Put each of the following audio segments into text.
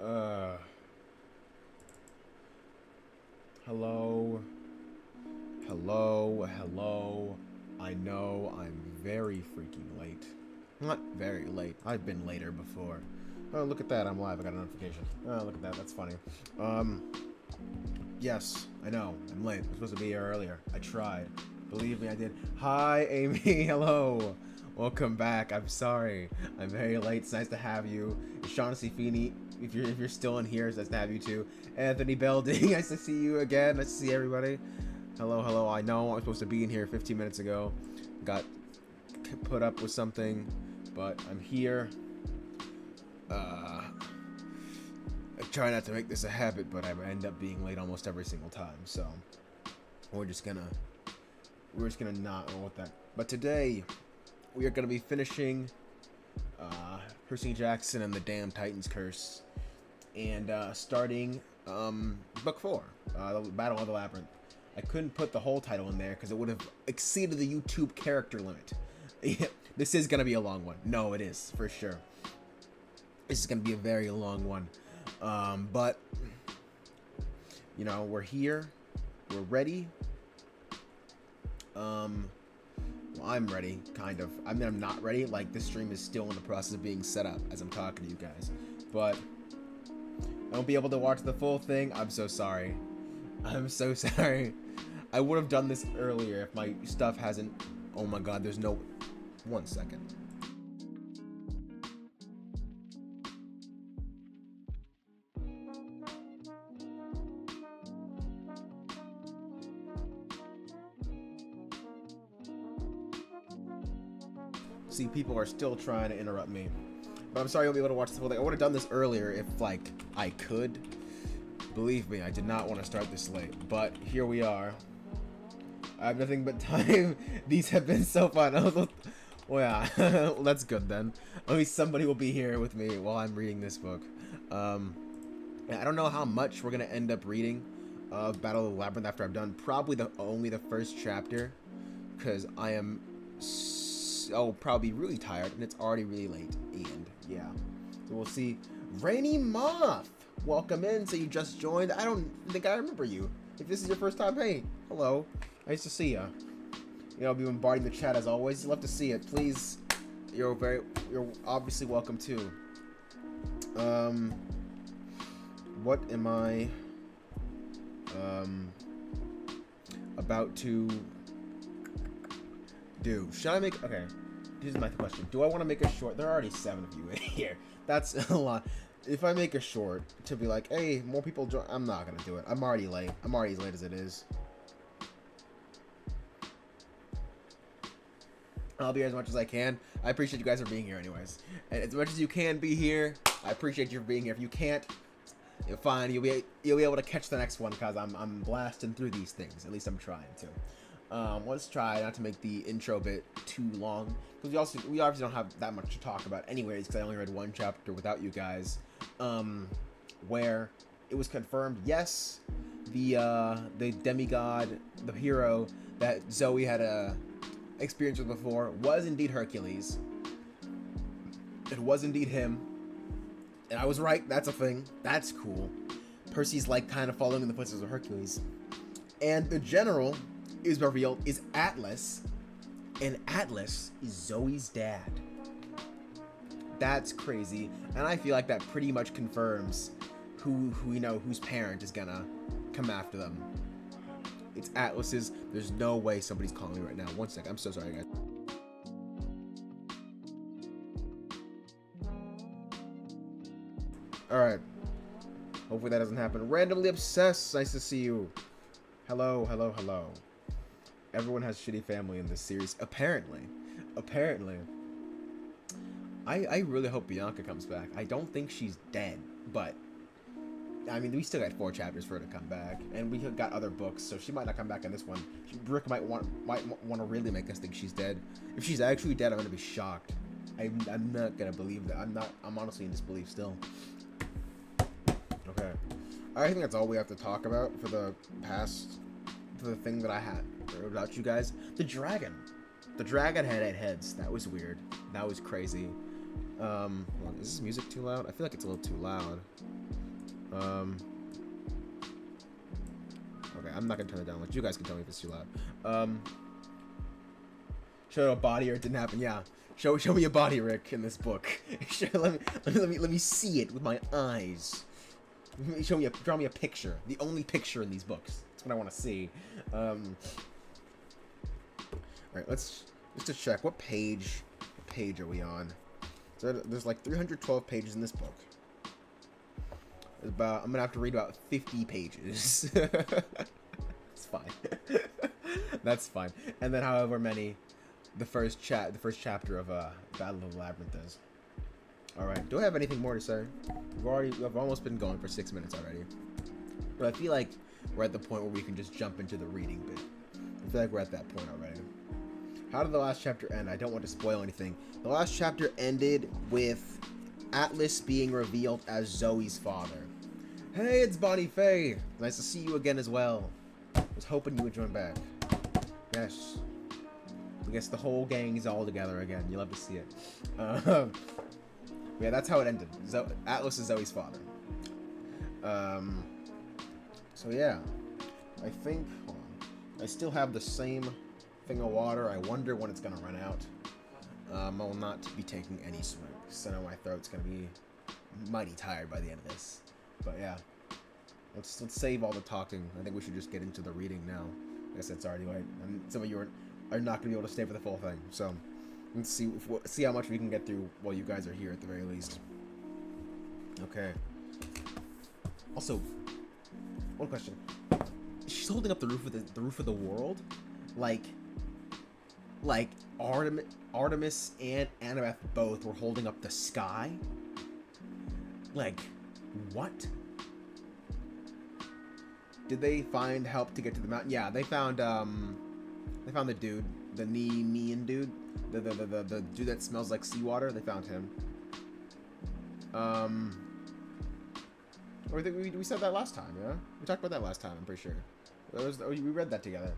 Uh, hello, hello. I know I'm very freaking late. Not very late. I've been later before. Oh, look at that. I'm live. I got a notification. Oh, look at that. That's funny. Um, yes, I know. I'm late. I'm supposed to be here earlier. I tried. Believe me, I did. Hi, Amy. Hello. Welcome back. I'm sorry. I'm very late. It's nice to have you. Shaughnessy Feeney, if you're still in here, it's nice to have you too. Anthony Belding, nice to see you again. Nice to see everybody. Hello, hello. I know I was supposed to be in here 15 minutes ago. Got put up with something, but I'm here. I try not to make this a habit, but I end up being late almost every single time. So we're just gonna not roll with that. But today we are gonna be finishing Percy Jackson and the Damn Titans Curse, and starting book 4, the Battle of the Labyrinth. I couldn't put the whole title in there because it would have exceeded the YouTube character limit. This is gonna be a long one. No, it is for sure. This is gonna be a very long one. But you know, we're here. We're ready. Well, I'm ready, kind of. I mean, I'm not ready. Like, this stream is still in the process of being set up as I'm talking to you guys. But I won't be able to watch the full thing. I'm so sorry. I'm so sorry. I would have done this earlier if my stuff hasn't... Oh my god, there's no... 1 second. See, people are still trying to interrupt me. But I'm sorry I won't be able to watch the full thing. I would have done this earlier if, like, I could. Believe me, I did not want to start this late. But here we are. I have nothing but time. These have been so fun. Well, yeah. Well, that's good then. At least somebody will be here with me while I'm reading this book. I don't know how much we're going to end up reading of Battle of the Labyrinth after I've done probably only the first chapter. Because I am... probably really tired, and it's already really late, and yeah. So we'll see. Rainy Moth! Welcome in, so you just joined. I don't think I remember you. If this is your first time, hey, hello. Nice to see ya. You know, I'll be bombarding the chat as always. Love to see it. Please, you're obviously welcome too. What am I, about to do? Should I make... Okay, here's my question. Do I want to make a short? There are already 7 of you in here. That's a lot. If I make a short to be like, hey, more people join, I'm not going to do it. I'm already late. I'm already as late as it is. I'll be here as much as I can. I appreciate you guys for being here anyways. And as much as you can be here, I appreciate you for being here. If you can't, you're fine. You'll be able to catch the next one because I'm blasting through these things. At least I'm trying to. Let's try not to make the intro bit too long, because we obviously don't have that much to talk about anyways, because I only read 1 chapter without you guys, where it was confirmed, yes, the demigod, the hero that Zoe had a experience with before was indeed Hercules. It was indeed him, and I was right. That's a thing. That's cool. Percy's like kind of following in the footsteps of Hercules, and the general is revealed is Atlas, and Atlas is Zoe's dad. That's crazy, and I feel like that pretty much confirms who you know, whose parent is gonna come after them. It's Atlas's. There's no way somebody's calling me right now. 1 second. I'm so sorry, guys. All right. Hopefully that doesn't happen. Randomly obsessed. Nice to see you. Hello, hello, hello. Everyone has shitty family in this series, apparently. I really hope Bianca comes back. I don't think she's dead, but I mean, we still got 4 chapters for her to come back, and we got other books, so she might not come back in this one. Rick might want to really make us think she's dead. If she's actually dead, I'm gonna be shocked. I'm not gonna believe that. I'm honestly in disbelief still. Okay, I think that's all we have to talk about for the thing that I had about you guys. The dragon had 8 heads. That was weird. That was crazy. Hold on, is this music too loud? I feel like it's a little too loud. Okay, I'm not gonna turn it down. Like, you guys can tell me if it's too loud. Show a body or it didn't happen. Yeah, show me a body, Rick, in this book. let me see it with my eyes. Draw me a picture. The only picture in these books. That's what I want to see. All right, let's just to check what page are we on. So there's like 312 pages in this book. I'm gonna have to read about 50 pages. It's fine. That's fine. And then however many the first chapter of Battle of the Labyrinth is. All right. Do I have anything more to say? I've almost been going for 6 minutes already. But I feel like we're at the point where we can just jump into the reading bit. I feel like we're at that point already. How did the last chapter end? I don't want to spoil anything. The last chapter ended with Atlas being revealed as Zoe's father. Hey, it's Bonnie Faye. Nice to see you again as well. I was hoping you would join back. Yes. I guess the whole gang is all together again. You'll love to see it. Yeah, that's how it ended. Atlas is Zoe's father. So yeah. I think... Hold on. I still have the same thing of water. I wonder when it's gonna run out. I will not be taking any swigs. I know my throat's gonna be mighty tired by the end of this. But yeah, let's save all the talking. I think we should just get into the reading now. I guess it's already late, and some of you are not gonna be able to stay for the full thing. So let's see how much we can get through while you guys are here at the very least. Okay. Also, one question: she's holding up the roof of the world, like Artemis and Annabeth both were holding up the sky. Like, what? Did they find help to get to the mountain? Yeah, they found the dude, the Nemean dude, the dude that smells like seawater. They found him. Or I think we said that last time. Yeah, we talked about that last time. I'm pretty sure. We read that together.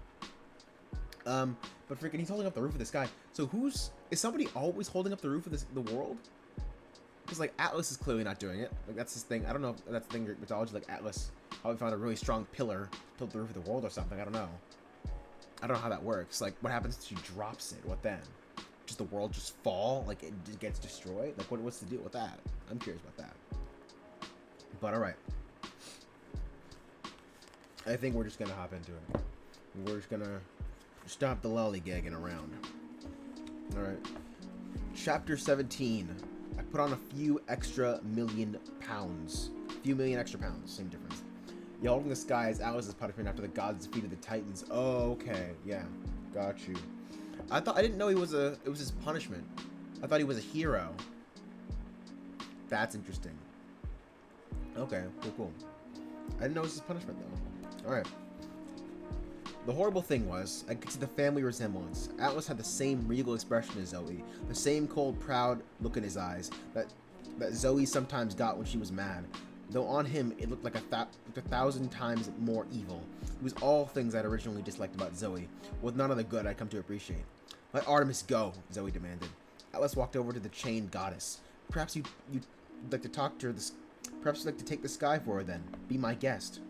But freaking, he's holding up the roof of the sky. So is somebody always holding up the roof of the world? Because, like, Atlas is clearly not doing it. Like, that's his thing. I don't know if that's the thing in mythology. Like, Atlas probably found a really strong pillar to build the roof of the world or something. I don't know. I don't know how that works. Like, what happens if she drops it? What then? Does the world just fall? Like, it just gets destroyed? Like, what's the deal with that? I'm curious about that. But, alright. I think we're just gonna hop into it. We're just gonna stop the lollygagging around. Alright. Chapter 17. I put on a few million extra pounds. Same difference. Yelled in the sky as Alice is punishment after the gods defeated the Titans. Oh, okay. Yeah. Got you. I didn't know it was his punishment. I thought he was a hero. That's interesting. Okay, cool. I didn't know it was his punishment, though. Alright. The horrible thing was, I could see the family resemblance. Atlas had the same regal expression as Zoe, the same cold, proud look in his eyes that Zoe sometimes got when she was mad. Though on him, it looked like a thousand times more evil. It was all things I'd originally disliked about Zoe, with none of the good I'd come to appreciate. Let Artemis go, Zoe demanded. Atlas walked over to the chained goddess. Perhaps you'd like to talk to her. Perhaps you'd like to take the sky for her then. Be my guest.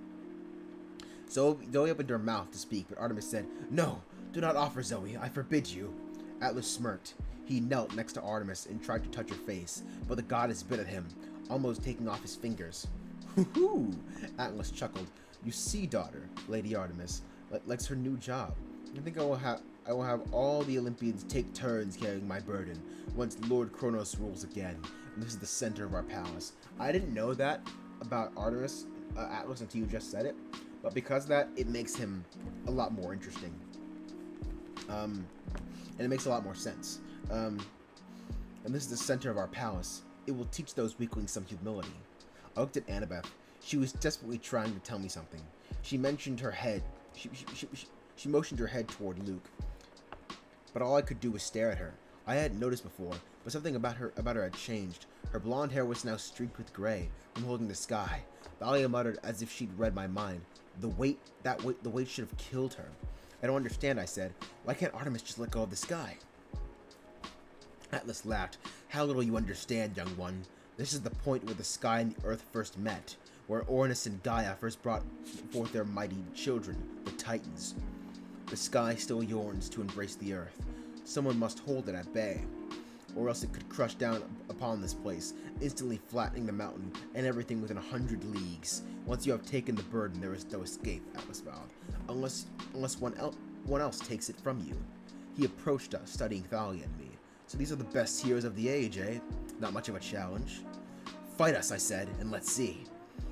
Zoe opened her mouth to speak, but Artemis said, "No, do not offer, Zoe. I forbid you." Atlas smirked. He knelt next to Artemis and tried to touch her face, but the goddess bit at him, almost taking off his fingers. "Hoo-hoo!" Atlas chuckled. "You see, daughter, Lady Artemis likes her new job. I think I will have all the Olympians take turns carrying my burden once Lord Kronos rules again, and this is the center of our palace." I didn't know that about Atlas until you just said it. But because of that, it makes him a lot more interesting. And it makes a lot more sense. And this is the center of our palace. It will teach those weaklings some humility. I looked at Annabeth. She was desperately trying to tell me something. She mentioned her head. She motioned her head toward Luke. But all I could do was stare at her. I hadn't noticed before, but something about her had changed. Her blonde hair was now streaked with gray from holding the sky. Thalia muttered as if she'd read my mind. The weight should have killed her. I don't understand, I said. Why can't Artemis just let go of the sky? Atlas laughed. How little you understand, young one. This is the point where the sky and the earth first met, where Ornus and Gaia first brought forth their mighty children, the Titans. The sky still yearns to embrace the earth. Someone must hold it at bay, or else it could crush down upon this place, instantly flattening the mountain and everything within 100 leagues. Once you have taken the burden, there is no escape, Atlas vowed, unless one else takes it from you. He approached us, studying Thalia and me. So these are the best heroes of the age, eh? Not much of a challenge. Fight us, I said, and let's see.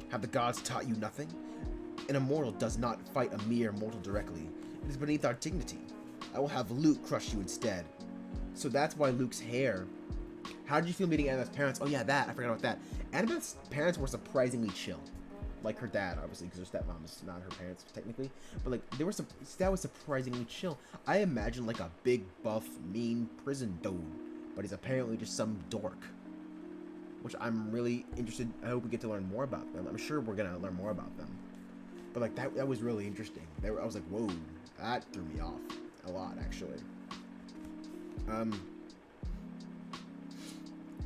Have the gods taught you nothing? An immortal does not fight a mere mortal directly. It is beneath our dignity. I will have Luke crush you instead. So that's why Luke's hair... How did you feel meeting Annabeth's parents? Oh yeah, I forgot about that. Annabeth's parents were surprisingly chill. Like her dad, obviously, because her stepmom is not her parents, technically. But like, that was surprisingly chill. I imagine like a big, buff, mean prison dude. But he's apparently just some dork. Which I'm really interested, I hope we get to learn more about them. I'm sure we're going to learn more about them. But like, that was really interesting. I was like, whoa, that threw me off a lot, actually.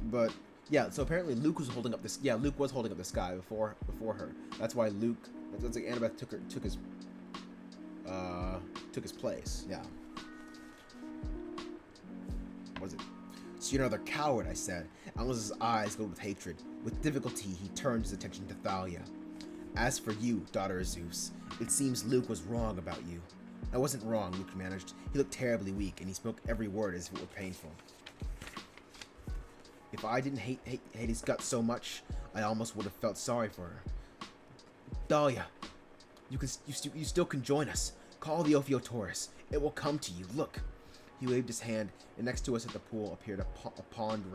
But yeah, so apparently Luke was holding up this. Yeah, Luke was holding up this guy before her. That's why Luke. That's like Annabeth took his place. Yeah. What was it? So you're another coward, I said. Atlas's eyes glowed with hatred. With difficulty, he turned his attention to Thalia. As for you, daughter of Zeus, it seems Luke was wrong about you. I wasn't wrong, Luke managed. He looked terribly weak, and he spoke every word as if it were painful. If I didn't hate his guts so much, I almost would have felt sorry for her. Thalia, you still can join us. Call the Ophiotaurus. It will come to you. Look. He waved his hand, and next to us at the pool appeared a pond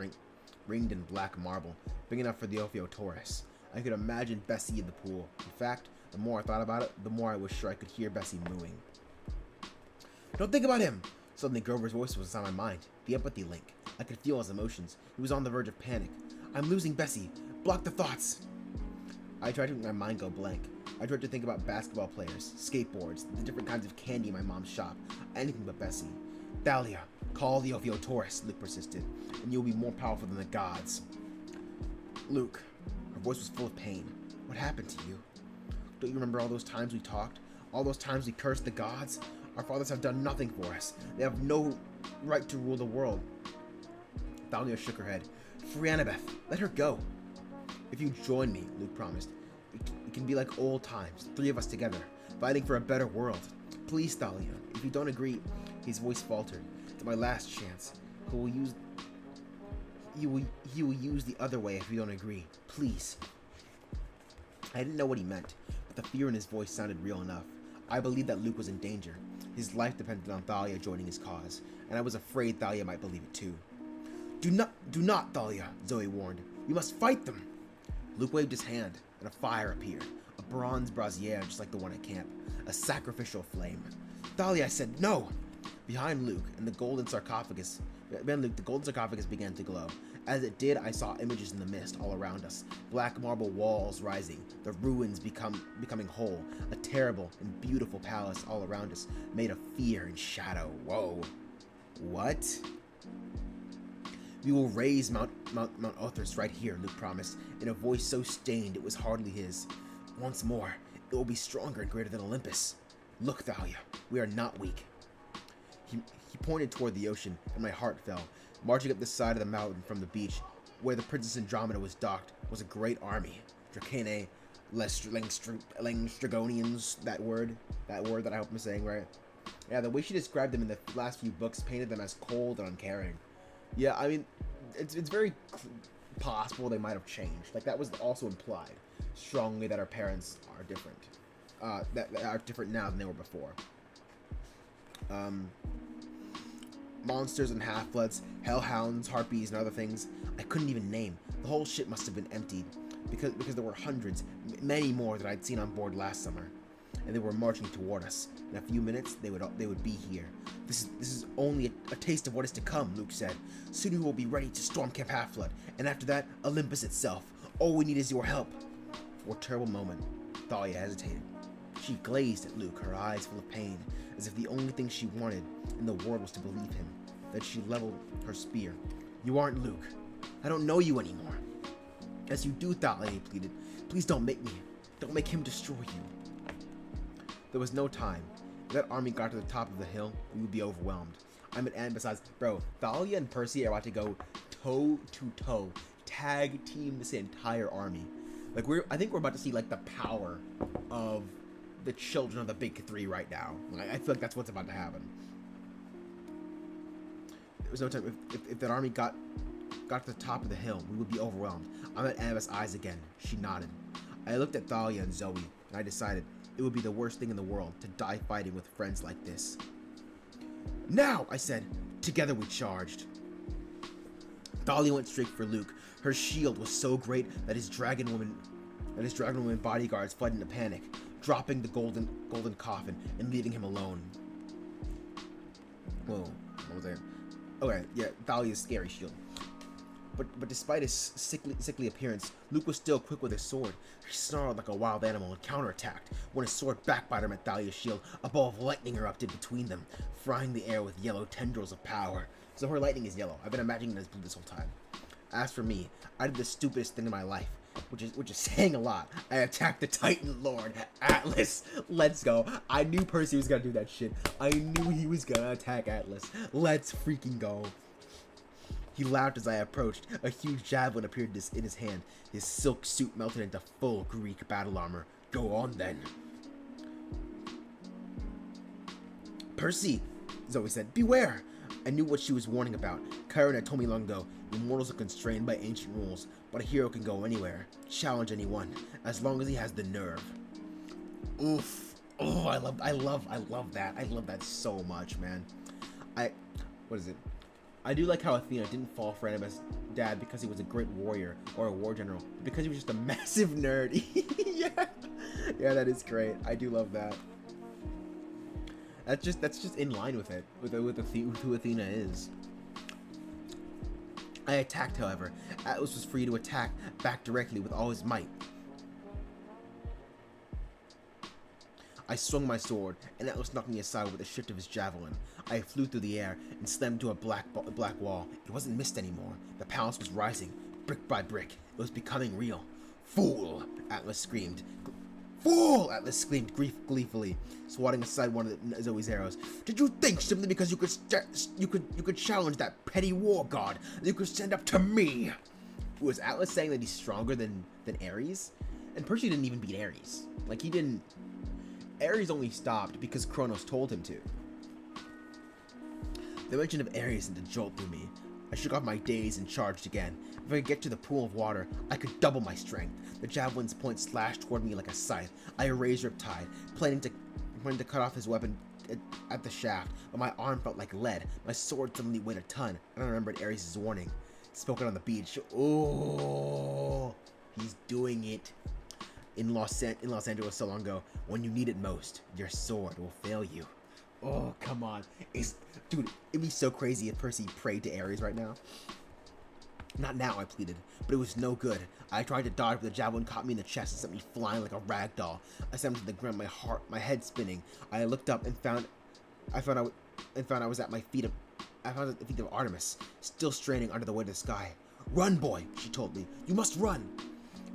ringed in black marble, big enough for the Ophiotaurus. I could imagine Bessie in the pool. In fact, the more I thought about it, the more I was sure I could hear Bessie mooing. Don't think about him! Suddenly Grover's voice was on my mind. The empathy link. I could feel his emotions. He was on the verge of panic. I'm losing Bessie. Block the thoughts. I tried to make my mind go blank. I tried to think about basketball players, skateboards, the different kinds of candy in my mom's shop. Anything but Bessie. Thalia, call the Ophiotaurus, Luke persisted, and you'll be more powerful than the gods. Luke. Her voice was full of pain. What happened to you? Don't you remember all those times we talked? All those times we cursed the gods? Our fathers have done nothing for us. They have no right to rule the world. Thalia shook her head. Free Annabeth. Let her go. If you join me, Luke promised, it can be like old times, 3 of us together, fighting for a better world. Please, Thalia, if you don't agree... His voice faltered. It's my last chance. He will use the other way if you don't agree. Please. I didn't know what he meant, but the fear in his voice sounded real enough. I believed that Luke was in danger. His life depended on Thalia joining his cause, and I was afraid Thalia might believe it too. Do not, Thalia, Zoe warned. You must fight them. Luke waved his hand, and a fire appeared. A bronze brazier just like the one at camp. A sacrificial flame. Thalia, I said, no! Behind Luke and the golden sarcophagus began to glow. As it did, I saw images in the mist all around us. Black marble walls rising, the ruins becoming whole. A terrible and beautiful palace all around us, made of fear and shadow. Whoa. What? We will raise Mount Others right here, Luke promised, in a voice so stained it was hardly his. Once more, it will be stronger and greater than Olympus. Look, Thalia, we are not weak. He pointed toward the ocean, and my heart fell. Marching up the side of the mountain from the beach, where the Princess Andromeda was docked, was a great army. Dracanae, Langstragonians, that word that I hope I'm saying right. Yeah, the way she described them in the last few books painted them as cold and uncaring. Yeah, I mean, it's very possible they might have changed. Like, that was also implied strongly that our parents are different. That are different now than they were before. Monsters and half-bloods, hellhounds, harpies, and other things I couldn't even name. The whole ship must have been emptied, because there were hundreds, many more that I'd seen on board last summer, and they were marching toward us. In a few minutes, they would be here. This is only a taste of what is to come, Luke said. Soon we will be ready to storm Camp Half-Blood, and after that, Olympus itself. All we need is your help. For a terrible moment, Thalia hesitated. She glazed at Luke, her eyes full of pain, as if the only thing she wanted in the world was to believe him. Then she leveled her spear. You aren't Luke. I don't know you anymore. As you do, Thalia pleaded. Please don't make me. Don't make him destroy you. There was no time. If that army got to the top of the hill, we would be overwhelmed. And besides, bro, Thalia and Percy are about to go toe to toe, tag team this entire army. Like I think we're about to see like the power of the children of the big three right now. Like, I feel like that's what's about to happen. There was no time. If that army got to the top of the hill, we would be overwhelmed. I met Annabeth's eyes again. She nodded. I looked at Thalia and Zoe, and I decided it would be the worst thing in the world to die fighting with friends like this. Now, I said. Together we charged. Thalia went straight for Luke. Her shield was so great that his dragon woman bodyguards fled into panic, dropping the golden coffin and leaving him alone. Whoa, what was that? Okay, yeah, Thalia's scary shield. But despite his sickly appearance, Luke was still quick with his sword. He snarled like a wild animal and counterattacked. When his sword backbited at Thalia's shield, a ball of lightning erupted between them, frying the air with yellow tendrils of power. So her lightning is yellow. I've been imagining it as blue this whole time. As for me, I did the stupidest thing in my life, which is saying a lot. I attacked the Titan Lord, Atlas. Let's go. I knew Percy was gonna do that shit. I knew he was gonna attack Atlas. Let's freaking go. He laughed as I approached. A huge javelin appeared in his hand. His silk suit melted into full Greek battle armor. Go on then. Percy, Zoe said, beware. I knew what she was warning about. Chiron had told me long ago, immortals are constrained by ancient rules, but a hero can go anywhere, challenge anyone, as long as he has the nerve. Oof. Oh, I love that. I love that so much, man. What is it? I do like how Athena didn't fall for Annabeth's dad because he was a great warrior or a war general, but because he was just a massive nerd. Yeah, that is great. I do love that. That's just in line with it, with who Athena is. I attacked, however. Atlas was free to attack back directly with all his might. I swung my sword, and Atlas knocked me aside with a shift of his javelin. I flew through the air and slammed into a black wall. It wasn't mist anymore. The palace was rising, brick by brick. It was becoming real. Fool! Atlas screamed. Fool! Atlas screamed gleefully, swatting aside one of Zoe's arrows. Did you think simply because you could challenge that petty war god that you could stand up to me? Was Atlas saying that he's stronger than Ares? And Percy didn't even beat Ares. Like, he didn't. Ares only stopped because Kronos told him to. The mention of Ares sent a jolt through me. I shook off my daze and charged again. If I could get to the pool of water, I could double my strength. The javelin's point slashed toward me like a scythe. I erased Riptide, planning to cut off his weapon at the shaft, but my arm felt like lead. My sword suddenly weighed a ton, and I remembered Ares' warning, spoken on the beach. Oh, he's doing it. In Los Angeles so long ago, when you need it most, your sword will fail you. Oh, come on. Dude, it'd be so crazy if Percy prayed to Ares right now. Not now, I pleaded, but it was no good. I tried to dodge, but the javelin caught me in the chest and sent me flying like a rag doll. I slammed to the ground, my head spinning. I looked up and found I was at the feet of Artemis, still straining under the weight of the sky. Run, boy, she told me. You must run.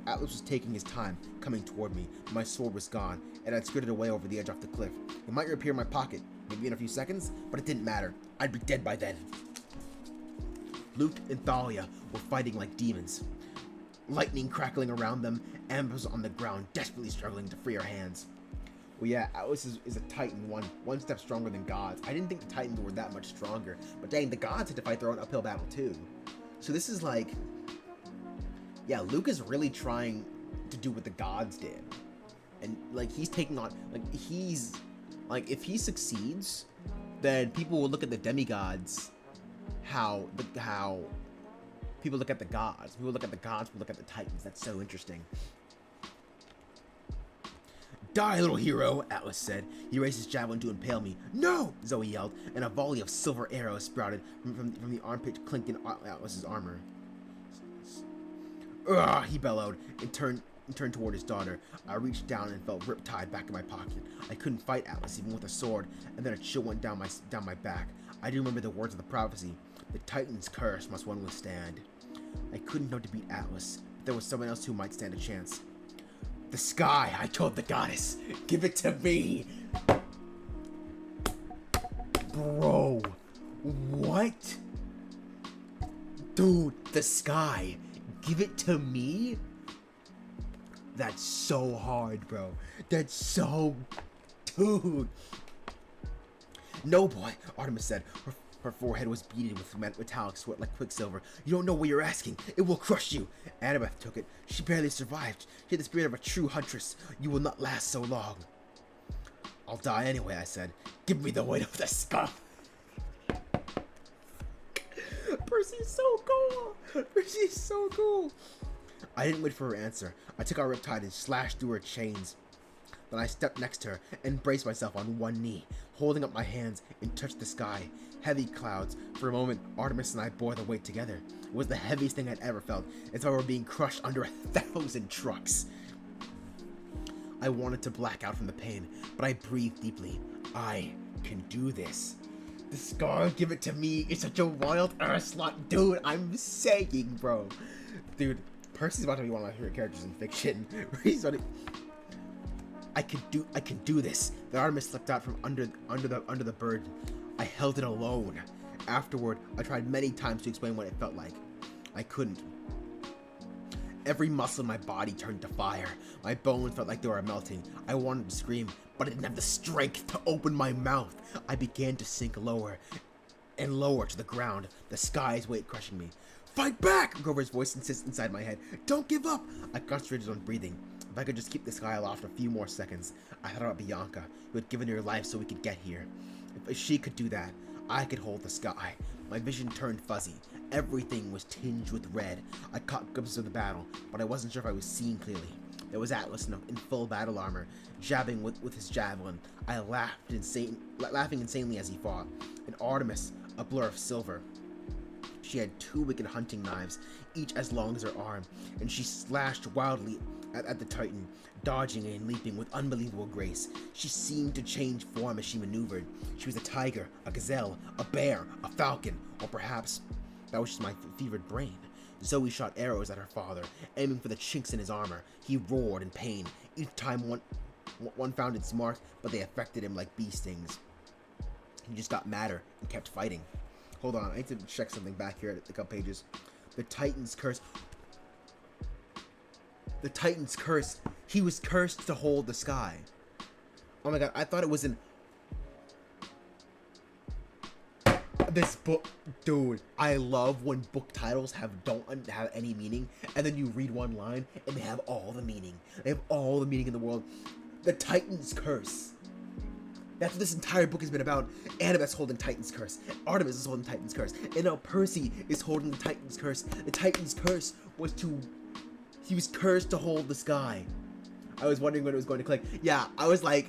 Atlas was taking his time, coming toward me. My sword was gone, and I'd skirted away over the edge off the cliff. It might reappear in my pocket, maybe in a few seconds, but it didn't matter. I'd be dead by then. Luke and Thalia were fighting like demons. Lightning crackling around them, Amber was on the ground, desperately struggling to free her hands. Well, yeah, Atlas is a titan, one step stronger than gods. I didn't think the titans were that much stronger, but dang, the gods had to fight their own uphill battle too. So this is like... Yeah, Luke is really trying to do what the gods did. And, like, he's taking on... Like, if he succeeds, then people will look at the demigods how people look at the gods. People look at the gods, people look at the titans. That's so interesting. Die, little hero, Atlas said. He raised his javelin to impale me. No! Zoe yelled, and a volley of silver arrows sprouted from the armpit clinked in Atlas's armor. Ugh, he bellowed and turned toward his daughter. I reached down and felt Riptide back in my pocket. I couldn't fight Atlas even with a sword, and then a chill went down my back. I do remember the words of the prophecy. The Titan's curse must one withstand. I couldn't know to beat Atlas, but there was someone else who might stand a chance. The sky, I told the goddess. Give it to me. Bro, what? Dude, the sky. Give it to me? That's so hard, bro. That's so... Dude. No, boy, Artemis said. Her forehead was beaded with metallic sweat like quicksilver. You don't know what you're asking. It will crush you. Annabeth took it. She barely survived. She had the spirit of a true huntress. You will not last so long. I'll die anyway, I said. Give me the weight of the sky. Percy's so cool. Percy's so cool. I didn't wait for her answer. I took our riptide and slashed through her chains. Then I stepped next to her and braced myself on one knee, holding up my hands and touched the sky. Heavy clouds. For a moment, Artemis and I bore the weight together. It was the heaviest thing I'd ever felt. It's like we were being crushed under 1,000 trucks. I wanted to black out from the pain, but I breathed deeply. I can do this. The scar, give it to me. It's such a wild ass lot. Dude, I'm saying, bro. Dude, Percy's about to be one of my favorite characters in fiction. He's about to... I can do this. The Artemis slipped out from under the bird. I held it alone. Afterward, I tried many times to explain what it felt like. I couldn't. Every muscle in my body turned to fire. My bones felt like they were melting. I wanted to scream, but I didn't have the strength to open my mouth. I began to sink lower and lower to the ground, the sky's weight crushing me. Fight back! Grover's voice insisted inside my head. Don't give up! I concentrated on breathing. If I could just keep the sky aloft a few more seconds. I thought about Bianca, who had given her life so we could get here. If she could do that, I could hold the sky. My vision turned fuzzy. Everything was tinged with red. I caught glimpses of the battle, but I wasn't sure if I was seeing clearly. There was Atlas in full battle armor, jabbing with his javelin. I laughing insanely as he fought. And Artemis, a blur of silver. She had 2 wicked hunting knives, each as long as her arm, and she slashed wildly at the Titan, dodging and leaping with unbelievable grace. She seemed to change form as she maneuvered. She was a tiger, a gazelle, a bear, a falcon, or perhaps that was just my fevered brain. Zoe shot arrows at her father, aiming for the chinks in his armor. He roared in pain. Each time one found its mark, but they affected him like bee stings. He just got madder and kept fighting. Hold on, I need to check something back here at the couple pages. The Titan's curse. The Titan's curse. He was cursed to hold the sky. Oh my god, I thought it was in... This book, dude, I love when book titles don't have any meaning, and then you read one line, and they have all the meaning. They have all the meaning in the world. The Titan's curse. That's what this entire book has been about. Annabeth's holding Titan's curse. Artemis is holding Titan's curse. And now Percy is holding the Titan's curse. The Titan's curse was to... He was cursed to hold the sky. I was wondering when it was going to click. Yeah, I was like...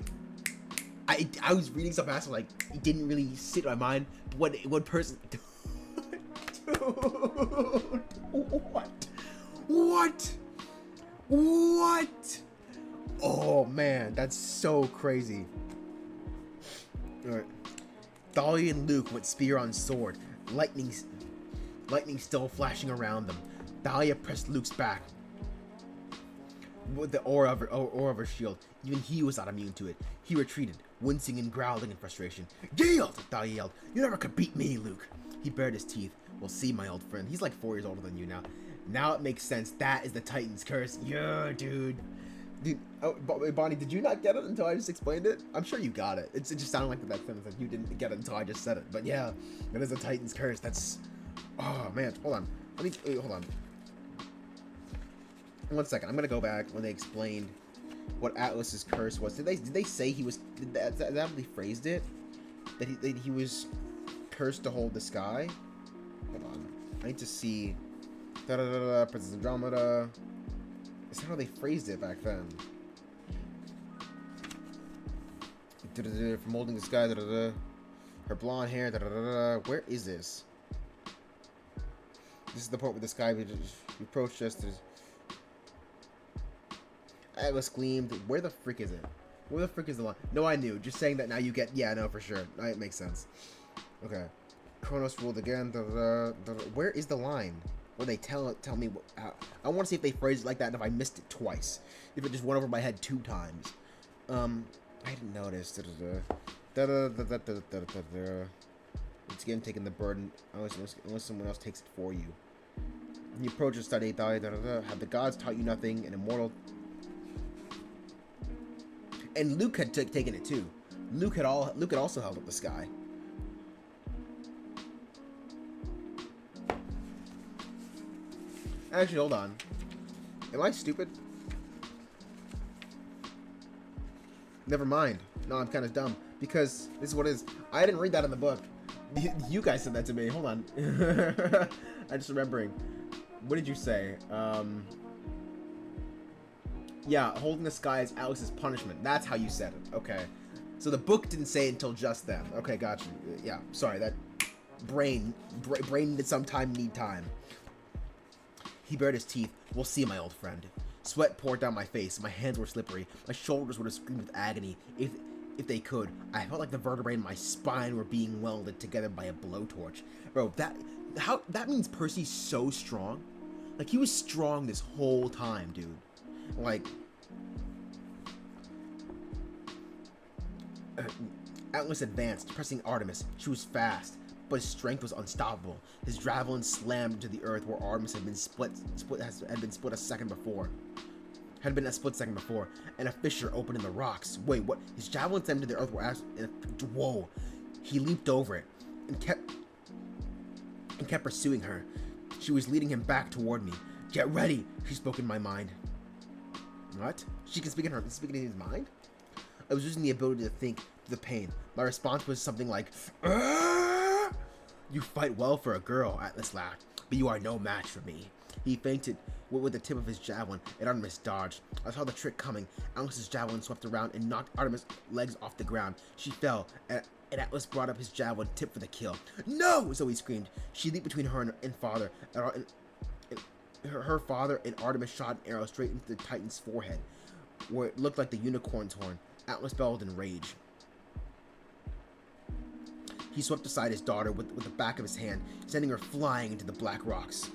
I was reading so fast, like, it didn't really sit in my mind. But when Percy... Dude, what? What? Oh, man, that's so crazy. Alright. Thalia and Luke went spear on sword, lightning still flashing around them. Thalia pressed Luke's back with the aura of her shield. Even he was not immune to it. He retreated, wincing and growling in frustration. Yield! Thalia yelled. You never could beat me, Luke. He bared his teeth. We'll see, my old friend. He's like 4 years older than you now. Now it makes sense. That is the Titan's curse. Yeah, dude. Dude, oh, Bonnie, did you not get it until I just explained it? I'm sure you got it. It just sounded like that sentence that you didn't get it until I just said it. But yeah, that is a Titan's curse. That's... Oh, man. Hold on. Wait, hold on. 1 second. I'm going to go back when they explained what Atlas's curse was. Did they say he was... Did that how they phrased it? That he was cursed to hold the sky? Hold on. I need to see... Da-da-da-da, Princess Andromeda... That's how they phrased it back then. From holding the sky, her blonde hair, where is this? This is the part where the sky approached just as Atlas gleamed. Where the frick is it? Where the frick is the line? No, I knew. Just saying that now you get... Yeah, no, for sure. It makes sense. Okay. Kronos ruled again. Where is the line? Where they tell me what, I want to see if they phrase it like that and if I missed it twice. If it just went over my head 2 times. I didn't notice. It's again taking the burden unless someone else takes it for you. The approach to study, have the gods taught you nothing, an immortal. And Luke had taken it too. Luke had also held up the sky. Actually, hold on. Am I stupid? Never mind. No, I'm kind of dumb. Because this is what it is. I didn't read that in the book. You guys said that to me. Hold on. I'm just remembering. What did you say? Yeah, holding the sky is Alex's punishment. That's how you said it. Okay. So the book didn't say it until just then. Okay, gotcha. Yeah, sorry. That brain did sometime need time. He bared his teeth. We'll see, my old friend. Sweat poured down my face. My hands were slippery. My shoulders would have screamed with agony if they could. I felt like the vertebrae in my spine were being welded together by a blowtorch. Bro, that means Percy's so strong. Like, he was strong this whole time, dude. Like, Atlas advanced, pressing Artemis. She was fast, but his strength was unstoppable. His javelin slammed into the earth where Artemis had been split a second before. And a fissure opened in the rocks. Wait, what? His javelin slammed into the earth whoa! He leaped over it and kept pursuing her. She was leading him back toward me. Get ready, she spoke in my mind. What? She can speak in his mind? I was losing the ability to think through the pain. My response was something like, "Argh! You fight well for a girl," Atlas laughed, "but you are no match for me." He feinted with the tip of his javelin, and Artemis dodged. I saw the trick coming. Atlas's javelin swept around and knocked Artemis' legs off the ground. She fell, and Atlas brought up his javelin, tipped for the kill. "No!" Zoe screamed. She leaped between her and father, and her father and Artemis shot an arrow straight into the Titan's forehead, where it looked like the unicorn's horn. Atlas bellowed in rage. He swept aside his daughter with the back of his hand, sending her flying into the black rocks.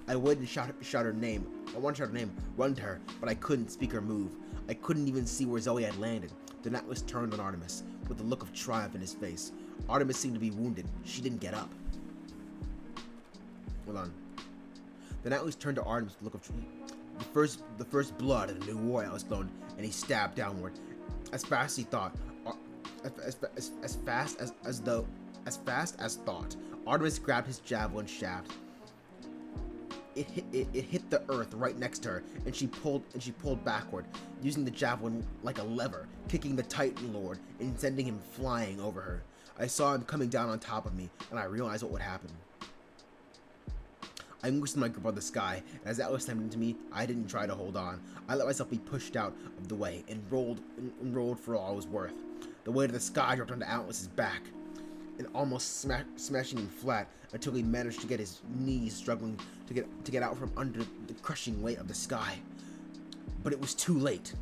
I waited to shout her name. I wanted to shout her name, run to her, but I couldn't speak or move. I couldn't even see where Zoe had landed. Then Atlas turned on Artemis, with a look of triumph in his face. Artemis seemed to be wounded. She didn't get up. Hold on. Then Atlas turned to Artemis with a look of the first blood of the new war was blown, and he stabbed downward. As fast as he thought. As fast as thought. Artemis grabbed his javelin shaft. It hit the earth right next to her, and she pulled backward, using the javelin like a lever, kicking the Titan Lord and sending him flying over her. I saw him coming down on top of me, and I realized what would happen. I loosened my grip on the sky, and as Atlas slammed into me, I didn't try to hold on. I let myself be pushed out of the way and rolled for all I was worth. The weight of the sky dropped onto Atlas's back, and almost smashing him flat until he managed to get his knees struggling to get out from under the crushing weight of the sky. But it was too late.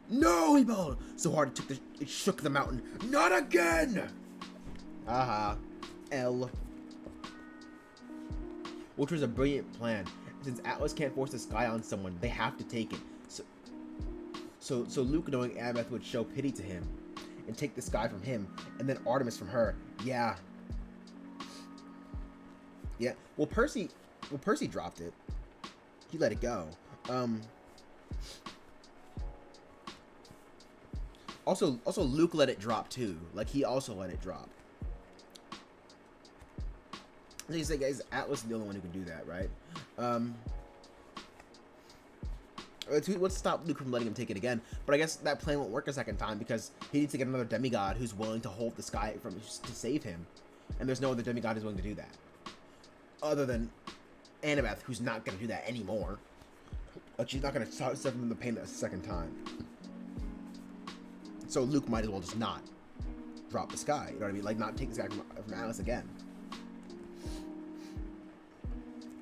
"No!" he bellowed so hard it shook the mountain. "Not again!" Aha. L. Which was a brilliant plan. Since Atlas can't force the sky on someone, they have to take it. So Luke, knowing Annabeth would show pity to him and take the sky from him, and then Artemis from her. Yeah. Well, Percy dropped it. He let it go. Also Luke let it drop too. Like, he also let it drop. Like I said, guys, Atlas is the only one who can do that, right? Let's stop Luke from letting him take it again. But I guess that plan won't work a second time because he needs to get another demigod who's willing to hold the sky to save him. And there's no other demigod who's willing to do that. Other than Annabeth, who's not going to do that anymore. But she's not going to suffer from the pain a second time. So Luke might as well just not drop the sky. You know what I mean? Like, not take the sky from Atlas again.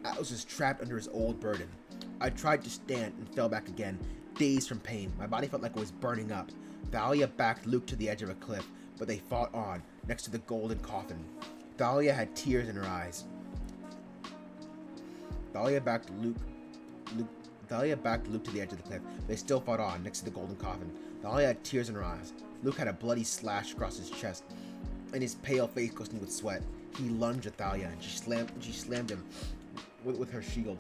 Atlas was trapped under his old burden. I tried to stand and fell back again, dazed from pain. My body felt like it was burning up. Valia backed Luke to the edge of a cliff, but they fought on, next to the golden coffin. Thalia had tears in her eyes. Thalia backed Luke to the edge of the cliff. They still fought on, next to the golden coffin. Thalia had tears in her eyes. Luke had a bloody slash across his chest, and his pale face glistening with sweat. He lunged at Thalia, and she slammed him with her shield.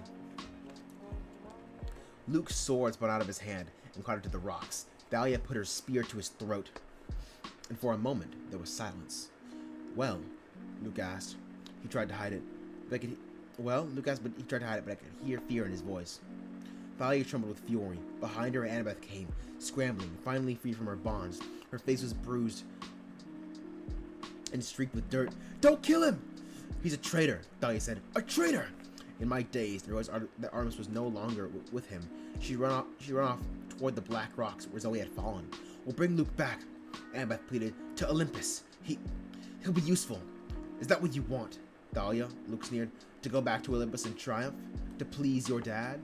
Luke's sword spun out of his hand and caught into the rocks. Thalia put her spear to his throat, and for a moment there was silence. "Well," Luke asked. He tried to hide it, but Luke asked, but he tried to hide it, but I could hear fear in his voice. Thalia trembled with fury. Behind her, Annabeth came, scrambling, finally free from her bonds. Her face was bruised and streaked with dirt. "Don't kill him!" "He's a traitor," Thalia said. "A traitor!" In my daze, I realized that Artemis was no longer with him. She ran off toward the black rocks where Zoe had fallen. "We'll bring Luke back," Annabeth pleaded, "to Olympus. He'll be useful." "Is that what you want, Thalia?" Luke sneered. "To go back to Olympus in triumph? To please your dad?"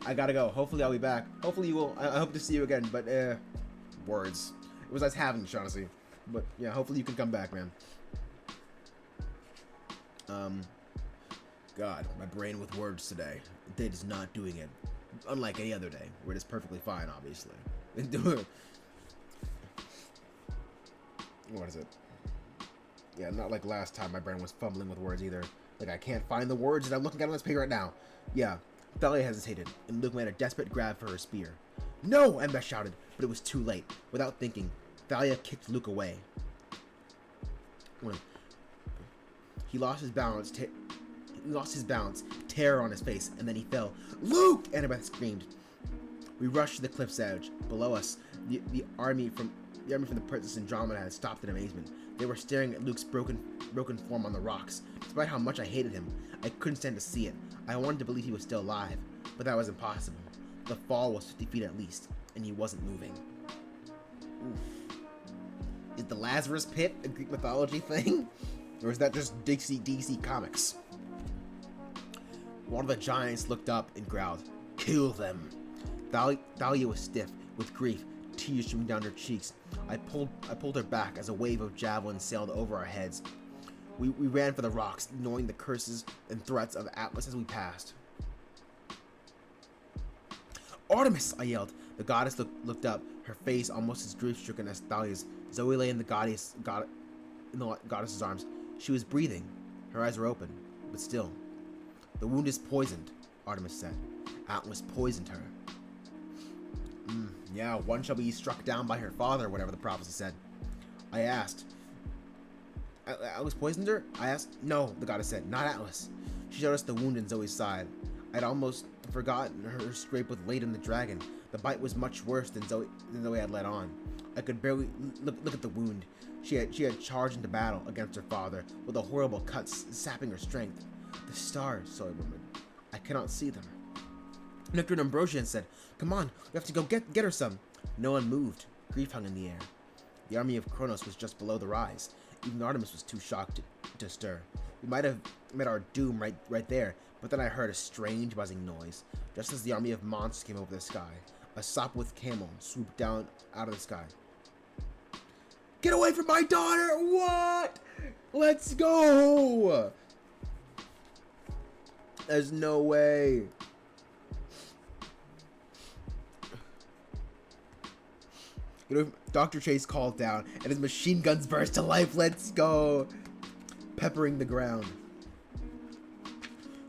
"I gotta go. Hopefully I'll be back. Hopefully you will. I hope to see you again, but words. It was nice having you, Shaughnessy. But yeah, hopefully you can come back, man." God, my brain with words today. It is not doing it. Unlike any other day, where it is perfectly fine, obviously. What is it? Yeah, not like last time my brain was fumbling with words either. Like, I can't find the words that I'm looking at on this page right now. Yeah, Thalia hesitated, and Luke made a desperate grab for her spear. "No!" Annabeth shouted, but it was too late. Without thinking, Thalia kicked Luke away. He lost his balance, terror on his face, and then he fell. "Luke!" Annabeth screamed. We rushed to the cliff's edge. Below us, the army from the Princess Andromeda had stopped in amazement. They were staring at Luke's broken form on the rocks. Despite how much I hated him, I couldn't stand to see it. I wanted to believe he was still alive, but that was impossible. The fall was 50 feet at least, and he wasn't moving. Oof. Is the Lazarus Pit a Greek mythology thing? Or is that just DC Comics? One of the giants looked up and growled, "Kill them!" Thalia was stiff with grief, tears streaming down her cheeks. I pulled her back as a wave of javelins sailed over our heads. We ran for the rocks, ignoring the curses and threats of Atlas as we passed. "Artemis!" I yelled. The goddess looked up, her face almost as grief-stricken as Thalia's. Zoe lay in the goddess's arms. She was breathing. Her eyes were open, but still. "The wound is poisoned," Artemis said. "Atlas poisoned her." Yeah, one shall be struck down by her father, whatever the prophecy said. I asked. "Atlas poisoned her?" I asked. "No," the goddess said, "not Atlas." She showed us the wound in Zoe's side. I'd almost forgotten her scrape with Ladon the dragon. The bite was much worse than Zoe had let on. I could barely look at the wound. She had charged into battle against her father, with a horrible cut sapping her strength. "The stars," Zoe murmured. "I cannot see them." Nectar and Ambrosian said, "Come on, we have to go get her some." No one moved. Grief hung in the air. The army of Kronos was just below the rise. Even Artemis was too shocked to stir. We might have met our doom right there, but then I heard a strange buzzing noise, just as the army of monsters came over the sky. A Sopwith camel swooped down out of the sky. "Get away from my daughter!" "What? Let's go!" There's no way. Dr. Chase called down, and his machine guns burst to life. "Let's go!" Peppering the ground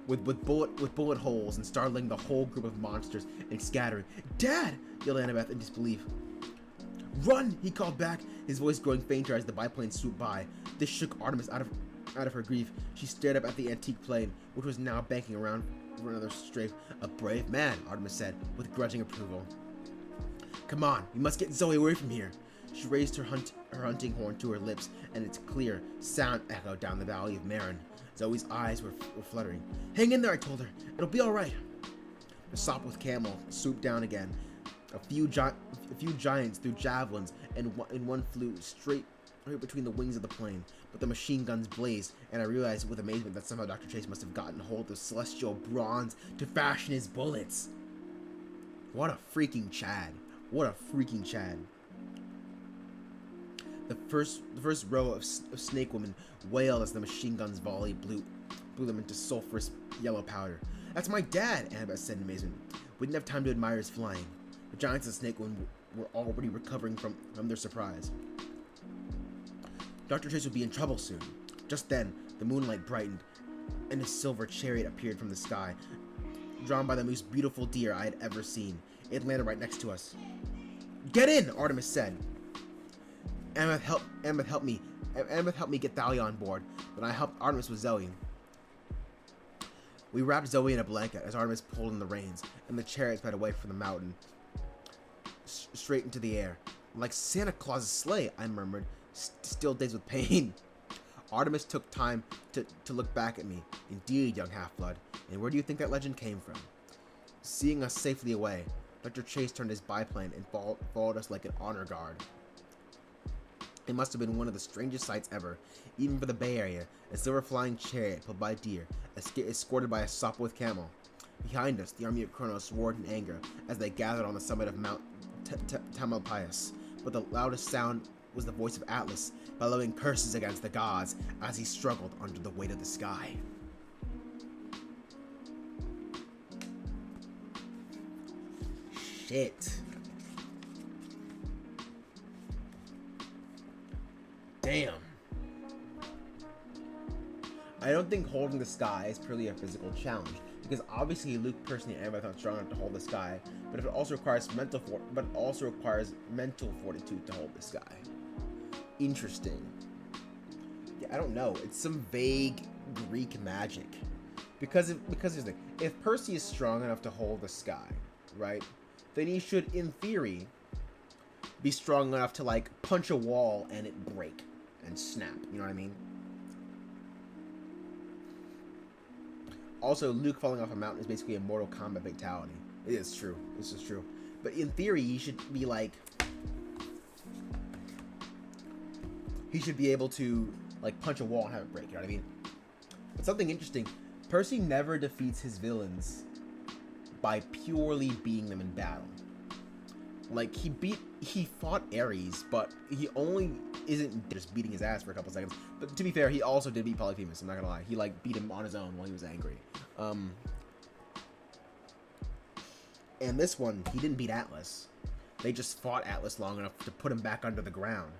with bullet holes and startling the whole group of monsters and scattering. "Dad!" yelled Annabeth in disbelief. "Run!" he called back, his voice growing fainter as the biplane swooped by. This shook Artemis out of her grief. She stared up at the antique plane, which was now banking around for another strafe. "A brave man," Artemis said, with grudging approval. "Come on, we must get Zoe away from here." She raised her hunting horn to her lips, and its clear sound echoed down the valley of Marin. Zoe's eyes were fluttering. "Hang in there," I told her. "It'll be all right." The Sopwith camel swooped down again. A few giants threw javelins, and one flew straight between the wings of the plane. But the machine guns blazed, and I realized with amazement that somehow Dr. Chase must have gotten hold of celestial bronze to fashion his bullets. What a freaking Chad. What a freaking Chad. The first row of snake women wailed as the machine gun's volley blew them into sulphurous yellow powder. "That's my dad," Annabeth said in amazement. We didn't have time to admire his flying. The giants and snake women were already recovering from their surprise. Dr. Chase would be in trouble soon. Just then, the moonlight brightened, and a silver chariot appeared from the sky, drawn by the most beautiful deer I had ever seen. It landed right next to us. "Get in," Artemis said. Annabeth helped me get Thalia on board. Then I helped Artemis with Zoe. We wrapped Zoe in a blanket as Artemis pulled in the reins, and the chariot sped away from the mountain, straight into the air. "Like Santa Claus's sleigh," I murmured, still dazed with pain. Artemis took time to look back at me. "Indeed, young half-blood. And where do you think that legend came from?" Seeing us safely away, Dr. Chase turned his biplane and followed us like an honor guard. It must have been one of the strangest sights ever, even for the Bay Area, a silver flying chariot pulled by deer, escorted by a Sopwith camel. Behind us, the army of Kronos roared in anger as they gathered on the summit of Mount Tamalpais, but the loudest sound was the voice of Atlas, bellowing curses against the gods as he struggled under the weight of the sky. Shit. Damn. I don't think holding the sky is purely a physical challenge, because obviously Luke, Percy, and Annabeth aren't strong enough to hold the sky, but it also requires mental fortitude to hold the sky. Interesting. Yeah, I don't know. It's some vague Greek magic. Because here's the thing. If Percy is strong enough to hold the sky, right, then he should, in theory, be strong enough to, like, punch a wall and it break and snap. You know what I mean? Also, Luke falling off a mountain is basically a Mortal Kombat fatality. It is true. This is true. But in theory, he should be, like... he should be able to, like, punch a wall and have it break. You know what I mean? But something interesting. Percy never defeats his villains by purely beating them in battle. Like, he fought Ares, but he only isn't just beating his ass for a couple seconds. But to be fair, he also did beat Polyphemus, I'm not gonna lie. He, like, beat him on his own while he was angry. And this one, he didn't beat Atlas. They just fought Atlas long enough to put him back under the ground.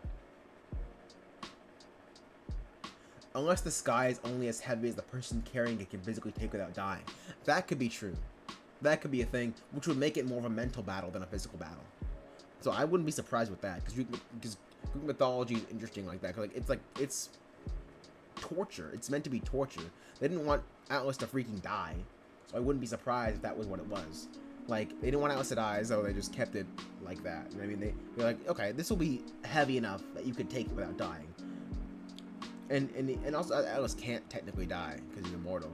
Unless the sky is only as heavy as the person carrying it can physically take without dying. That could be true. That could be a thing, which would make it more of a mental battle than a physical battle. So I wouldn't be surprised with that, because Greek mythology is interesting like that. It's torture. It's meant to be torture. They didn't want Atlas to freaking die, so I wouldn't be surprised if that was what it was. Like, they didn't want Atlas to die, so they just kept it like that. You know what I mean? They're like, okay, this will be heavy enough that you could take it without dying. And also, Atlas can't technically die, because he's immortal.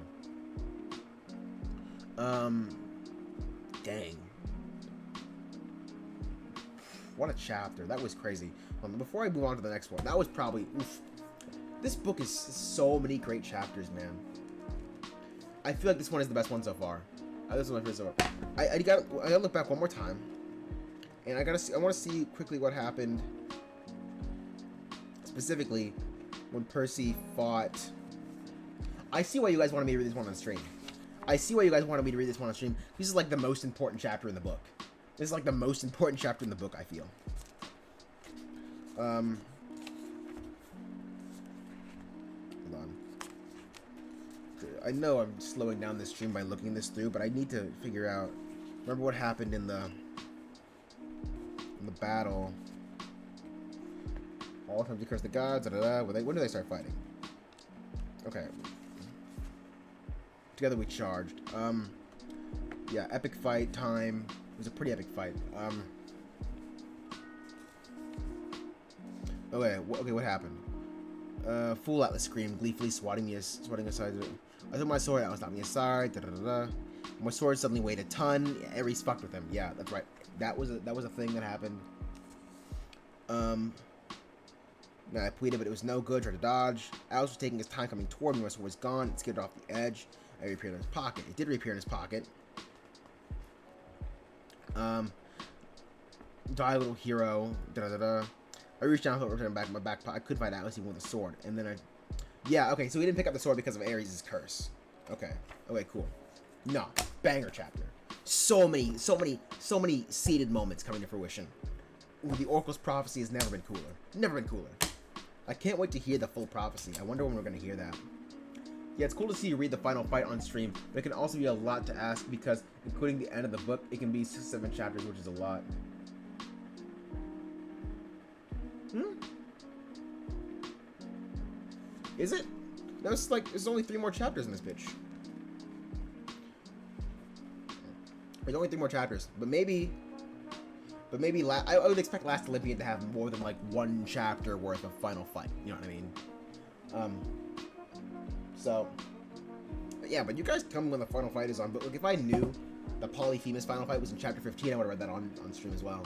Dang. What a chapter. That was crazy. Before I move on to the next one, that was probably... oof. This book is so many great chapters, man. I feel like this one is the best one so far. This is my favorite so far. I gotta look back one more time. And I want to see quickly what happened. Specifically, when Percy fought... I see why you guys wanted me to read this one on stream. This is like the most important chapter in the book. This is like the most important chapter in the book, I feel. Hold on. I know I'm slowing down this stream by looking this through, but I need to figure out... remember what happened in the battle. All times you curse the gods, when do they start fighting? Okay. Together we charged. Yeah, epic fight time. It was a pretty epic fight. Okay, what happened? Fool Atlas screamed, gleefully swatting aside. I took my sword, Atlas knocked me aside. My sword suddenly weighed a ton. Yeah, Ares fucked with him. Yeah, that's right. That was a thing that happened. Now I pleaded, but it was no good. Tried to dodge. Atlas was taking his time coming toward me. My sword was gone. It skidded off the edge. I reappeared in his pocket. It did reappear in his pocket. Die, little hero. I reached down, felt return back in my back pocket. I could find Atlas even with a sword, and then yeah, okay, so he didn't pick up the sword because of Ares' curse. Okay, cool. No, banger chapter. So many seeded moments coming to fruition. Ooh, the Oracle's prophecy has never been cooler. Never been cooler. I can't wait to hear the full prophecy. I wonder when we're gonna hear that. Yeah, it's cool to see you read the final fight on stream, but it can also be a lot to ask because, including the end of the book, it can be 6-7 chapters, which is a lot. Is it? There's only 3 more chapters in this bitch. There's only 3 more chapters, but maybe I would expect Last Olympian to have more than like 1 chapter worth of final fight. You know what I mean? So, yeah, but you guys tell me when the final fight is on. But look, if I knew the Polyphemus final fight was in chapter 15, I would have read that on stream as well.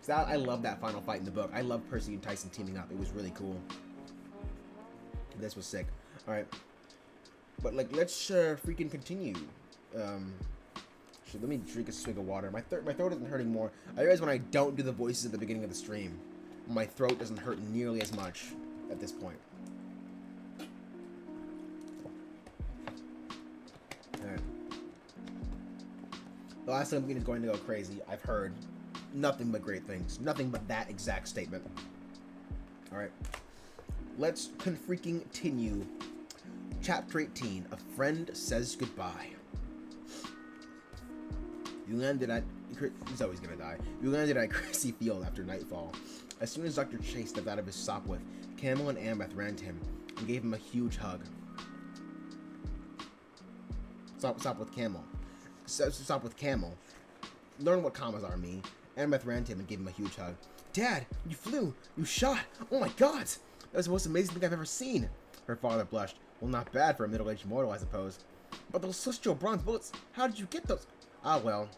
Because I love that final fight in the book. I love Percy and Tyson teaming up. It was really cool. This was sick. All right, but like, let's freaking continue. Let me drink a swig of water. My throat isn't hurting more. I realize when I don't do the voices at the beginning of the stream, my throat doesn't hurt nearly as much at this point. Alright. The last Olympian is going to go crazy. I've heard nothing but great things. Nothing but that exact statement. Alright. Let's freaking continue. Chapter 18. A friend says goodbye. You landed at... He's always gonna die. You landed at Cressy Field after nightfall. As soon as Dr. Chase stepped out of his Sopwith, Camel and Annabeth ran to him and gave him a huge hug. Stop with Camel. Stop with Camel. Learn what commas are, me. Annabeth ran to him and gave him a huge hug. Dad, you flew! You shot! Oh my god! That was the most amazing thing I've ever seen! Her father blushed. Well, not bad for a middle-aged mortal, I suppose. But those celestial bronze bullets, how did you get those? Ah, well.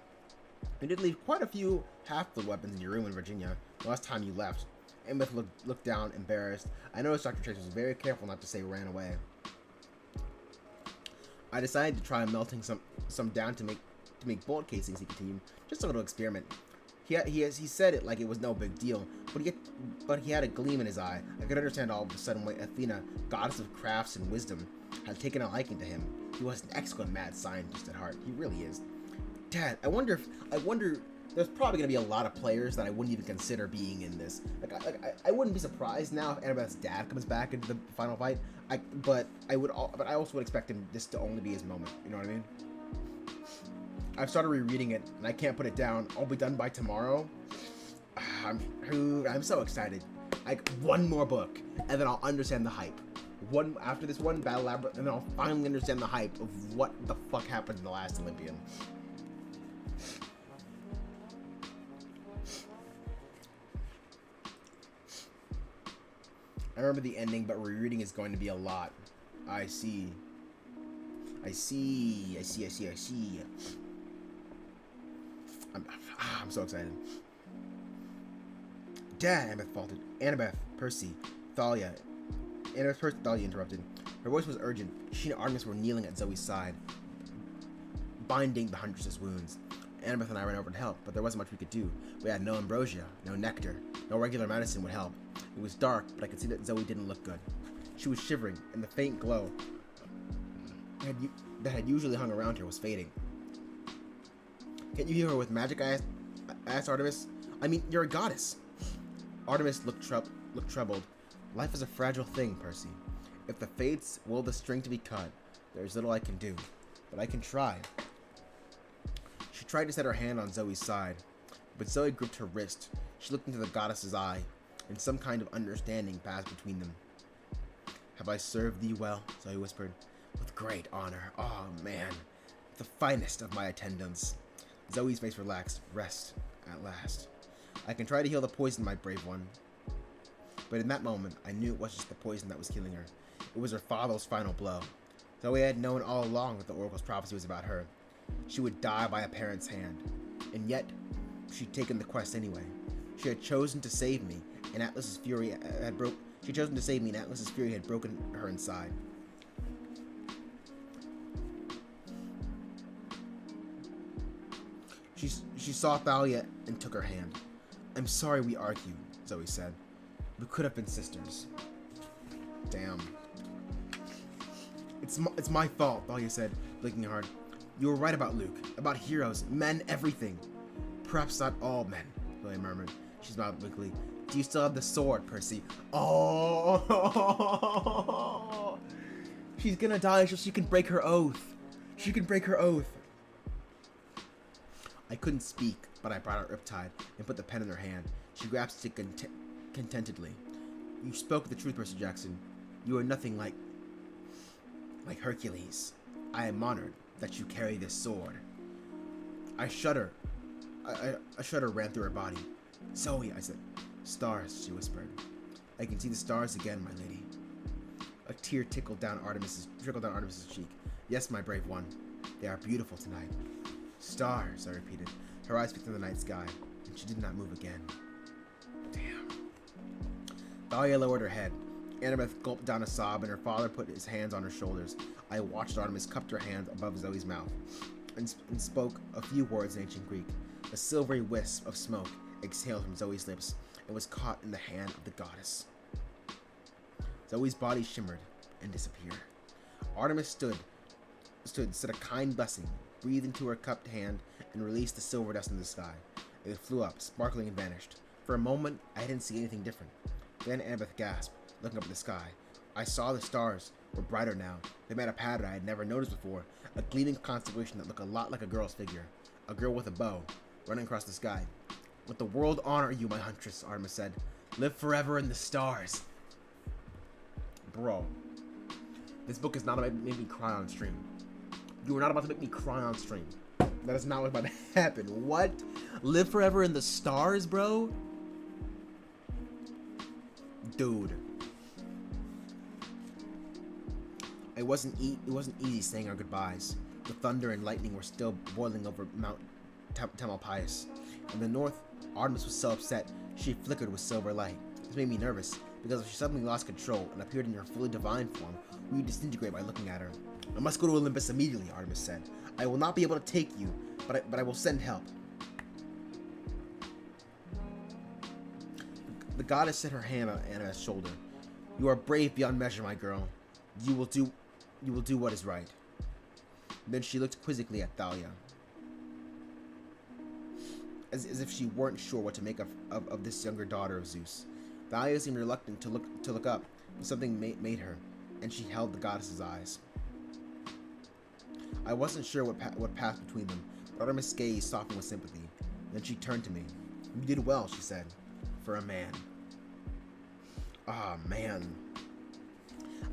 You did leave quite a few half-filled weapons in your room in Virginia the last time you left. Annabeth looked down, embarrassed. I noticed Dr. Chase was very careful not to say ran away. I decided to try melting some down to make bullet casings, he continued. Just a little experiment. He said it like it was no big deal, but he had a gleam in his eye. I could understand all of a sudden why Athena, goddess of crafts and wisdom, had taken a liking to him. He was an excellent mad scientist at heart. He really is. Dad, I wonder there's probably gonna be a lot of players that I wouldn't even consider being in this. I wouldn't be surprised now if Annabeth's dad comes back into the final fight. But I also would expect this to only be his moment. You know what I mean? I've started rereading it and I can't put it down. I'll be done by tomorrow. I'm so excited. Like, 1 more book and then I'll understand the hype. After this one Battle Labyrinth, and then I'll finally understand the hype of what the fuck happened in the last Olympian. I remember the ending, but rereading is going to be a lot. I see. I'm so excited. Dad, Annabeth faltered. Annabeth, Percy, Thalia. Annabeth, Percy, Thalia interrupted. Her voice was urgent. She and Artemis were kneeling at Zoe's side, binding the huntress's wounds. Annabeth and I ran over to help, but there wasn't much we could do. We had no ambrosia, no nectar, no regular medicine would help. It was dark, but I could see that Zoe didn't look good. She was shivering, and the faint glow that had usually hung around her was fading. Can't you heal her with magic? I asked Artemis. I mean, you're a goddess. Artemis looked troubled. Life is a fragile thing, Percy. If the fates will the string to be cut, there's little I can do, but I can try. She tried to set her hand on Zoe's side, but Zoe gripped her wrist. She looked into the goddess's eye, and some kind of understanding passed between them. Have I served thee well? Zoe whispered. With great honor. Oh, man. The finest of my attendants. Zoe's face relaxed. Rest, at last. I can try to heal the poison, my brave one. But in that moment, I knew it was just the poison that was killing her. It was her father's final blow. Zoe had known all along that the Oracle's prophecy was about her. She would die by a parent's hand. And yet, she'd taken the quest anyway. She had chosen to save me, and Atlas's fury had broken her inside. She saw Thalia and took her hand. I'm sorry we argued, Zoe said. We could have been sisters. Damn. It's my fault, Thalia said, blinking hard. You were right about Luke, about heroes, men, everything. Perhaps not all men, Thalia murmured. She smiled weakly. Do you still have the sword, Percy? Oh! She's gonna die so she can break her oath. She can break her oath. I couldn't speak, but I brought out Riptide and put the pen in her hand. She grasped it contentedly. You spoke the truth, Percy Jackson. You are nothing like Hercules. I am honored that you carry this sword. I shudder. A shudder ran through her body. Zoe, I said. Stars, she whispered. I can see the stars again, my lady. A tear trickled down Artemis's cheek. Yes, my brave one. They are beautiful tonight. Stars, I repeated. Her eyes fixed on the night sky, and she did not move again. Damn. Thalia lowered her head. Annabeth gulped down a sob, and her father put his hands on her shoulders. I watched Artemis cup her hand above Zoe's mouth, and spoke a few words in ancient Greek. A silvery wisp of smoke exhaled from Zoe's lips and was caught in the hand of the goddess. Zoe's body shimmered and disappeared. Artemis said a kind blessing, breathed into her cupped hand, and released the silver dust in the sky. It flew up, sparkling, and vanished. For a moment, I didn't see anything different. Then Annabeth gasped, looking up at the sky. I saw the stars were brighter now. They made a pattern I had never noticed before, a gleaming constellation that looked a lot like a girl's figure. A girl with a bow, running across the sky. Let the world honor you, my huntress, Artemis said. Live forever in the stars. Bro, this book is not about to make me cry on stream. You are not about to make me cry on stream. That is not what's about to happen. What? Live forever in the stars, bro? Dude. It wasn't easy saying our goodbyes. The thunder and lightning were still boiling over Mount Tamalpais. In the north, Artemis was so upset, she flickered with silver light. This made me nervous, because if she suddenly lost control and appeared in her fully divine form, we would disintegrate by looking at her. I must go to Olympus immediately, Artemis said. I will not be able to take you, but I will send help. The goddess set her hand on Anna's shoulder. You are brave beyond measure, my girl. You will do what is right. Then she looked quizzically at Thalia, as if she weren't sure what to make of this younger daughter of Zeus. Thalia seemed reluctant to look up, but something made her, and she held the goddess's eyes. I wasn't sure what passed between them, but Artemis' gaze softened with sympathy. Then she turned to me. You did well, she said, for a man. Ah, man.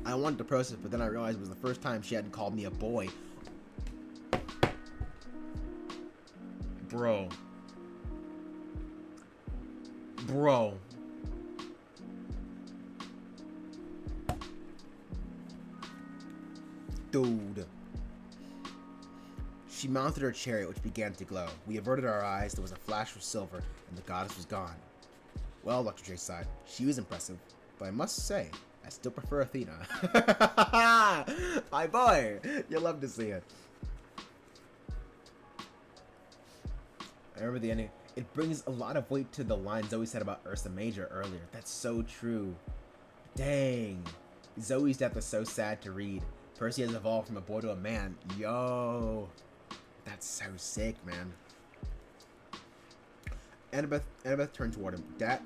I wanted to process, but then I realized it was the first time she hadn't called me a boy. Bro. Dude. She mounted her chariot, which began to glow. We averted our eyes, there was a flash of silver, and the goddess was gone. Well, Dr. J sighed. She was impressive, but I must say, I still prefer Athena. My boy! You'll love to see it. I remember the ending. It brings a lot of weight to the line Zoe said about Ursa Major earlier. That's so true. Dang. Zoe's death is so sad to read. Percy has evolved from a boy to a man. Yo. That's so sick, man. Annabeth turned toward him. Dad,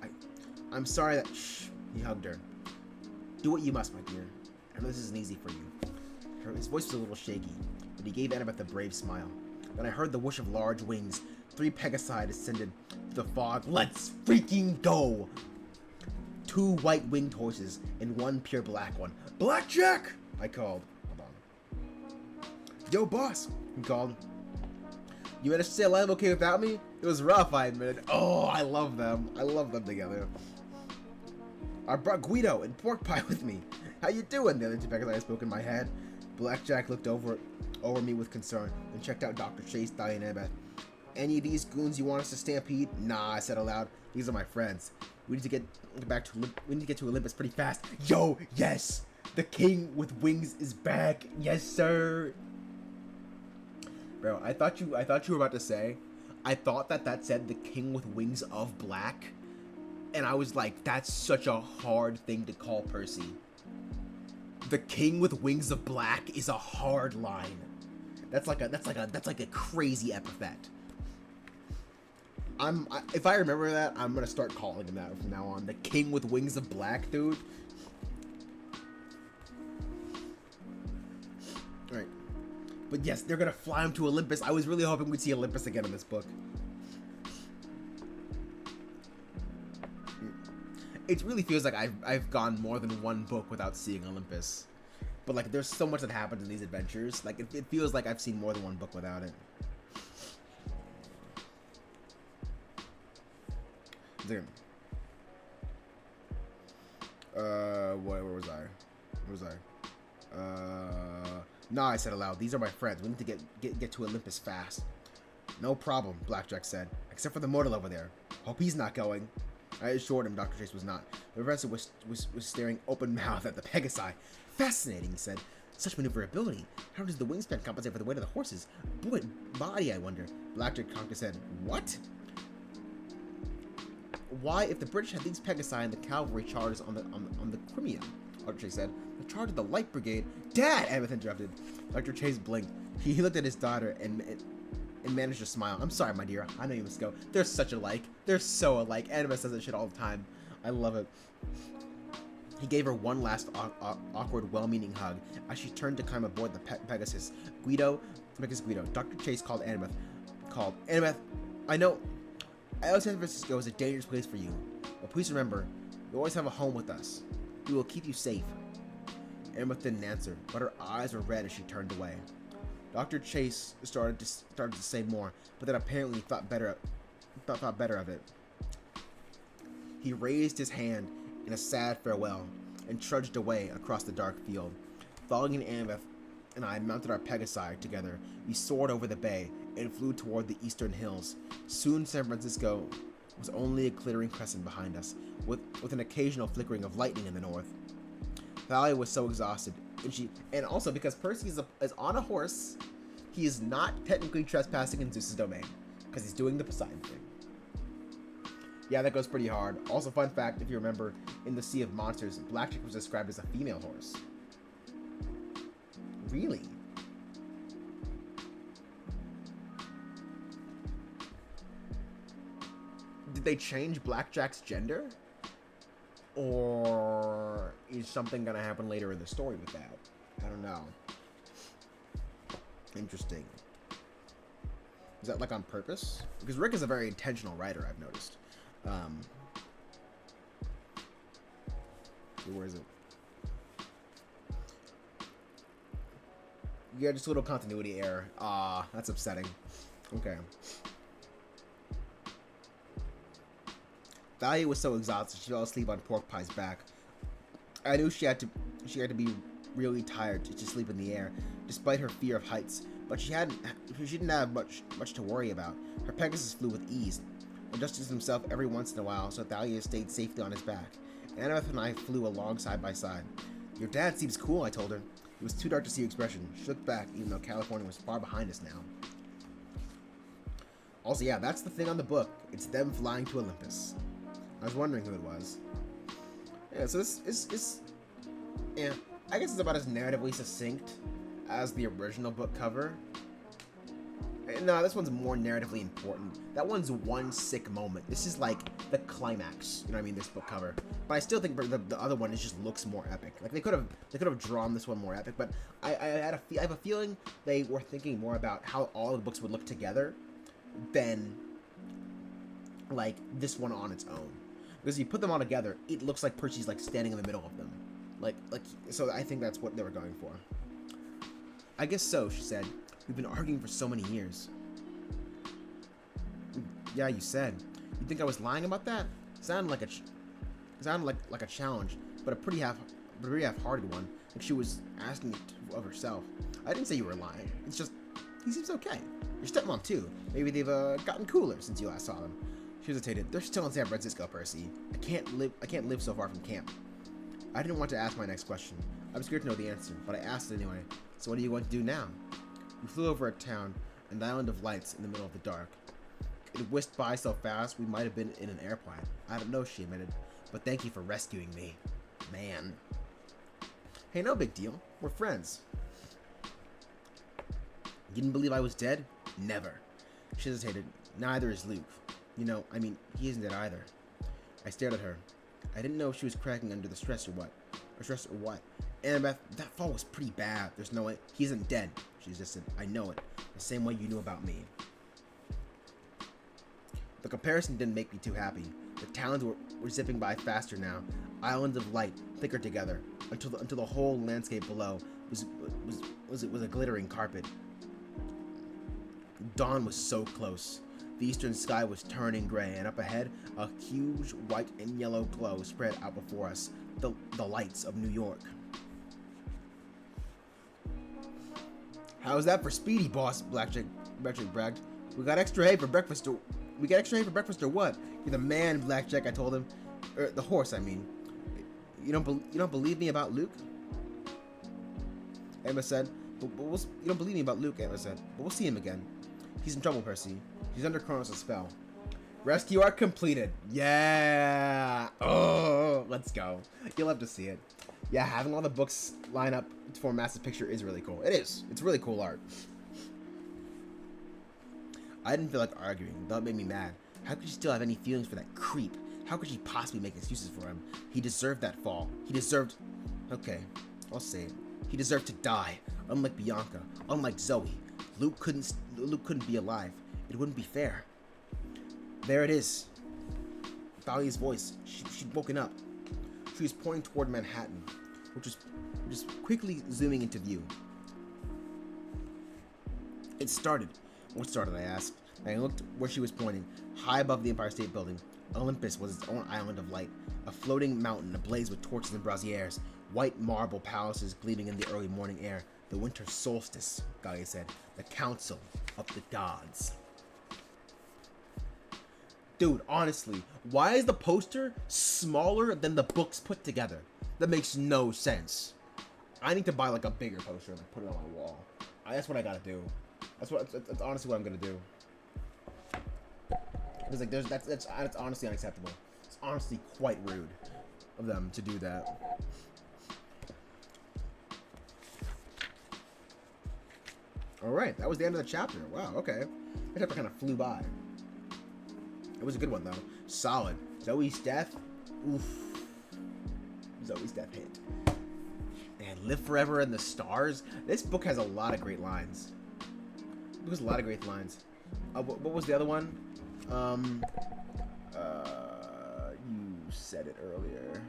I'm sorry that... Shh. He hugged her. Do what you must, my dear. I know this isn't easy for you. His voice was a little shaky, but he gave Annabeth a brave smile. Then I heard the whoosh of large wings. 3 Pegasi descended through the fog. Let's freaking go! 2 white winged horses and 1 pure black one. Blackjack! I called. Hold on. Yo, boss! He called. You managed to stay alive okay without me? It was rough, I admitted. Oh, I love them. I love them together. I brought Guido and Pork Pie with me. How you doing? The other 2 Pegasi spoke in my head. Blackjack looked over me with concern, then checked out Dr. Chase, Thalia, and Annabeth. Any of these goons you want us to stampede? Nah, I said aloud. These are my friends. We need to get to Olympus pretty fast. Yo, yes! The king with wings is back. Yes, sir. Bro, I thought you were about to say. I thought that said the king with wings of black. And I was like, that's such a hard thing to call Percy. The king with wings of black is a hard line. That's like a crazy epithet. If I remember that, I'm gonna start calling him that from now on. The king with wings of black, dude. Alright. But yes, they're gonna fly him to Olympus. I was really hoping we'd see Olympus again in this book. It really feels like I've gone more than one book without seeing Olympus. But like, there's so much that happens in these adventures. Like, it feels like I've seen more than one book without it. Damn. Where was I? Nah, I said aloud. These are my friends. We need to get to Olympus fast. No problem, Blackjack said. Except for the mortal over there. Hope he's not going. I assured him Dr. Chase was not. The professor was staring open-mouthed at the Pegasi. Fascinating, he said. Such maneuverability. How does the wingspan compensate for the weight of the horses? Boy, body, I wonder. Blackjack cocked his head. What? Why, if the British had these Pegasi and the cavalry charges on the Crimea, Dr. Chase said, the charge of the Light Brigade. Dad! Annabeth interrupted. Dr. Chase blinked. He looked at his daughter and managed to smile. I'm sorry, my dear. I know you must go. They're such alike. They're so alike. Annabeth says that shit all the time. I love it. He gave her one last awkward, well-meaning hug as she turned to climb aboard the Pegasus. Guido. Dr. Chase called Annabeth. Annabeth, I know San Francisco is a dangerous place for you, but please remember, you always have a home with us. We will keep you safe. Annabeth didn't answer, but her eyes were red as she turned away. Dr. Chase started to say more, but then apparently thought better of it. He raised his hand in a sad farewell and trudged away across the dark field. Following Annabeth and I mounted our Pegasi together. We soared over the bay and flew toward the eastern hills. Soon San Francisco was only a glittering crescent behind us, with an occasional flickering of lightning in the north. Thalia was so exhausted, and also because Percy is on a horse, he is not technically trespassing in Zeus's domain, because he's doing the Poseidon thing. Yeah, that goes pretty hard. Also, fun fact, if you remember, in the Sea of Monsters, Blackjack was described as a female horse. Really? Did they change Blackjack's gender? Or is something gonna happen later in the story with that? I don't know. Interesting. Is that like on purpose? Because Rick is a very intentional writer, I've noticed. Where is it? Yeah, just a little continuity error. Ah, that's upsetting. Okay. Thalia was so exhausted she fell asleep on Pork Pie's back. I knew she had to be really tired to sleep in the air, despite her fear of heights. But she didn't have much to worry about. Her Pegasus flew with ease, adjusted himself every once in a while, so Thalia stayed safely on his back. Annabeth and I flew along side by side. Your dad seems cool, I told her. It was too dark to see expression. She looked back, even though California was far behind us now. Also, yeah, that's the thing on the book. It's them flying to Olympus. I was wondering who it was. Yeah, so this is yeah, I guess it's about as narratively succinct as the original book cover. No, this one's more narratively important. That one's one sick moment. This is like the climax, you know what I mean, this book cover. But I still think the other one just looks more epic. Like they could have drawn this one more epic, but I have a feeling they were thinking more about how all the books would look together than like this one on its own. Because if you put them all together, it looks like Percy's like standing in the middle of them. Like so I think that's what they were going for. I guess so, she said. We've been arguing for so many years. Yeah, you said. You think I was lying about that? Sounded like a challenge, but a pretty half-hearted one. Like she was asking it of herself. I didn't say you were lying. It's just he seems okay. Your stepmom too. Maybe they've gotten cooler since you last saw them. She hesitated. They're still in San Francisco, Percy. I can't live so far from camp. I didn't want to ask my next question. I was scared to know the answer, but I asked it anyway. So what are you going to do now? We flew over a town, an island of lights in the middle of the dark. It whisked by so fast we might have been in an airplane. I don't know, she admitted, but thank you for rescuing me. Man. Hey, no big deal. We're friends. You didn't believe I was dead? Never. She hesitated. Neither is Luke. You know, I mean, he isn't dead either. I stared at her. I didn't know if she was cracking under the stress or what. Annabeth, that fall was pretty bad. There's no way. He isn't dead. She just said, I know it. The same way you knew about me. The comparison didn't make me too happy. The towns were zipping by faster now. Islands of light, thicker together, until the whole landscape below was a glittering carpet. Dawn was so close. The eastern sky was turning gray, and up ahead, a huge white and yellow glow spread out before us. The lights of New York. How's that for speedy, boss? Blackjack bragged. We got extra hay for breakfast or what? You're the man, Blackjack, I told him. The horse, I mean. You don't believe me about Luke? Emma said. You don't believe me about Luke, Emma said. But we'll see him again. He's in trouble, Percy. He's under Kronos' spell. Rescue arc completed. Yeah. Oh, let's go. You'll have to see it. Yeah, having all the books line up for a massive picture is really cool. It is. It's really cool art. I didn't feel like arguing. That made me mad. How could she still have any feelings for that creep? How could she possibly make excuses for him? He deserved that fall. He deserved... Okay, I'll say it. He deserved to die. Unlike Bianca. Unlike Zoe. Luke couldn't be alive. It wouldn't be fair. There it is. Thalia's voice. She'd woken up. She was pointing toward Manhattan, which was quickly zooming into view. It started. What started, I asked. I looked where she was pointing. High above the Empire State Building, Olympus was its own island of light, a floating mountain ablaze with torches and braziers, white marble palaces gleaming in the early morning air. The winter solstice, Gaia said. The council of the gods. Dude, honestly, why is the poster smaller than the books put together? That makes no sense. I need to buy like a bigger poster and put it on my wall. That's what I gotta do. That's honestly what I'm gonna do. Because like that's honestly unacceptable. It's honestly quite rude of them to do that. Alright, that was the end of the chapter. Wow, okay. That chapter kind of flew by. It was a good one, though. Solid. Zoe's death. Oof. Zoe's death hit. And Live Forever in the Stars. This book has a lot of great lines. It has a lot of great lines. What was the other one? You said it earlier.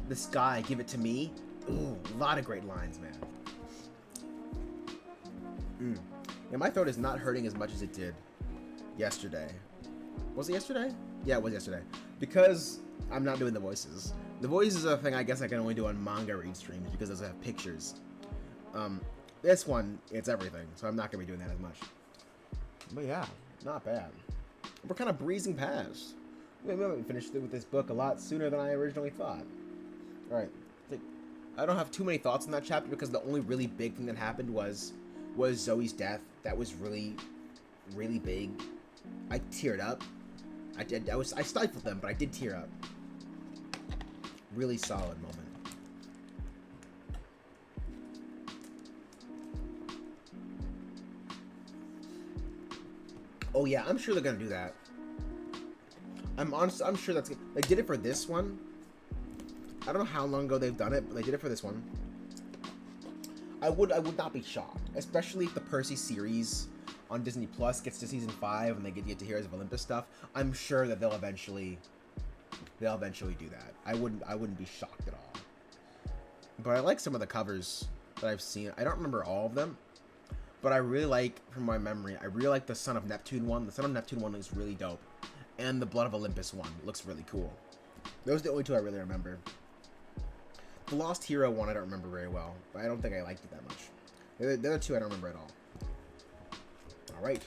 The Sky, Give It to Me. Ooh, a lot of great lines, man. Yeah, my throat is not hurting as much as it did yesterday. Was it yesterday? Yeah, it was yesterday. Because I'm not doing the voices. The voices are a thing I guess I can only do on manga read streams because those have pictures. This one, it's everything, so I'm not going to be doing that as much. But yeah, not bad. We're kind of breezing past. We haven't finished with this book a lot sooner than I originally thought. Alright. I don't have too many thoughts on that chapter because the only really big thing that happened was Zoe's death. That was really, really big. I teared up. I stifled them, but I did tear up. Really solid moment. Oh yeah, I'm sure they're gonna do that. I'm sure that's... They did it for this one. I don't know how long ago they've done it, but they did it for this one. I would not be shocked, especially if the Percy series on Disney Plus gets to season 5 and they get to Heroes of Olympus stuff. I'm sure that they'll eventually do that. I wouldn't be shocked at all. But I like some of the covers that I've seen. I don't remember all of them, but I really like, from my memory, I really like the Son of Neptune one. The Son of Neptune one is really dope, and the Blood of Olympus one looks really cool. Those are the only two I really remember. The Lost Hero one I don't remember very well, but I don't think I liked it that much. The other two I don't remember at all. Alright.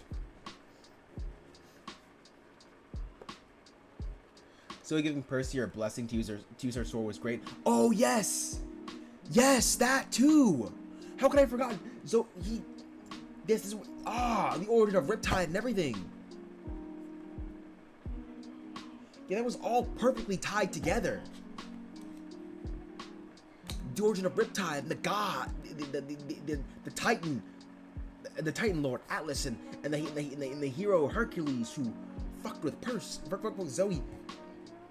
So giving Percy her blessing to use her sword was great. Oh yes! Yes, that too! How could I have forgotten? So This is the origin of Riptide and everything. Yeah, that was all perfectly tied together. The origin of Riptide and the god, the Titan, the Titan Lord Atlas, and the hero Hercules, who fucked with fucked with Zoe.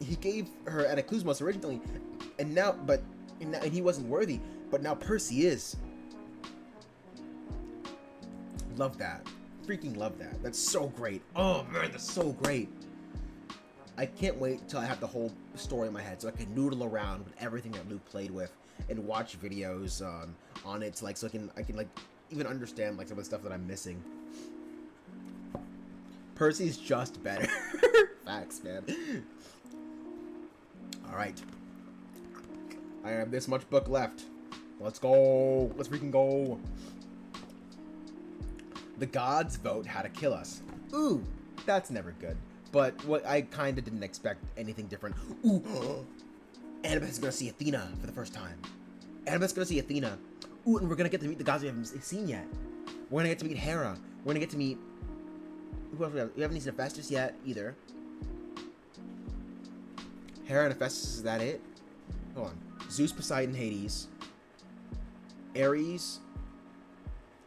He gave her Anaclusmos originally, and he wasn't worthy, but now Percy is. Love that. Freaking love that. That's so great. Oh man, that's so great. I can't wait until I have the whole story in my head so I can noodle around with everything that Luke played with and watch videos on it, so I can like even understand like some of the stuff that I'm missing. Percy's just better. Facts, man. Alright. I have this much book left. Let's go. Let's freaking go. The gods vote how to kill us. Ooh, that's never good. But what I kind of didn't expect anything different. Ooh, Annabeth's gonna see Athena for the first time. Annabeth's gonna see Athena. Ooh, and we're gonna get to meet the gods we haven't seen yet. We're gonna get to meet Hera. We're gonna get to meet... Who else we have? We haven't seen Hephaestus yet, either. Hera and Hephaestus, is that it? Hold on. Zeus, Poseidon, Hades. Ares.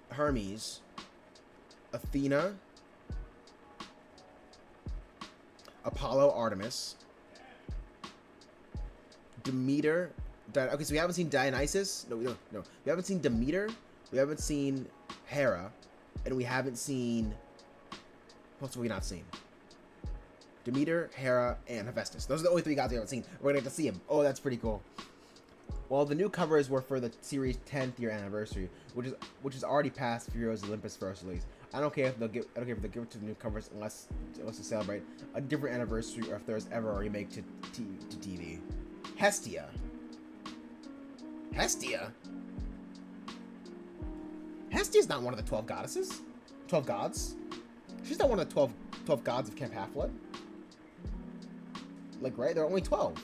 Hermes. Athena. Apollo, Artemis. Demeter. Okay, so we haven't seen Dionysus. No. We haven't seen Demeter. We haven't seen Hera. And we haven't seen... What else have we not seen? Demeter, Hera, and Hephaestus. Those are the only three gods we haven't seen. We're gonna get to see them. Oh, that's pretty cool. Well, the new covers were for the series' 10th year anniversary, which is already past Heroes Olympus' first release. I don't care if they'll give it to the new covers unless to celebrate a different anniversary or if there's ever a remake to TV. Hestia. Hestia's not one of the 12 goddesses. 12 gods. She's not one of the 12 gods of Camp Half-Blood. Like, right? There are only 12.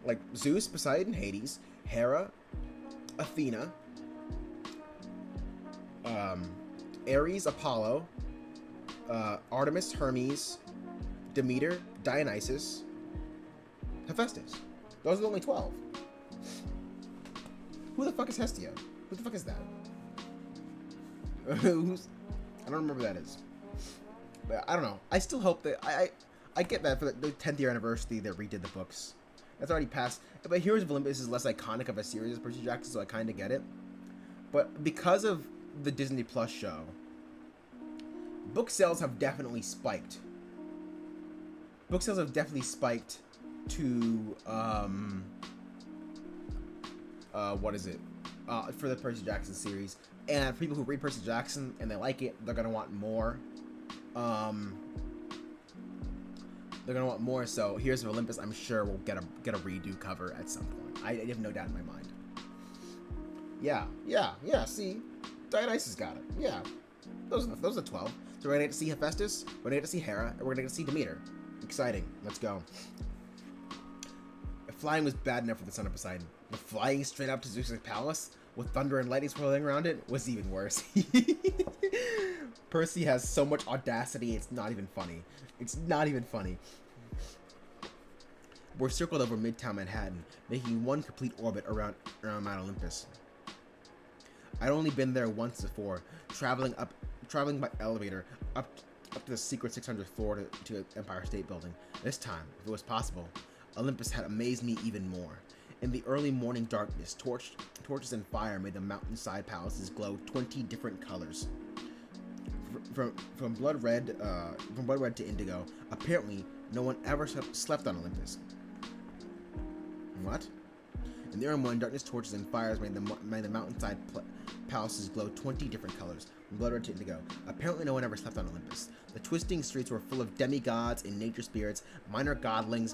Like, Zeus, Poseidon, Hades, Hera, Athena, Ares, Apollo, Artemis, Hermes, Demeter, Dionysus, Hephaestus. Those are the only 12. Who the fuck is Hestia? Who the fuck is that? I don't remember who that is. But I don't know. I still hope that... I get that for the 10th year anniversary they redid the books. That's already passed. But Heroes of Olympus is less iconic of a series as Percy Jackson, so I kind of get it. But because of the Disney Plus show, book sales have definitely spiked. Book sales have definitely spiked to, what is it? For the Percy Jackson series. And for people who read Percy Jackson and they like it, they're going to want more. They're gonna want more, so Heroes of Olympus, I'm sure, will get a redo cover at some point. I have no doubt in my mind. Yeah. See, Dionysus got it. Yeah, those are the 12. So we're gonna get to see Hephaestus, we're gonna get to see Hera, and we're gonna get to see Demeter. Exciting. Let's go. If flying was bad enough for the son of Poseidon, but flying straight up to Zeus' palace with thunder and lightning swirling around it was even worse. Percy has so much audacity, it's not even funny. It's not even funny. We're circled over Midtown Manhattan, making one complete orbit around Mount Olympus. I'd only been there once before, traveling by elevator up to the secret 600th floor to Empire State Building. This time, if it was possible, Olympus had amazed me even more. In the early morning darkness, torches and fire made the mountainside palaces glow 20 different colors. From blood red to indigo. Apparently, no one ever slept on Olympus. What? In the early morning darkness, torches and fires made the mountainside palaces glow 20 different colors, from blood red to indigo. Apparently, no one ever slept on Olympus. The twisting streets were full of demigods and nature spirits, minor godlings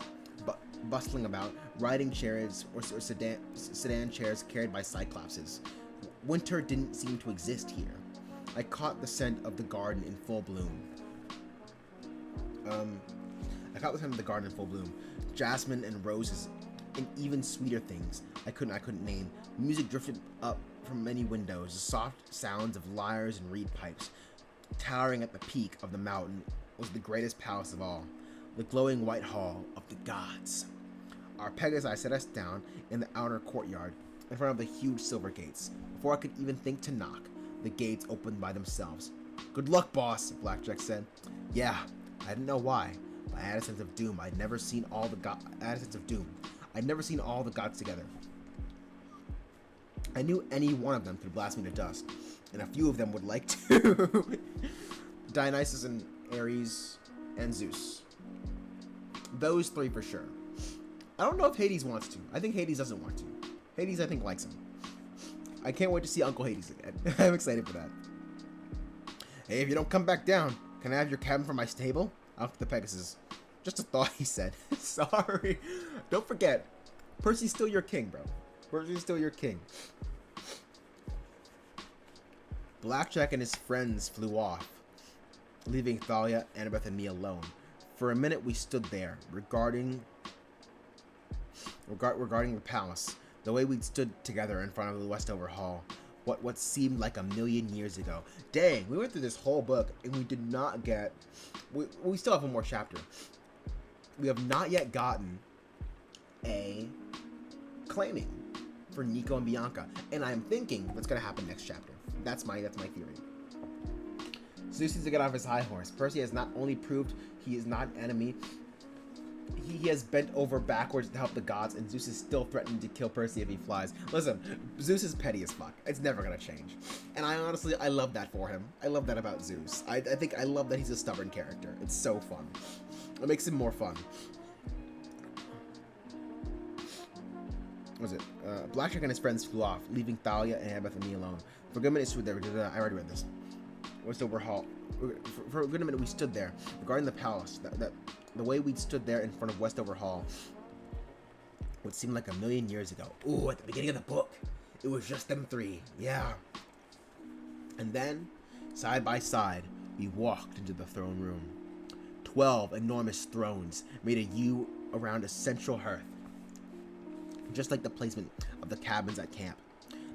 bustling about, riding chariots or sedan chairs carried by cyclopses. Winter didn't seem to exist here. I caught the scent of the garden in full bloom. Jasmine and roses and even sweeter things I couldn't name. Music drifted up from many windows, the soft sounds of lyres and reed pipes. Towering at the peak of the mountain was the greatest palace of all, the glowing white hall of the gods. Our Pegasi set us down in the outer courtyard, in front of the huge silver gates. Before I could even think to knock, the gates opened by themselves. "Good luck, boss," Blackjack said. Yeah, I didn't know why, but I had a sense of doom. I'd never seen all the gods together. I knew any one of them could blast me to dust, and a few of them would like to. Dionysus and Ares and Zeus. Those three for sure. I don't know if Hades wants to. I think Hades doesn't want to. Hades, I think, likes him. I can't wait to see Uncle Hades again. I'm excited for that. "Hey, if you don't come back down, can I have your cabin for my stable?" Out to the Pegasus. "Just a thought," he said. "Sorry. Don't forget, Percy's still your king, bro. Percy's still your king." Blackjack and his friends flew off, leaving Thalia, Annabeth, and me alone. For a minute, we stood there, regarding the palace, the way we'd stood together in front of the Westover Hall, what seemed like a million years ago. Dang, we went through this whole book, and we did not get... We still have one more chapter. We have not yet gotten a claiming for Nico and Bianca, and I'm thinking what's going to happen next chapter. That's my theory. Zeus needs to get off his high horse. Percy has not only proved he is not an enemy, he has bent over backwards to help the gods, and Zeus is still threatening to kill Percy if he flies. Listen, Zeus is petty as fuck. It's never gonna change. And I love that for him. I love that about Zeus. I love that he's a stubborn character. It's so fun. It makes him more fun. What was it? Blackjack and his friends flew off, leaving Thalia and Annabeth and me alone. For a good minute, we stood there. I already read this. Westover Hall. For a good minute, we stood there, regarding the palace. The way we'd stood there in front of Westover Hall would seem like a million years ago. Ooh, at the beginning of the book, it was just them three. Yeah. And then, side by side, we walked into the throne room. 12 enormous thrones made a U around a central hearth, just like the placement of the cabins at camp.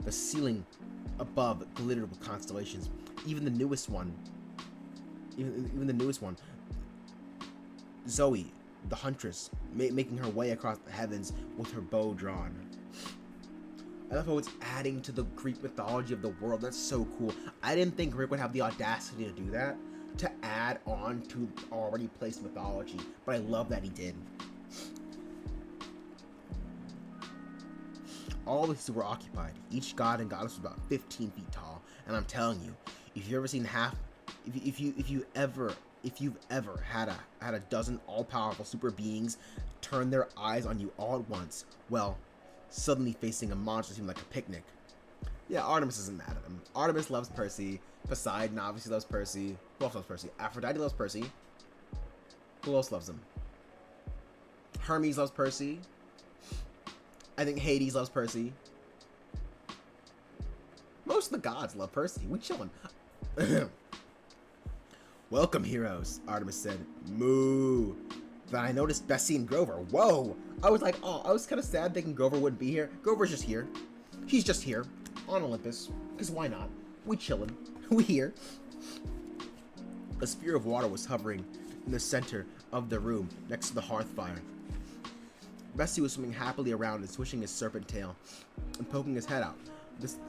The ceiling above glittered with constellations. Even the newest one, Zoe, the huntress, making her way across the heavens with her bow drawn. I love how it's adding to the Greek mythology of the world. That's so cool. I didn't think Rick would have the audacity to do that, to add on to already placed mythology, but I love that he did. All of these were occupied. Each god and goddess was about 15 feet tall, and I'm telling you, if you've ever seen if you've ever had a dozen all-powerful super beings turn their eyes on you all at once, well, suddenly facing a monster seemed like a picnic. Yeah, Artemis isn't mad at him. Artemis loves Percy. Poseidon obviously loves Percy. Who else loves Percy? Aphrodite loves Percy. Who else loves him? Hermes loves Percy. I think Hades loves Percy. Most of the gods love Percy. We chillin'. "Welcome, heroes," Artemis said. "Moo." Then I noticed Bessie and Grover. Whoa! I was like, oh, I was kind of sad thinking Grover wouldn't be here. Grover's just here. He's just here. On Olympus. Because why not? We chillin'. We here. A sphere of water was hovering in the center of the room, next to the hearth fire. Bessie was swimming happily around and swishing his serpent tail and poking his head out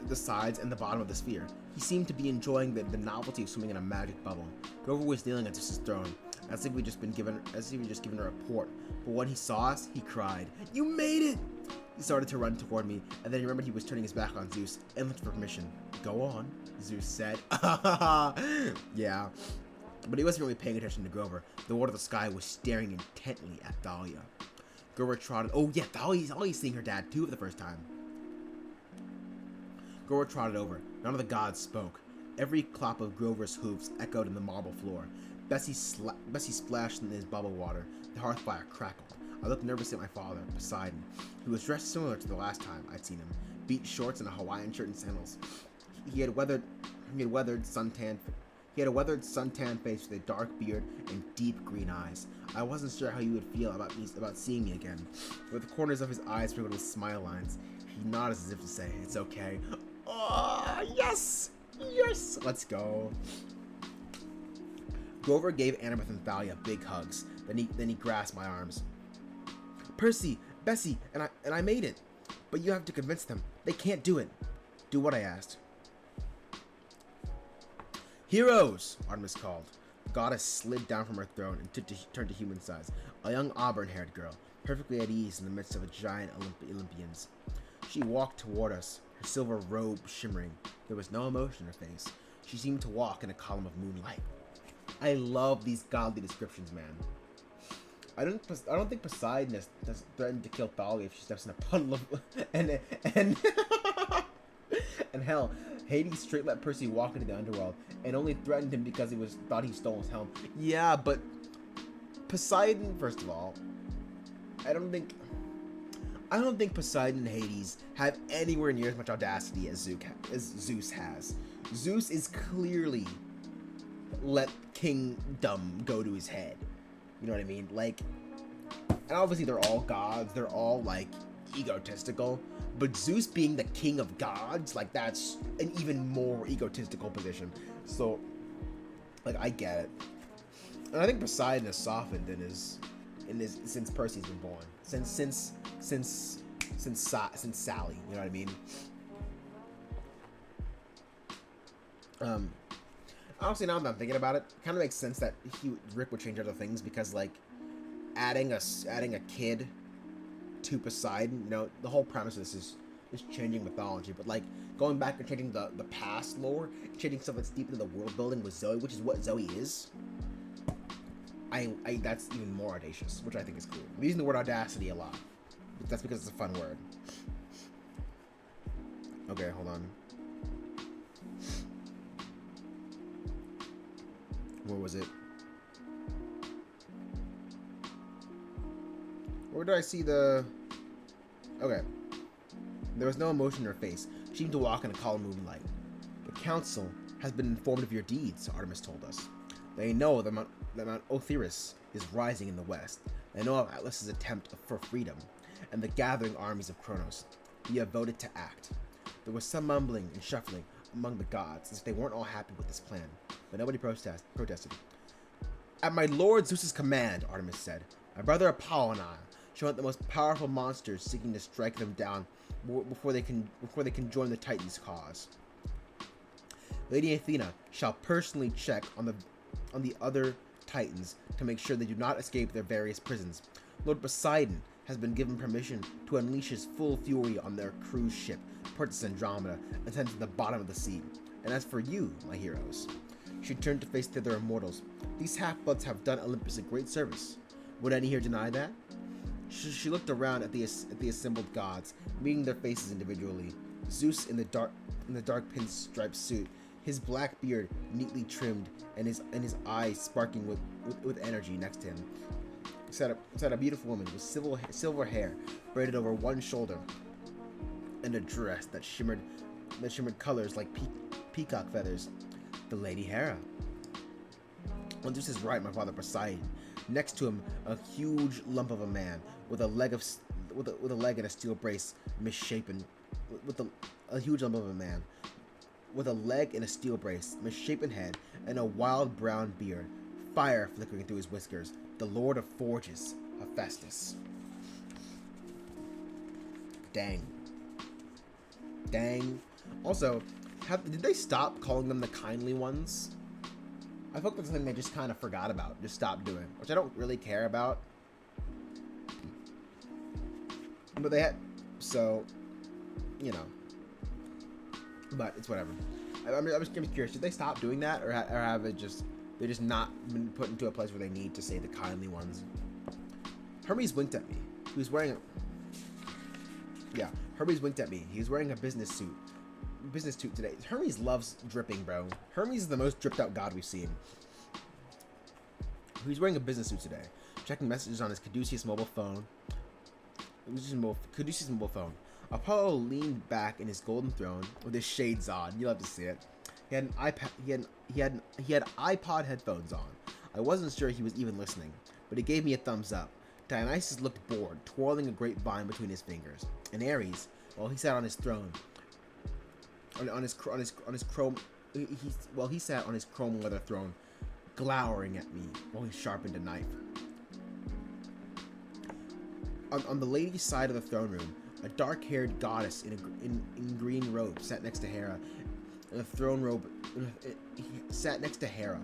the sides and the bottom of the sphere. He seemed to be enjoying the novelty of swimming in a magic bubble. Grover was kneeling at Zeus's throne, as if we'd just given a report. But when he saw us, he cried, "You made it!" He started to run toward me, and then he remembered he was turning his back on Zeus and looked for permission. "Go on," Zeus said. Yeah. But he wasn't really paying attention to Grover. The Lord of the Sky was staring intently at Thalia. Grover trotted. Oh yeah, Thalia's seeing her dad too for the first time. Grover trotted over. None of the gods spoke. Every clop of Grover's hooves echoed in the marble floor. Bessie splashed in his bubble water. The hearth fire crackled. I looked nervously at my father, Poseidon. He was dressed similar to the last time I'd seen him. Beat shorts and a Hawaiian shirt and sandals. He had weathered suntanned He had a weathered, suntanned face with a dark beard and deep green eyes. I wasn't sure how he would feel about seeing me again. With the corners of his eyes sprinkled with smile lines, he nodded as if to say, "It's okay." Oh, yes! Yes! Let's go. Grover gave Annabeth and Thalia big hugs. Then he grasped my arms. "Percy, Bessie, and I made it. But you have to convince them. They can't do it." "Do what?" I asked. "Heroes!" Artemis called. The goddess slid down from her throne and turned to human size. A young auburn-haired girl, perfectly at ease in the midst of a giant Olympians. She walked toward us, her silver robe shimmering. There was no emotion in her face. She seemed to walk in a column of moonlight. I love these godly descriptions, man. I don't think Poseidon has threatened to kill Thalia if she steps in a puddle of and and hell, Hades straight let Percy walk into the underworld and only threatened him because thought he stole his helm. Yeah, but Poseidon, first of all, I don't think Poseidon and Hades have anywhere near as much audacity as Zeus has. Zeus is clearly let kingdom go to his head. You know what I mean? Like, and obviously they're all gods. They're all, like, egotistical. But Zeus being the king of gods, like, that's an even more egotistical position. So, like, I get it. And I think Poseidon has softened since Percy's been born. Since Sally. You know what I mean? Honestly, now that I'm thinking about it, it kind of makes sense that Rick would change other things because, like, adding a kid to Poseidon, you know, the whole premise of this is changing mythology, but, like, going back and changing the past lore, changing stuff that's deep into the world building with Zoe, which is what Zoe is, that's even more audacious, which I think is cool. I'm using the word audacity a lot. But that's because it's a fun word. Okay, hold on. Where was it? Where did I see the... Okay. There was no emotion in her face. She seemed to walk in a column of moonlight. "The council has been informed of your deeds," Artemis told us. "They know that Mount Othyris is rising in the west. They know of Atlas's attempt for freedom, and the gathering armies of Kronos. We have voted to act." There was some mumbling and shuffling among the gods, as if they weren't all happy with this plan, but nobody protested. "At my lord Zeus's command," Artemis said, "my brother Apollo and I shall hunt the most powerful monsters, seeking to strike them down before they can join the Titans' cause. Lady Athena shall personally check on the other Titans to make sure they do not escape their various prisons. Lord Poseidon has been given permission to unleash his full fury on their cruise ship, Princess Andromeda, and send to the bottom of the sea. And as for you, my heroes," she turned to face the other immortals, "these half-bloods have done Olympus a great service. Would any here deny that?" She looked around at the assembled gods, meeting their faces individually. Zeus in the dark pinstripe suit, his black beard neatly trimmed, and his eyes sparkling with energy next to him. Sat a beautiful woman with silver hair braided over one shoulder, and a dress that shimmered colors like peacock feathers. The Lady Hera. On Zeus's right, my father Poseidon. Next to him, a huge lump of a man with a leg and a steel brace misshapen. A huge lump of a man with a leg and a steel brace, misshapen head, and a wild brown beard, fire flickering through his whiskers. The Lord of Forges, Hephaestus. Dang. Also, did they stop calling them the kindly ones? I feel like that's something they just kind of forgot about, just stopped doing, which I don't really care about. But they had, so, you know. But it's whatever. I'm just curious, did they stop doing that, or have it just, they're just not been put into a place where they need to say the kindly ones? Hermes winked at me. He was wearing Hermes winked at me. He was wearing a business suit today. Hermes loves dripping, bro. Hermes is the most dripped out god we've seen. He was wearing a business suit today, checking messages on his Caduceus mobile phone. Apollo leaned back in his golden throne with his shades on. You'll have to see it. He had an iPad. He had iPod headphones on. I wasn't sure he was even listening, but he gave me a thumbs up. Dionysus looked bored, twirling a grapevine between his fingers. And Ares, while he sat on his throne, he sat on his chrome leather throne, glowering at me while he sharpened a knife. On the lady's side of the throne room, a dark-haired goddess in green robes sat next to Hera. Sat next to Hera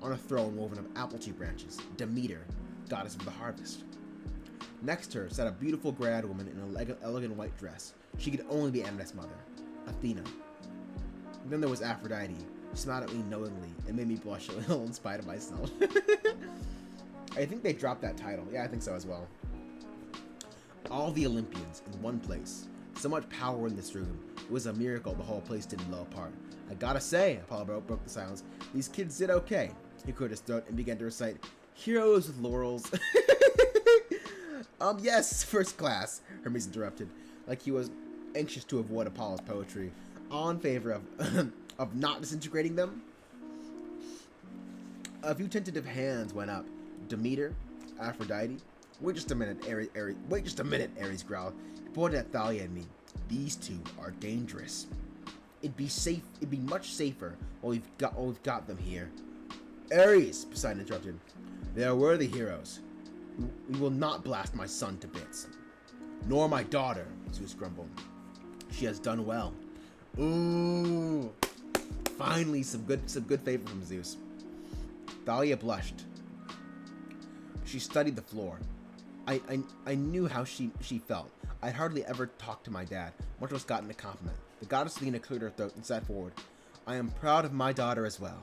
on a throne woven of apple tree branches. Demeter, goddess of the harvest. Next to her sat a beautiful grad woman in an elegant white dress. She could only be Amnet's mother, Athena. Then there was Aphrodite. She smiled at me knowingly and made me blush a little in spite of myself. I think they dropped that title. Yeah, I think so as well. All the Olympians in one place. So much power in this room. It was a miracle the whole place didn't blow apart. I gotta say, Apollo broke the silence, these kids did okay. He cleared his throat and began to recite, Heroes with laurels. Yes, first class, Hermes interrupted, like he was anxious to avoid Apollo's poetry. All in favor of, of not disintegrating them? A few tentative hands went up. Demeter, Aphrodite. Wait just a minute, wait just a minute, Ares growled. He pointed at Thalia and me. These two are dangerous. It'd be much safer while we've got them here. Ares, Poseidon interrupted. They are worthy heroes. We will not blast my son to bits. Nor my daughter, Zeus grumbled. She has done well. Ooh. Finally, some good favor from Zeus. Thalia blushed. She studied the floor. I knew how she felt. I'd hardly ever talked to my dad, much less gotten a compliment. The goddess Athena cleared her throat and sat forward. I am proud of my daughter as well,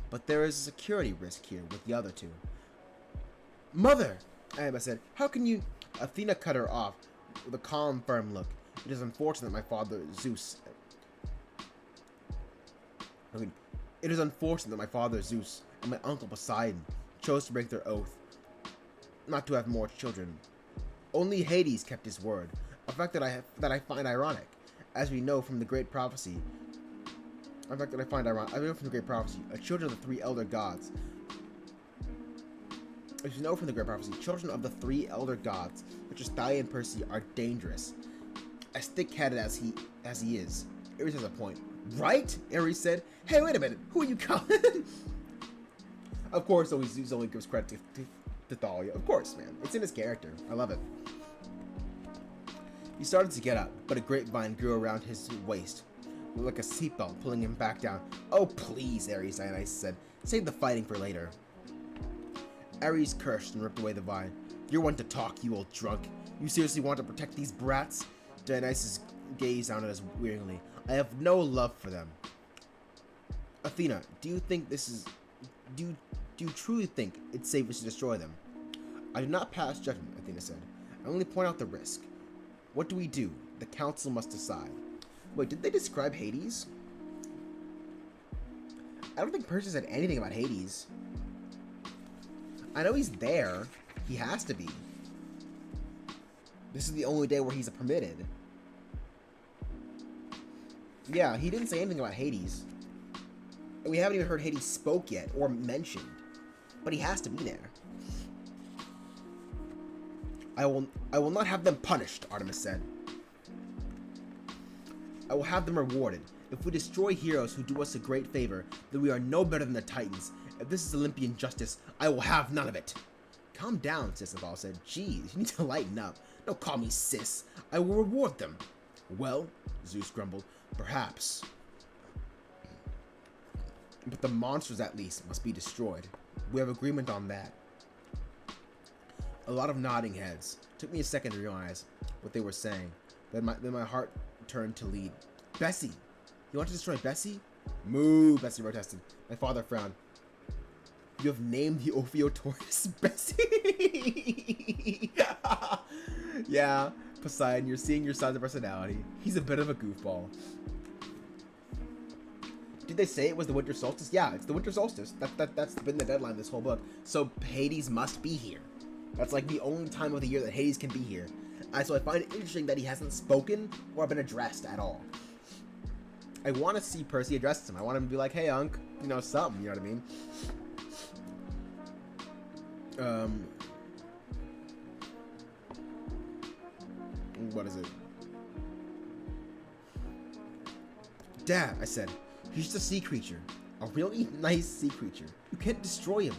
but there is a security risk here with the other two. Mother, Abba said, how can you... Athena cut her off with a calm, firm look. It is unfortunate my father Zeus... It is unfortunate that my father Zeus and my uncle Poseidon chose to break their oath not to have more children. Only Hades kept his word, a fact that I find ironic, as we know from the great prophecy. A fact that I know from the great prophecy, children of the three elder gods. As you know from the great prophecy, children of the three elder gods, such as Thalia and Percy, are dangerous. As thick-headed as he is, Ares has a point. Right? Ares said. Hey, wait a minute. Who are you calling? Of course, Zeus only gives credit to Thalia. Of course, man. It's in his character. I love it. He started to get up, but a grapevine grew around his waist, like a seatbelt, pulling him back down. Oh, please, Ares, Dionysus said. Save the fighting for later. Ares cursed and ripped away the vine. You're one to talk, you old drunk. You seriously want to protect these brats? Dionysus gazed down at us wearily. I have no love for them. Athena, do you truly think it's safest to destroy them? I do not pass judgment, Athena said. I only point out the risk. What do we do? The council must decide. Wait, did they describe Hades? I don't think Percy said anything about Hades. I know he's there. He has to be. This is the only day where he's permitted. Yeah, he didn't say anything about Hades. And we haven't even heard Hades spoke yet, or mentioned. But he has to be there. I will not have them punished, Artemis said. I will have them rewarded. If we destroy heroes who do us a great favor, then we are no better than the Titans. If this is Olympian justice, I will have none of it. Calm down, Sisyphus said. Jeez, you need to lighten up. Don't call me sis. I will reward them. Well, Zeus grumbled, perhaps. But the monsters, at least, must be destroyed. We have agreement on that. A lot of nodding heads. Took me a second to realize what they were saying. Then my heart turned to lead. Bessie! You want to destroy Bessie? Moo, Bessie protested. My father frowned. You have named the Ophiotaurus Bessie? Yeah, Poseidon, you're seeing your son's personality. He's a bit of a goofball. Did they say it was the winter solstice? Yeah, it's the winter solstice. That's been the deadline this whole book. So Hades must be here. That's like the only time of the year that Hades can be here. So I find it interesting that he hasn't spoken or been addressed at all. I want to see Percy address him. I want him to be like, hey, Unc, you know, something, you know what I mean? What is it? Dad, I said, he's just a sea creature. A really nice sea creature. You can't destroy him.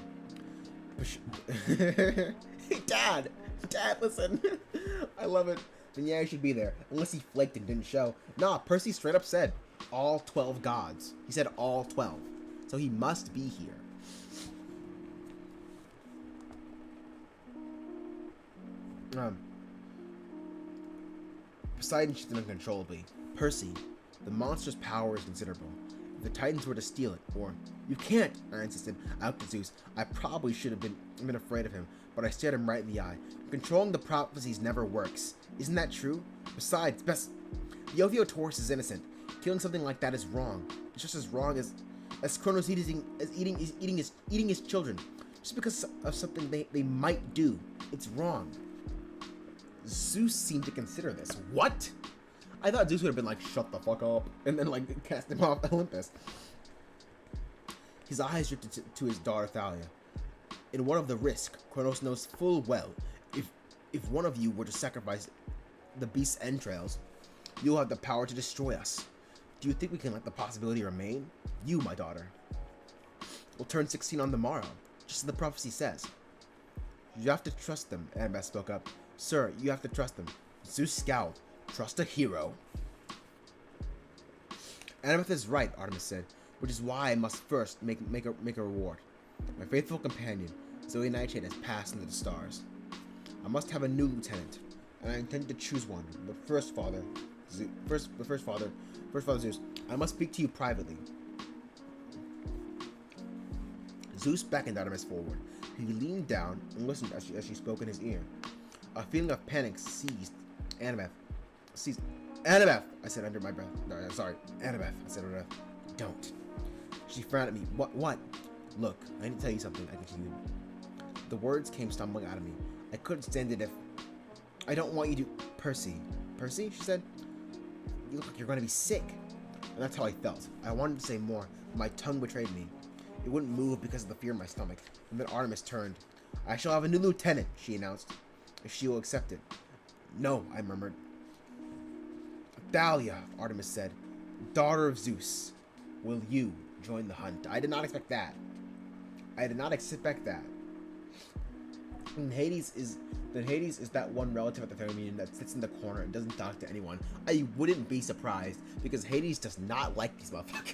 Hey, Dad! Dad, listen! I love it. Then yeah, he should be there. Unless he flaked and didn't show. Nah, Percy straight up said, all 12 gods. He said all 12. So he must be here. Poseidon shifted uncontrollably. Percy, the monster's power is considerable. If the Titans were to steal it, or... You can't, I insisted. I looked at Zeus. I probably should have been afraid of him, but I stared him right in the eye. Controlling the prophecies never works. Isn't that true? Besides, the Ophiotaurus is innocent. Killing something like that is wrong. It's just as wrong as Kronos eating his children. Just because of something they might do. It's wrong. Zeus seemed to consider this. What? I thought Zeus would have been like, shut the fuck up, and then like cast him off Olympus. His eyes drifted to his daughter Thalia. In what of the risk, Kronos knows full well, if one of you were to sacrifice the beast's entrails, you'll have the power to destroy us. Do you think we can let the possibility remain? You, my daughter, will turn 16 on the morrow, just as the prophecy says. You have to trust them, Annabeth spoke up. Sir, you have to trust them. Zeus scowled. Trust a hero. Annabeth is right, Artemis said, which is why I must first make a reward. My faithful companion, Zoe Nightshade, has passed into the stars. I must have a new lieutenant, and I intend to choose one. But first, Father Zeus, I must speak to you privately. Zeus beckoned Artemis forward. He leaned down and listened as she spoke in his ear. A feeling of panic seized Annabeth. Annabeth, I said under my breath. No, sorry, Annabeth, I said under my breath. Don't. She frowned at me. What? Look, I need to tell you something, I continued. The words came stumbling out of me. I couldn't stand it if... I don't want you to... Percy, she said. You look like you're going to be sick. And that's how I felt. I wanted to say more, but my tongue betrayed me. It wouldn't move because of the fear in my stomach. And then Artemis turned. I shall have a new lieutenant, she announced, if she will accept it. No, I murmured. Thalia, Artemis said, daughter of Zeus, will you join the hunt? I did not expect that. And Hades is that one relative at the family reunion that sits in the corner and doesn't talk to anyone. I wouldn't be surprised, because Hades does not like these motherfuckers.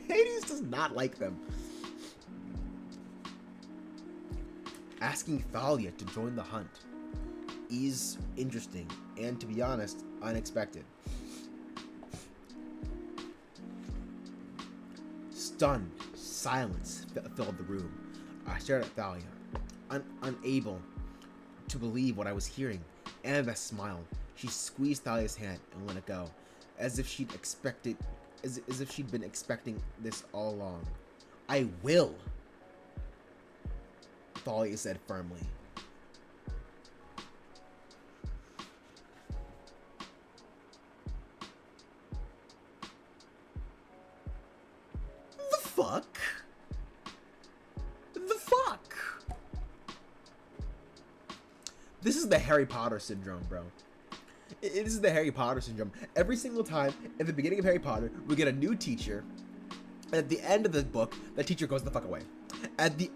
Hades does not like them. Asking Thalia to join the hunt is interesting and, to be honest, unexpected. Stunned silence filled the room. I stared at Thalia, unable to believe what I was hearing. Annabeth smiled. She squeezed Thalia's hand and let it go, as if she'd been expecting this all along. I will, Thalia said firmly. The fuck? This is the Harry Potter syndrome, bro. It is the Harry Potter syndrome. Every single time at the beginning of Harry Potter, we get a new teacher, and at the end of the book, that teacher goes the fuck away. At the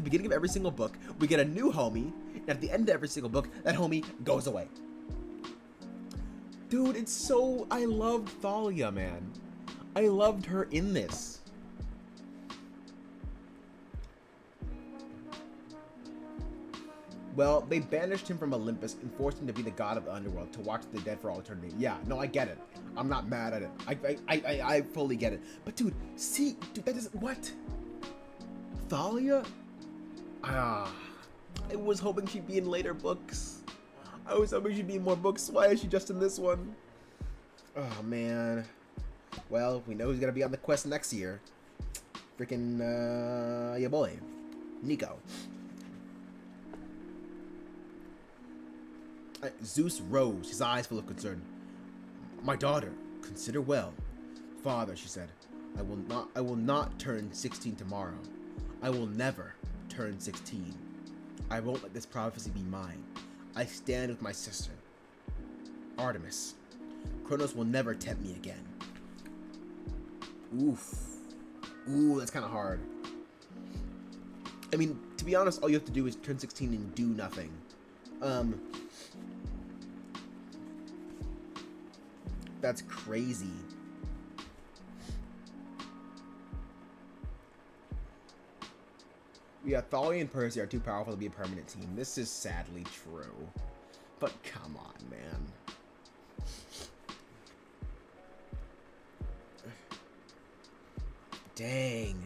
beginning of every single book, we get a new homie, and at the end of every single book, that homie goes away. Dude, it's so... I loved Thalia, man. I loved her in this. Well, they banished him from Olympus and forced him to be the god of the underworld, to watch the dead for all eternity. Yeah, no, I get it. I'm not mad at it. I fully get it. But dude, that is... What? Thalia? I was hoping she'd be in later books. I was hoping she'd be in more books. Why is she just in this one? Oh, man. Well, we know who's gonna be on the quest next year. Freaking, your boy, Nico. Zeus rose, his eyes full of concern. My daughter, consider well. Father, she said, I will not turn 16 tomorrow. I will never turn 16. I won't let this prophecy be mine. I stand with my sister, Artemis. Kronos will never tempt me again. Oof. Ooh, that's kind of hard. I mean, to be honest, all you have to do is turn 16 and do nothing. That's crazy. Yeah, Thalia and Percy are too powerful to be a permanent team. This is sadly true. But come on, man. Dang.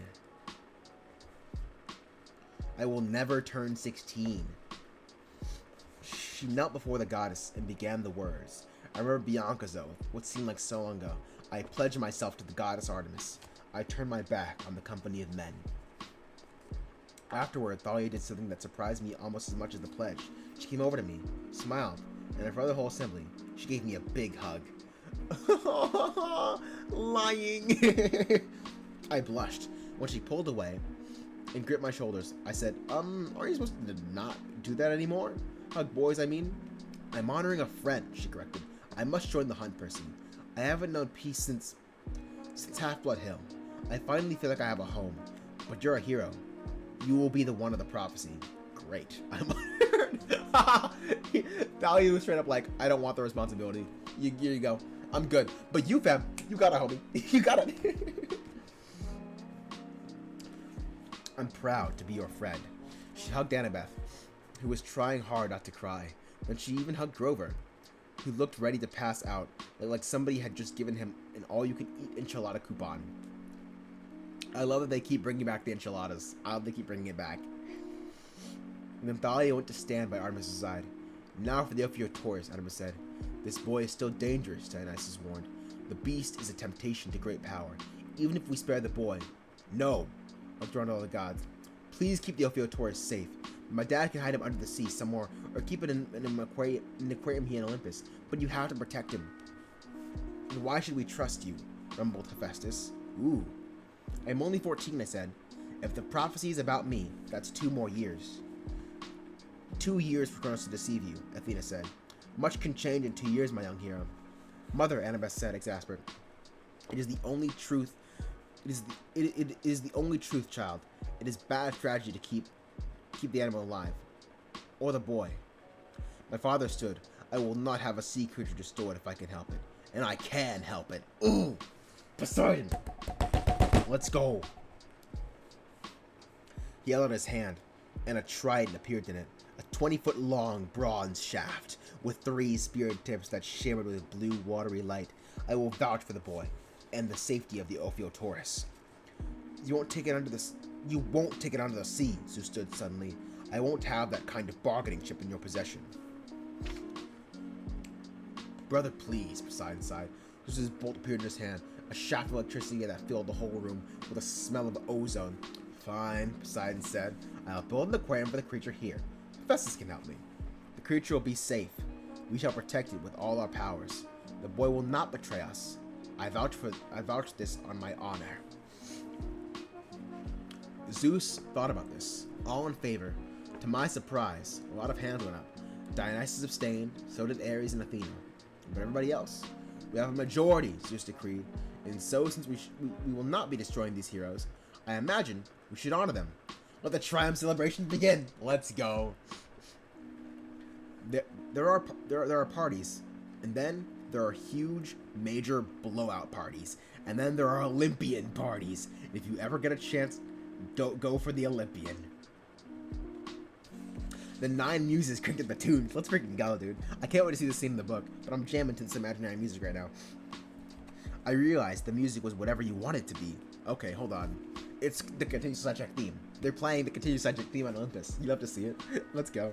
I will never turn 16. She knelt before the goddess and began the words. I remember Bianca's oath, what seemed like so long ago. I pledged myself to the goddess Artemis. I turned my back on the company of men. Afterward, Thalia did something that surprised me almost as much as the pledge. She came over to me, smiled, and in front of the whole assembly, she gave me a big hug. Lying! I blushed. When she pulled away and gripped my shoulders, I said, aren't you supposed to not do that anymore? Hug boys, I mean? I'm honoring a friend, she corrected. I must join the hunt, Percy. I haven't known peace since Half-Blood Hill. I finally feel like I have a home. But you're a hero. You will be the one of the prophecy. Great. I'm honored. Thalia was straight up like, I don't want the responsibility. Here you go. I'm good. But you, fam, you got it, homie. You got it. I'm proud to be your friend. She hugged Annabeth, who was trying hard not to cry. Then she even hugged Grover, who looked ready to pass out, like somebody had just given him an all-you-can-eat enchilada coupon. I love that they keep bringing back the enchiladas. I love they keep bringing it back. And then Thalia went to stand by Artemis' side. Now for the Ophiuchorus, Artemis said. This boy is still dangerous, Dionysus warned. The beast is a temptation to great power, even if we spare the boy. No, looked around all the gods. Please keep the Ophiuchorus safe. My dad can hide him under the sea somewhere, or keep it in an aquarium here in Olympus, but you have to protect him. And why should we trust you? Rumbled Hephaestus. Ooh. I'm only 14, I said. If the prophecy is about me, that's 2 more years. 2 years for Kronos to deceive you, Athena said. Much can change in 2 years, my young hero. Mother, Annabeth said, exasperated. It is the only truth. It is the only truth, child. It is bad strategy to keep the animal alive. Or the boy. My father stood. I will not have a sea creature destroyed if I can help it. And I can help it. Ooh! Poseidon! Let's go. He held out his hand, and a trident appeared in it. A 20-foot long bronze shaft with 3 speared tips that shimmered with blue watery light. I will vouch for the boy and the safety of the Ophiuchorus. You won't take it under the sea, Zeus stood suddenly. I won't have that kind of bargaining chip in your possession. Brother, please, Poseidon sighed. Zeus's bolt appeared in his hand, a shaft of electricity that filled the whole room with a smell of ozone. Fine, Poseidon said. I'll build an aquarium for the creature here. Hephaestus can help me. The creature will be safe. We shall protect it with all our powers. The boy will not betray us. I vouch this on my honor. Zeus thought about this, all in favor. To my surprise, a lot of hands went up. Dionysus abstained, so did Ares and Athena. But everybody else? We have a majority, Zeus decreed. And so, since we will not be destroying these heroes, I imagine we should honor them. Let the triumph celebration begin. Let's go. There are parties, and then there are huge, major blowout parties, and then there are Olympian parties. And if you ever get a chance, don't go for the Olympian. The 9 muses cranked the tunes. Let's freaking go, dude. I can't wait to see this scene in the book, but I'm jamming to this imaginary music right now. I realized the music was whatever you want it to be. Okay, hold on. It's the continuous sidetrack theme. They're playing the continuous sidetrack theme on Olympus. You love to see it. Let's go.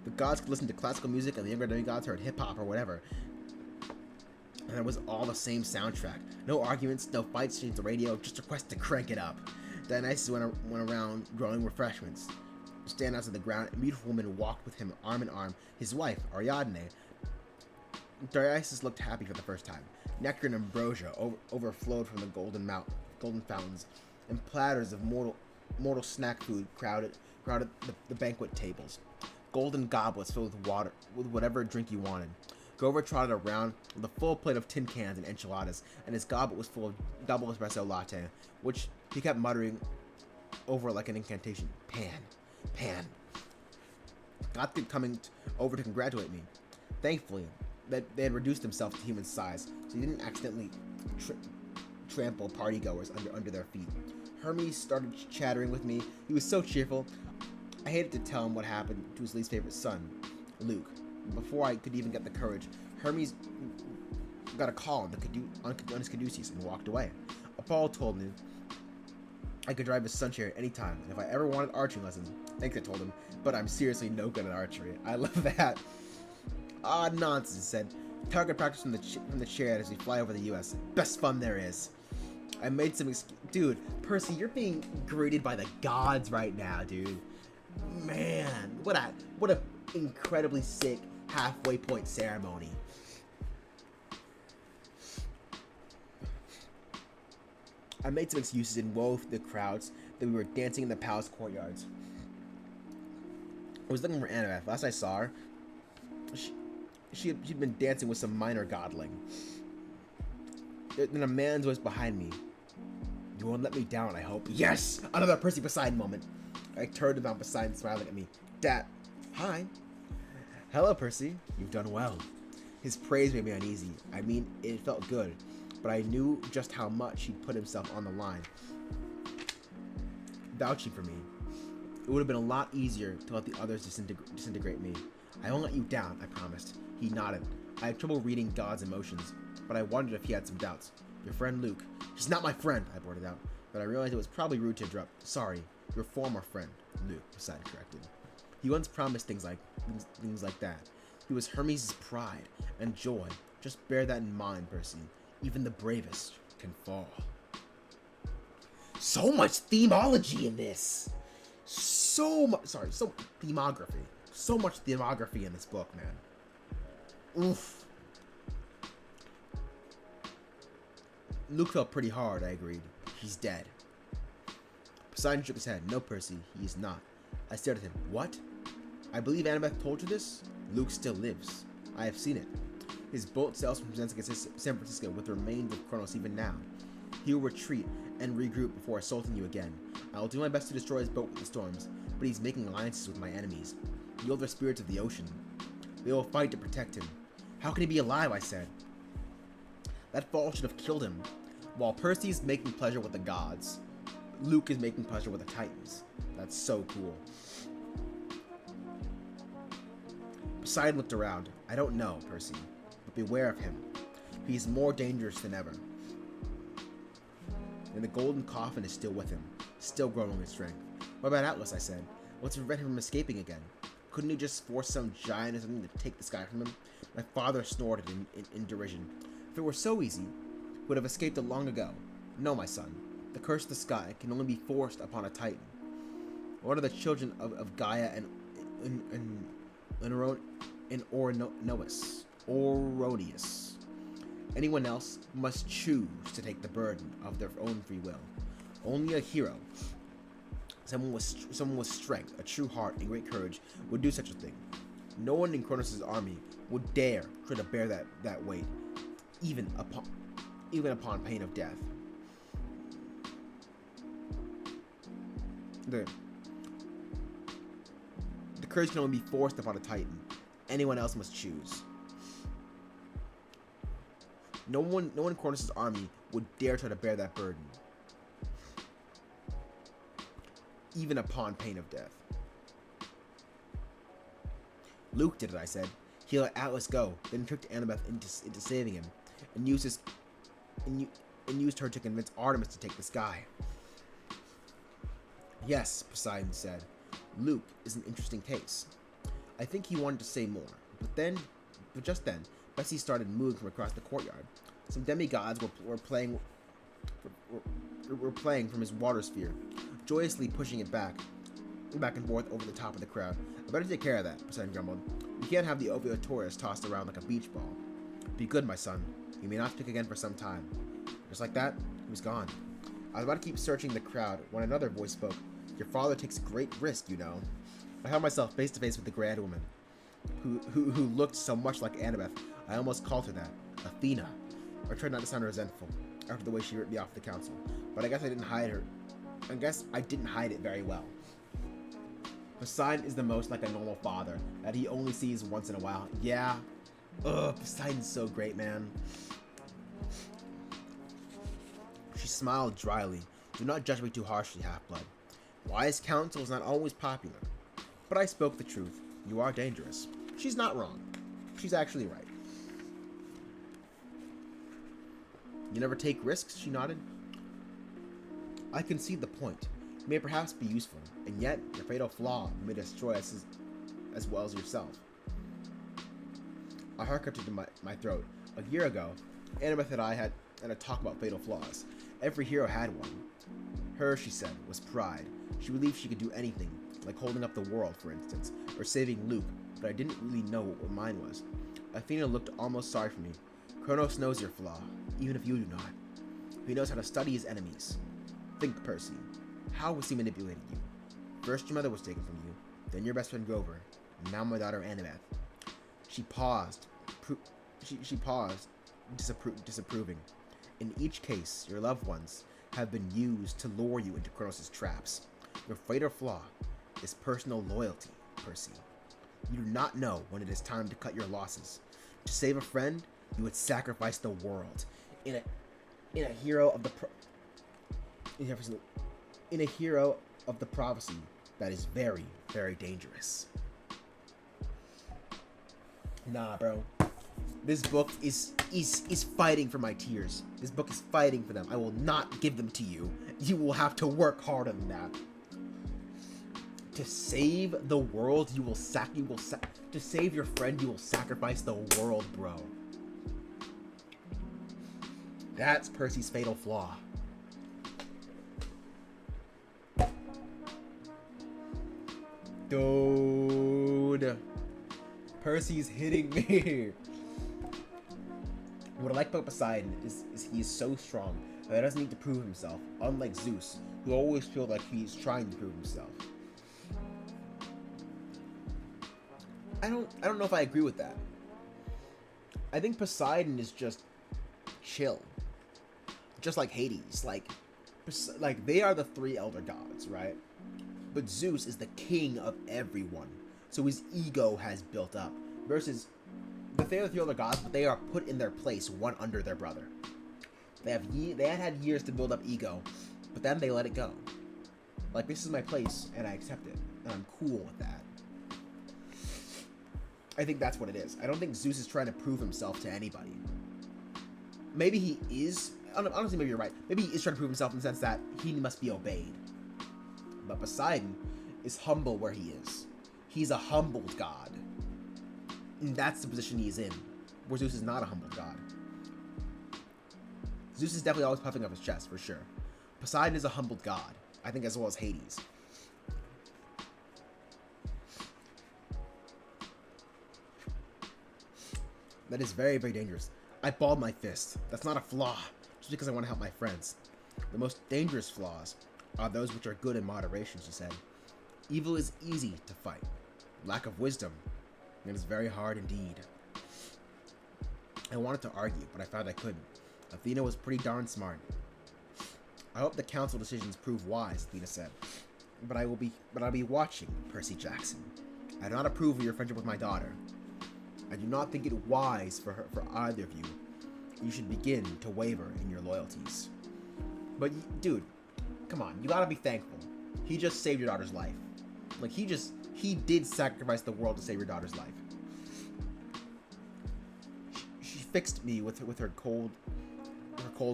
The gods could listen to classical music, and the younger demigods heard hip-hop or whatever. And it was all the same soundtrack. No arguments, no fights, change the radio, just requests to crank it up. Dionysus went around growing refreshments. Stand outside the ground, a beautiful woman walked with him arm in arm. His wife, Ariadne, Dionysus looked happy for the first time. Nectar and ambrosia overflowed from the golden fountains, and platters of mortal snack food crowded the banquet tables. Golden goblets filled with water, with whatever drink you wanted. Grover trotted around with a full plate of tin cans and enchiladas, and his goblet was full of double espresso latte, which he kept muttering over like an incantation. Pan. God kept coming over to congratulate me. Thankfully, that they had reduced themselves to human size, so he didn't accidentally trample partygoers under their feet. Hermes started chattering with me. He was so cheerful. I hated to tell him what happened to his least favorite son, Luke. Before I could even get the courage, Hermes got a call on his caduceus and walked away. Apollo told me I could drive his sun chariot anytime, and if I ever wanted archery lessons, thanks, I told him, but I'm seriously no good at archery. I love that. Ah, nonsense, he said. Target practice from the chariot as we fly over the U.S. Best fun there is. I made some dude, Percy, you're being greeted by the gods right now, dude. Man, what a incredibly sick halfway point ceremony. I made some excuses and wove through the crowds that we were dancing in the palace courtyards. I was looking for Annabeth. Last I saw her, she'd been dancing with some minor godling. Then a man's voice behind me. You won't let me down, I hope. Yes! Another Percy Poseidon moment. I turned and found Poseidon smiling at me. Hi. Hello, Percy. You've done well. His praise made me uneasy. I mean, it felt good, but I knew just how much he'd put himself on the line, vouching for me. It would have been a lot easier to let the others disintegrate me. I won't let you down, I promised. He nodded. I had trouble reading God's emotions, but I wondered if he had some doubts. Your friend Luke. He's not my friend, I blurted out, but I realized it was probably rude to interrupt. Sorry, your former friend, Luke, Poseidon corrected. He once promised things like that. He was Hermes' pride and joy. Just bear that in mind, Percy. Even the bravest can fall. So much themology in this. Themography. So much themography in this book, man. Oof. Luke felt pretty hard, I agreed. He's dead. Poseidon shook his head. No, Percy, he is not. I stared at him. What? I believe Annabeth told you this? Luke still lives. I have seen it. His boat sails from San Francisco with the remains of Kronos even now. He will retreat and regroup before assaulting you again. I will do my best to destroy his boat with the storms, but he's making alliances with my enemies, the older spirits of the ocean. They will fight to protect him. How can he be alive, I said. That fall should have killed him. While Percy is making pleasure with the gods, Luke is making pleasure with the Titans. That's so cool. Poseidon looked around. I don't know, Percy, but beware of him. He's more dangerous than ever. And the golden coffin is still with him, still growing in strength. What about Atlas, I said. What's to prevent him from escaping again? Couldn't he just force some giant or something to take the sky from him? My father snorted in derision. If it were so easy, he would have escaped it long ago. No, my son. The curse of the sky can only be forced upon a Titan. What are the children of Gaia and Oronius? Anyone else must choose to take the burden of their own free will. Only a hero, someone with strength, a true heart, and great courage would do such a thing. No one in Kronos' army would dare try to bear that weight, even upon pain of death. The courage can only be forced upon a Titan. Anyone else must choose. No one in Kronos' army would dare try to bear that burden, even upon pain of death. Luke did it, I said. He let Atlas go, then tricked Annabeth into saving him, and used her to convince Artemis to take the sky. Yes, Poseidon said. Luke is an interesting case. I think he wanted to say more, but just then, Percy started moving from across the courtyard. Some demigods were playing from his water sphere, joyously pushing it back and forth over the top of the crowd. I better take care of that, Poseidon grumbled. We can't have the Ophiotaurus tossed around like a beach ball. Be good, my son. You may not speak again for some time. Just like that, he was gone. I was about to keep searching the crowd when another voice spoke. Your father takes great risk, you know. I found myself face to face with the grand woman, who looked so much like Annabeth. I almost called her that. Athena. I tried not to sound resentful after the way she ripped me off the council, but I guess I didn't hide it very well. Poseidon is the most like a normal father that he only sees once in a while. Yeah. Ugh, Poseidon's so great, man. She smiled dryly. Do not judge me too harshly, Half-Blood. Wise counsel is not always popular. But I spoke the truth. You are dangerous. She's not wrong. She's actually right. You never take risks, she nodded. I concede the point. It may perhaps be useful, and yet your fatal flaw may destroy us as well as yourself. I harked to my throat. A year ago, Annabeth and I had a talk about fatal flaws. Every hero had one. Hers, she said, was pride. She believed she could do anything, like holding up the world, for instance, or saving Luke, but I didn't really know what mine was. Athena looked almost sorry for me. Kronos knows your flaw, even if you do not. He knows how to study his enemies. Think, Percy. How was he manipulating you? First your mother was taken from you, then your best friend Grover, and now my daughter Annabeth. She paused. She paused, disapproving. In each case, your loved ones have been used to lure you into Kronos' traps. Your fatal flaw is personal loyalty, Percy. You do not know when it is time to cut your losses. To save a friend, you would sacrifice the world. In a hero of the prophecy that is very, very dangerous. Nah, bro. This book is fighting for my tears. This book is fighting for them. I will not give them to you. You will have to work harder than that. To save the world, to save your friend, you will sacrifice the world, bro. That's Percy's fatal flaw. Dude. Percy's hitting me. What I like about Poseidon is he is so strong that he doesn't need to prove himself, unlike Zeus, who always feels like he's trying to prove himself. I don't know if I agree with that. I think Poseidon is just chill. Just like Hades. Like they are the three elder gods, right? But Zeus is the king of everyone. So his ego has built up. Versus they are the three elder gods, but they are put in their place, one under their brother. They had years to build up ego, but then they let it go. Like, this is my place, and I accept it, and I'm cool with that. I think that's what it is. I don't think Zeus is trying to prove himself to anybody. Maybe he is. Honestly, maybe you're right. Maybe he is trying to prove himself in the sense that he must be obeyed. But Poseidon is humble where he is. He's a humbled god. And that's the position he is in, where Zeus is not a humbled god. Zeus is definitely always puffing up his chest, for sure. Poseidon is a humbled god, I think, as well as Hades. That is very, very dangerous. I balled my fist. That's not a flaw, just because I want to help my friends. The most dangerous flaws are those which are good in moderation, she said. Evil is easy to fight. Lack of wisdom, it is very hard indeed. I wanted to argue, but I found I couldn't. Athena was pretty darn smart. I hope the council decisions prove wise, Athena said. But I'll be watching, Percy Jackson. I do not approve of your friendship with my daughter. I do not think it wise for either of you. You should begin to waver in your loyalties. But, dude, come on, you gotta be thankful. He just saved your daughter's life. Like, he did sacrifice the world to save your daughter's life. She fixed me with her cold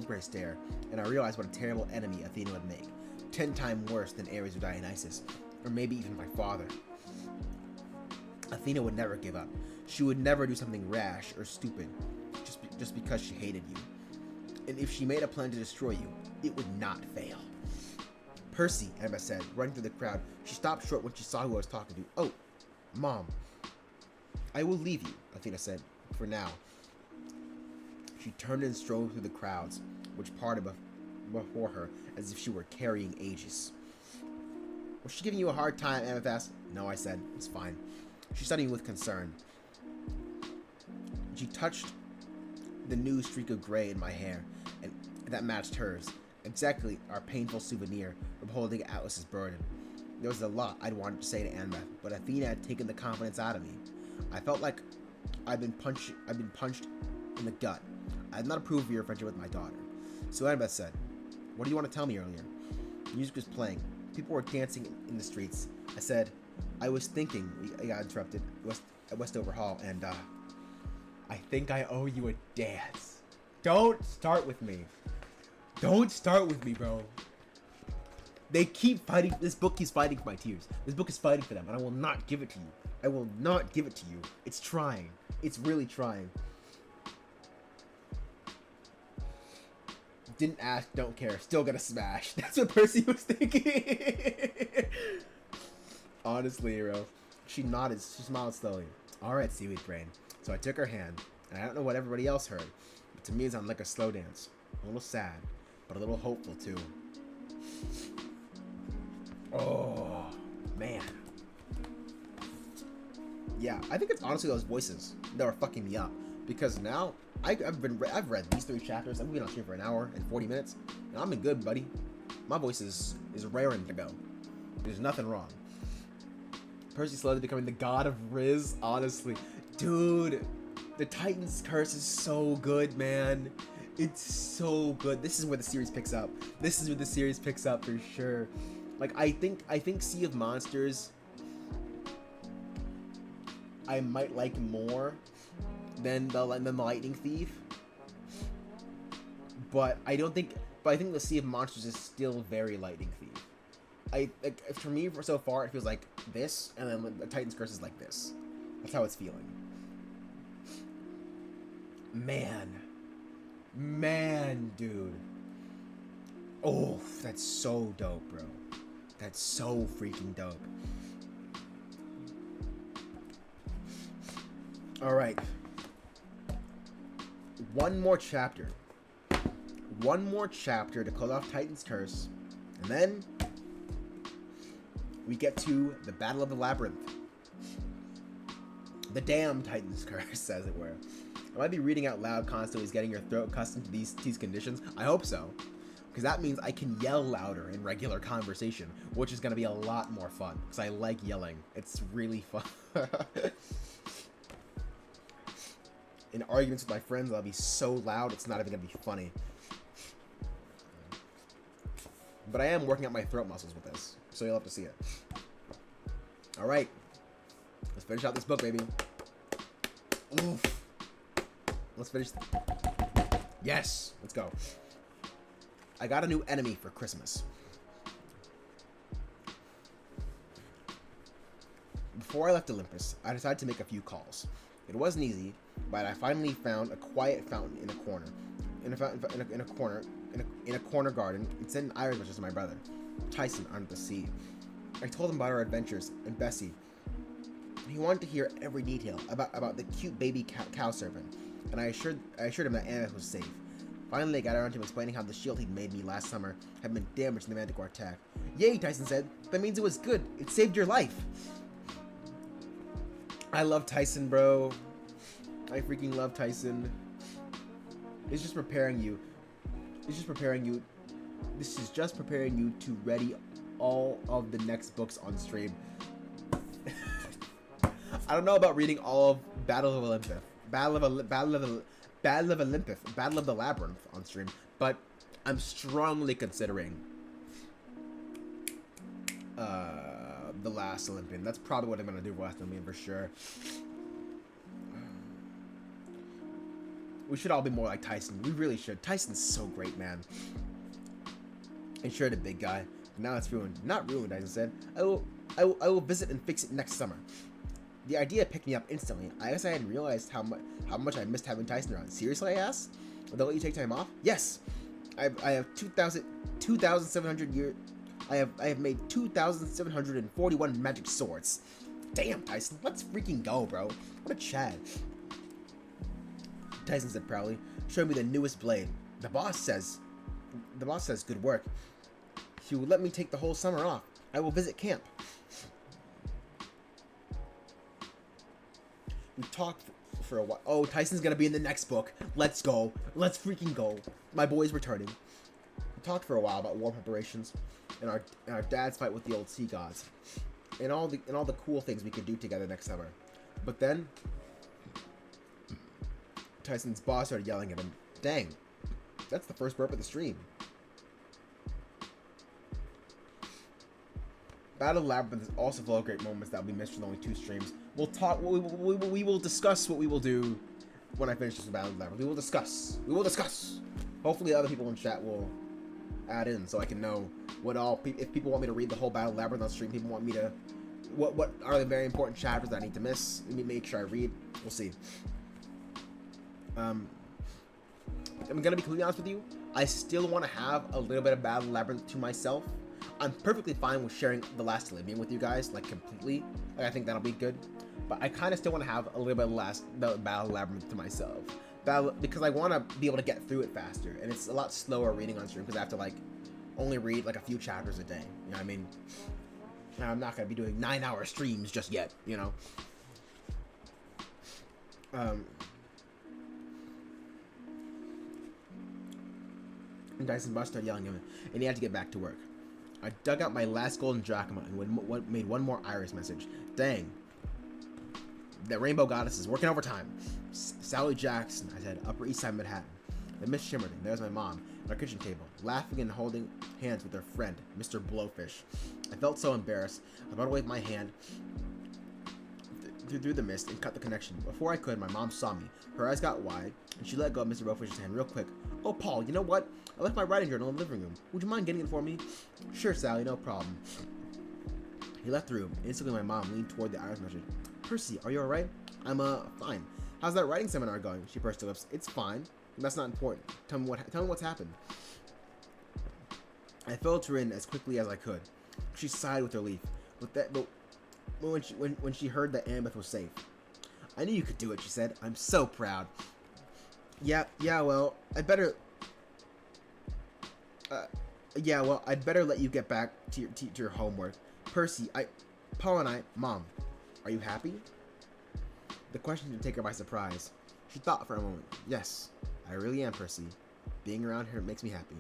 gray stare, and I realized what a terrible enemy Athena would make. 10 times worse than Ares or Dionysus, or maybe even my father. Athena would never give up. She would never do something rash or stupid just because she hated you. And if she made a plan to destroy you, it would not fail. Percy, Emma said, running through the crowd. She stopped short when she saw who I was talking to. Oh, Mom. I will leave you, Athena said, for now. She turned and strode through the crowds, which parted before her as if she were carrying Aegis. Was she giving you a hard time, Annabeth asked. No, I said. It's fine. She studied me with concern. She touched the new streak of gray in my hair, and that matched hers. Exactly our painful souvenir of holding Atlas's burden. There was a lot I'd wanted to say to Annabeth, but Athena had taken the confidence out of me. I felt like I'd been punched in the gut. I did not approve of your friendship with my daughter. So Annabeth said, what do you want to tell me earlier? Music was playing. People were dancing in the streets. I said, I was thinking, I got interrupted, at Westover Hall, and, I think I owe you a dance. Don't start with me. Don't start with me, bro. They keep fighting. This book keeps fighting for my tears. This book is fighting for them, and I will not give it to you. I will not give it to you. It's trying. It's really trying. Didn't ask, don't care. Still gonna smash. That's what Percy was thinking. Honestly, bro. She nodded. She smiled slowly. Alright, Seaweed Brain. So I took her hand, and I don't know what everybody else heard, but to me it sounded like a slow dance. A little sad, but a little hopeful too. Oh, man. Yeah, I think it's honestly those voices that are fucking me up. Because now, I've read these 3 chapters. I've been on stream for an hour and 40 minutes. And I'm in good, buddy. My voice is raring to go. There's nothing wrong. Percy slowly becoming the god of Riz, honestly. Dude, the Titan's Curse is so good, man. It's so good. This is where the series picks up. This is where the series picks up for sure. Like, I think Sea of Monsters I might like more than the Lightning Thief. But I think the Sea of Monsters is still very Lightning Thief. For me, so far, it feels like this, and then the Titan's Curse is like this. That's how it's feeling. Man, dude. Oh, that's so dope, bro. That's so freaking dope. Alright. One more chapter. One more chapter to close off Titan's Curse. And then we get to the Battle of the Labyrinth. The damn Titan's Curse, as it were. I might be reading out loud constantly, getting your throat accustomed to these conditions. I hope so. Because that means I can yell louder in regular conversation, which is going to be a lot more fun. Because I like yelling. It's really fun. In arguments with my friends, I'll be so loud, it's not even going to be funny. But I am working out my throat muscles with this, so you'll have to see it. Alright. Let's finish out this book, baby. Oof. Let's finish. Yes! Let's go. I got a new enemy for Christmas. Before I left Olympus, I decided to make a few calls. It wasn't easy, but I finally found a quiet fountain in a corner. In a corner garden. It sent an iris message to my brother, Tyson, under the sea. I told him about our adventures and Bessie. He wanted to hear every detail about the cute baby cow serpent, and I assured him that Annabeth was safe. Finally, I got around to him explaining how the shield he'd made me last summer had been damaged in the Manticore attack. Yay, Tyson said. That means it was good. It saved your life. I love Tyson, bro. I freaking love Tyson. It's just preparing you. This is just preparing you to ready all of the next books on stream. I don't know about reading all of Battle of Olympus. Battle of the Labyrinth on stream, but I'm strongly considering The Last Olympian. That's probably what I'm gonna do for Last Olympian for sure. We should all be more like Tyson. We really should. Tyson's so great, man. And sure, the big guy. But now it's ruined. Not ruined, Tyson said. I will visit and fix it next summer. The idea picked me up instantly. I guess I hadn't realized how much I missed having Tyson around. Seriously, I asked? Will they let you take time off? Yes. I have 2,700 years. I have made 2,741 magic swords. Damn, Tyson. Let's freaking go, bro. What a Chad. Tyson said proudly, showing me the newest blade. The boss says good work. He will let me take the whole summer off. I will visit camp. We talked for a while. Oh, Tyson's gonna be in the next book. Let's go. Let's freaking go. My boy's returning. We talked for a while about war preparations and our dad's fight with the old sea gods, and all the cool things we could do together next summer. But then Tyson's boss started yelling at him. Dang, that's the first burp of the stream. Battle of Labyrinth is also full of great moments that we missed with only 2 streams. We'll talk. We will discuss what we will do when I finish this Battle of Labyrinth. We will discuss. We will discuss. Hopefully, other people in chat will add in so I can know what all. If people want me to read the whole Battle of Labyrinth on stream, people want me to. What are the very important chapters that I need to miss? Let me make sure I read. We'll see. I'm gonna be completely honest with you. I still want to have a little bit of Battle of Labyrinth to myself. I'm perfectly fine with sharing the Last Olympian with you guys, like completely. Like, I think that'll be good. But I kind of still want to have a little bit of the Battle of Labyrinth to myself, because I want to be able to get through it faster, and it's a lot slower reading on stream because I have to like only read like a few chapters a day. You know what I mean? Now, I'm not gonna be doing 9-hour streams just yet. You know. And Dyson Bus started yelling at him, and he had to get back to work. I dug out my last golden drachma and made one more iris message. Dang. The rainbow goddess is working overtime. Sally Jackson, I said, Upper East Side Manhattan. The mist shimmered, and there's my mom at our kitchen table, laughing and holding hands with her friend, Mr. Blowfish. I felt so embarrassed. I brought away my hand through the mist and cut the connection. Before I could, my mom saw me. Her eyes got wide, and she let go of Mr. Blowfish's hand real quick. Oh, Paul, you know what? I left my writing journal in the living room. Would you mind getting it for me? Sure, Sally, no problem. He left the room. Instantly, my mom leaned toward the iris message. Percy, are you alright? I'm, fine. How's that writing seminar going? She pursed her lips. It's fine. That's not important. Tell me what's happened. I filled her in as quickly as I could. She sighed with relief. But when she heard that Annabeth was safe. I knew you could do it, she said. I'm so proud. Yeah, well, I'd better let you get back to your homework. Percy, Paul and I, Mom, are you happy? The question didn't take her by surprise. She thought for a moment. Yes, I really am, Percy. Being around her makes me happy.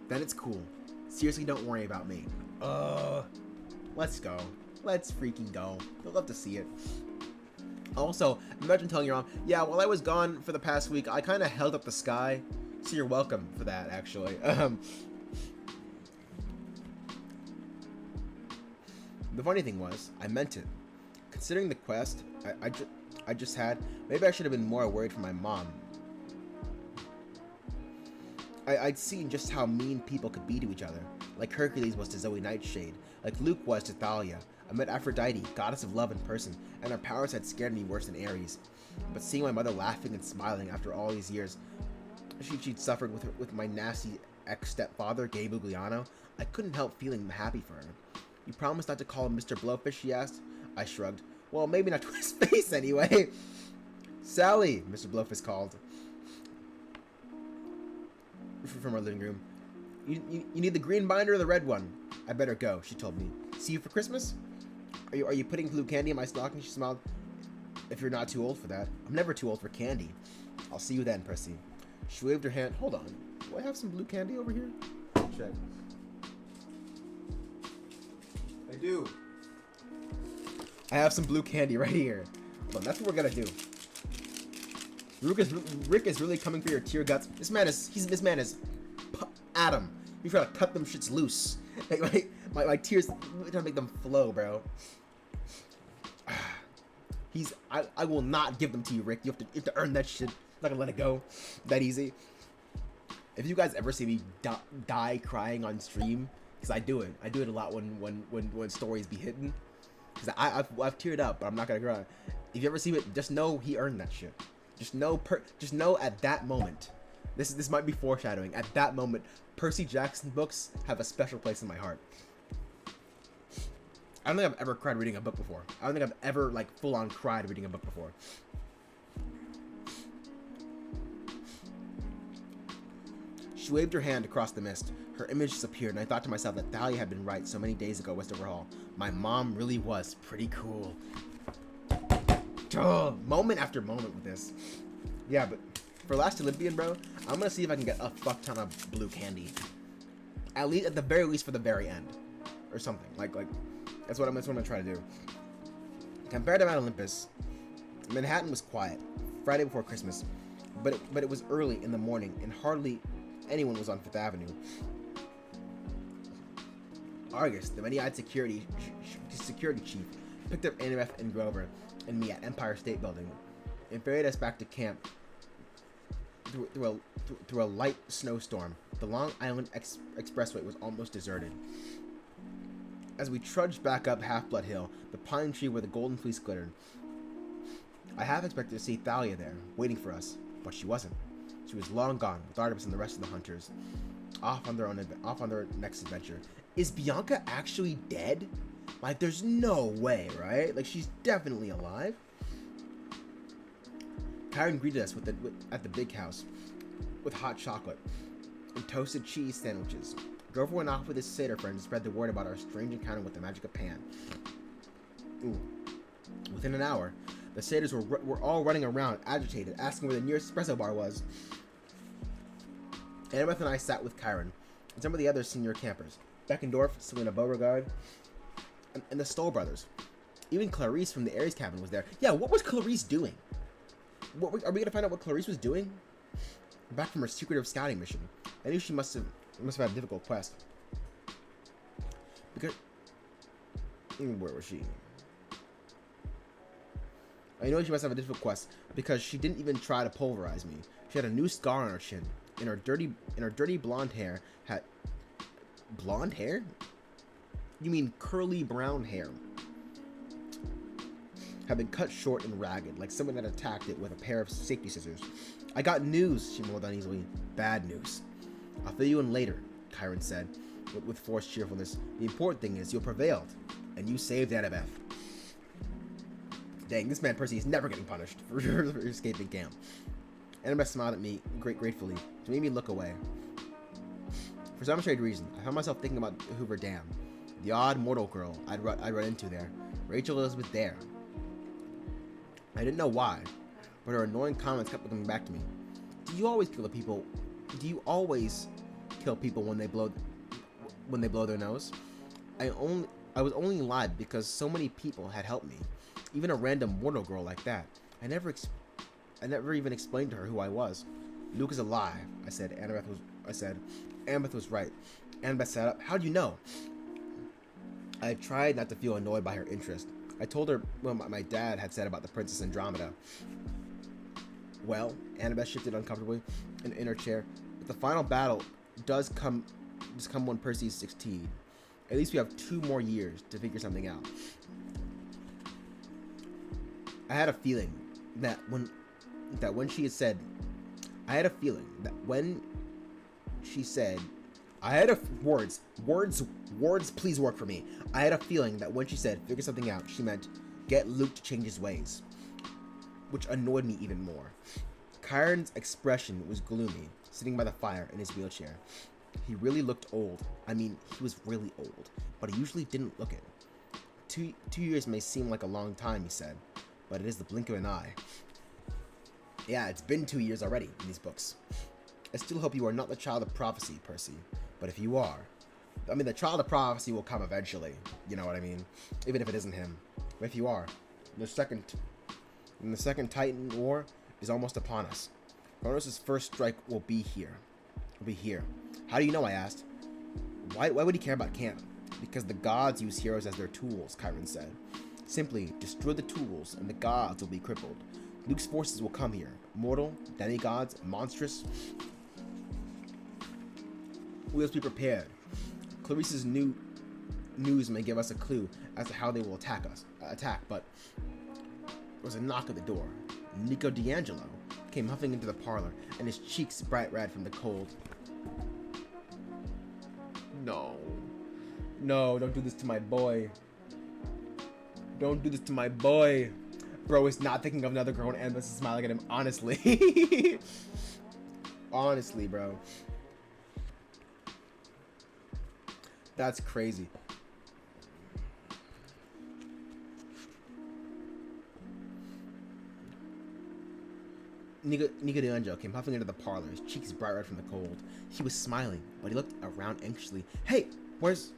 Then it's cool. Seriously, don't worry about me. Let's go. Let's freaking go. You'll love to see it. Also, imagine telling your mom, yeah, while I was gone for the past week, I kind of held up the sky. So you're welcome for that, actually. The funny thing was, I meant it. Considering the quest I just had, maybe I should have been more worried for my mom. I'd seen just how mean people could be to each other, like Hercules was to Zoe Nightshade, like Luke was to Thalia. I met Aphrodite, goddess of love in person, and her powers had scared me worse than Ares. But seeing my mother laughing and smiling after all these years she'd suffered with my nasty ex-stepfather, Gabe Ugliano, I couldn't help feeling happy for her. You promised not to call him Mr. Blowfish, she asked. I shrugged. Well, maybe not to his face anyway. Sally, Mr. Blowfish called from our living room. You need the green binder or the red one? I better go, she told me. See you for Christmas? Are you putting blue candy in my stocking? She smiled. If you're not too old for that. I'm never too old for candy. I'll see you then, Percy. She waved her hand. Hold on. Do I have some blue candy over here? Check. I do. I have some blue candy right here. Well, that's what we're gonna do. Rick is really coming for your tear guts. This man is Adam. You gotta cut them shits loose. Like, my tears, I'm trying to make them flow, bro. I will not give them to you, Rick. You have to earn that shit. I'm not gonna let it go that easy. If you guys ever see me die crying on stream, because I do it a lot when stories be hitting. Because I've teared up, but I'm not gonna cry. If you ever see it, just know he earned that shit. Just know at that moment. This might be foreshadowing. At that moment, Percy Jackson books have a special place in my heart. I don't think I've ever cried reading a book before. I don't think I've ever like full on cried reading a book before. She waved her hand across the mist. Her image disappeared, and I thought to myself that Thalia had been right so many days ago at Westover Hall. My mom really was pretty cool. Moment after moment with this. Yeah, but for Last Olympian, bro, I'm gonna see if I can get a fuck ton of blue candy. At the very least for the very end. Or something. Like that's what I'm gonna try to do. Compared to Mount Olympus, Manhattan was quiet. Friday before Christmas. But it was early in the morning, and hardly anyone was on Fifth Avenue. Argus, the many-eyed security chief, picked up Annabeth and Grover and me at Empire State Building and ferried us back to camp through a light snowstorm. The Long Island Expressway was almost deserted. As we trudged back up Half-Blood Hill, the pine tree where the golden fleece glittered, I half expected to see Thalia there, waiting for us, but she wasn't. She was long gone, with Artemis and the rest of the hunters, off on their next adventure. Is Bianca actually dead? Like, there's no way, right? Like, she's definitely alive. Kyron greeted us at the big house with hot chocolate and toasted cheese sandwiches. Grover went off with his satyr friend to spread the word about our strange encounter with the magic of Pan. Ooh. Within an hour, the satyrs were all running around, agitated, asking where the nearest espresso bar was. Annabeth and I sat with Kyron and some of the other senior campers. Beckendorf, Selena Beauregard, and the Stoll brothers. Even Clarice from the Aries cabin was there. Yeah, what was Clarice doing? Are we gonna find out what Clarice was doing? Back from her secretive scouting mission. I knew she must have had a difficult quest. Because where was she? I know she must have a difficult quest because she didn't even try to pulverize me. She had a new scar on her chin, and her dirty blonde hair had blonde hair? You mean curly brown hair? Had been cut short and ragged, like someone had attacked it with a pair of safety scissors. I got news, she mumbled uneasily. Bad news. I'll fill you in later, Kyron said, with forced cheerfulness. The important thing is you prevailed, and you saved Annabeth. Dang, this man Percy is never getting punished for escaping camp. Annabeth smiled at me gratefully, to make me look away. For some strange reason, I found myself thinking about Hoover Dam, the odd mortal girl I'd run into there, Rachel Elizabeth Dare. I didn't know why, but her annoying comments kept coming back to me. Do you always kill people when they blow their nose? I was only alive because so many people had helped me, even a random mortal girl like that. I never even explained to her who I was. Luke is alive, I said. Annabeth was right. Annabeth sat up. How do you know? I tried not to feel annoyed by her interest. I told her what my dad had said about the Princess Andromeda. Well, Annabeth shifted uncomfortably in her chair. But the final battle does come when Percy is 16. At least we have 2 more years to figure something out. I had a feeling that when she said, words please work for me. I had a feeling that when she said figure something out, she meant get Luke to change his ways, which annoyed me even more. Kyron's expression was gloomy, sitting by the fire in his wheelchair. He really looked old. I mean, he was really old, but he usually didn't look it. 2 years may seem like a long time, he said, but it is the blink of an eye. Yeah, it's been 2 years already in these books. I still hope you are not the child of prophecy, Percy, but if you are, I mean, the child of prophecy will come eventually, you know what I mean? Even if it isn't him. But if you are, the second Titan War is almost upon us. Kronos' first strike will be here. How do you know, I asked. Why would he care about camp? Because the gods use heroes as their tools, Kyron said. Simply destroy the tools and the gods will be crippled. Luke's forces will come here. Mortal, demigods, monstrous. We must be prepared. Clarice's news may give us a clue as to how they will attack, but there was a knock at the door. Nico D'Angelo came huffing into the parlor, and his cheeks bright red from the cold. No, don't do this to my boy. Don't do this to my boy. Bro is not thinking of another girl and Annabeth is smiling at him, honestly. Honestly, bro. That's crazy. Nico de Angel came huffing into the parlor, his cheeks bright red from the cold. He was smiling, but he looked around anxiously. Hey, where's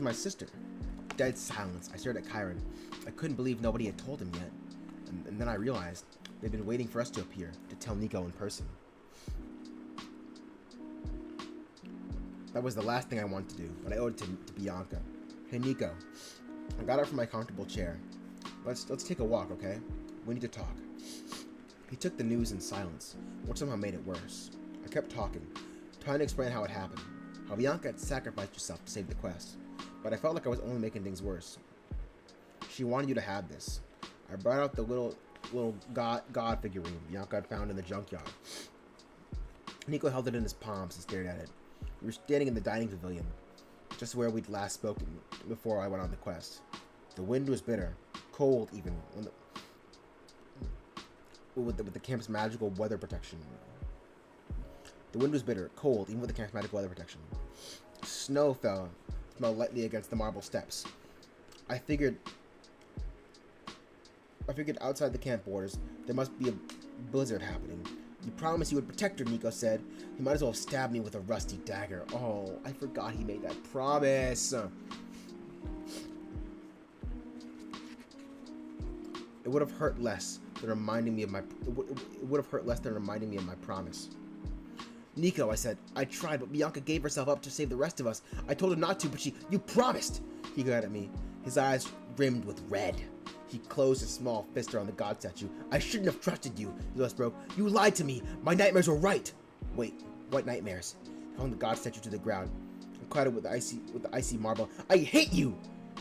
my sister? Dead silence. I stared at Kyron. I couldn't believe nobody had told him yet. And then I realized they'd been waiting for us to appear, to tell Nico in person. That was the last thing I wanted to do, but I owed it to Bianca. Hey, Nico. I got up from my comfortable chair. Let's take a walk, okay? We need to talk. He took the news in silence, which somehow made it worse. I kept talking, trying to explain how it happened, how Bianca had sacrificed herself to save the quest, but I felt like I was only making things worse. She wanted you to have this. I brought out the little god figurine Bianca had found in the junkyard. Nico held it in his palms and stared at it. We were standing in the dining pavilion, just where we'd last spoken before I went on the quest. The wind was bitter, cold even, with the camp's magical weather protection. The wind was bitter, cold, even with the camp's magical weather protection. Snow smelled lightly against the marble steps. I figured outside the camp borders, there must be a blizzard happening. You promised you would protect her, Nico said. He might as well have stabbed me with a rusty dagger. Oh, I forgot he made that promise. It would have hurt less than reminding me of my. It would have hurt less than reminding me of my promise. Nico, I said, I tried, but Bianca gave herself up to save the rest of us. I told her not to, but you promised. He glared at me. His eyes rimmed with red. He closed his small fist around the god statue. I shouldn't have trusted you, his voice broke. You lied to me. My nightmares were right. Wait, what nightmares? He hung the god statue to the ground and caught it with the icy marble. I hate you.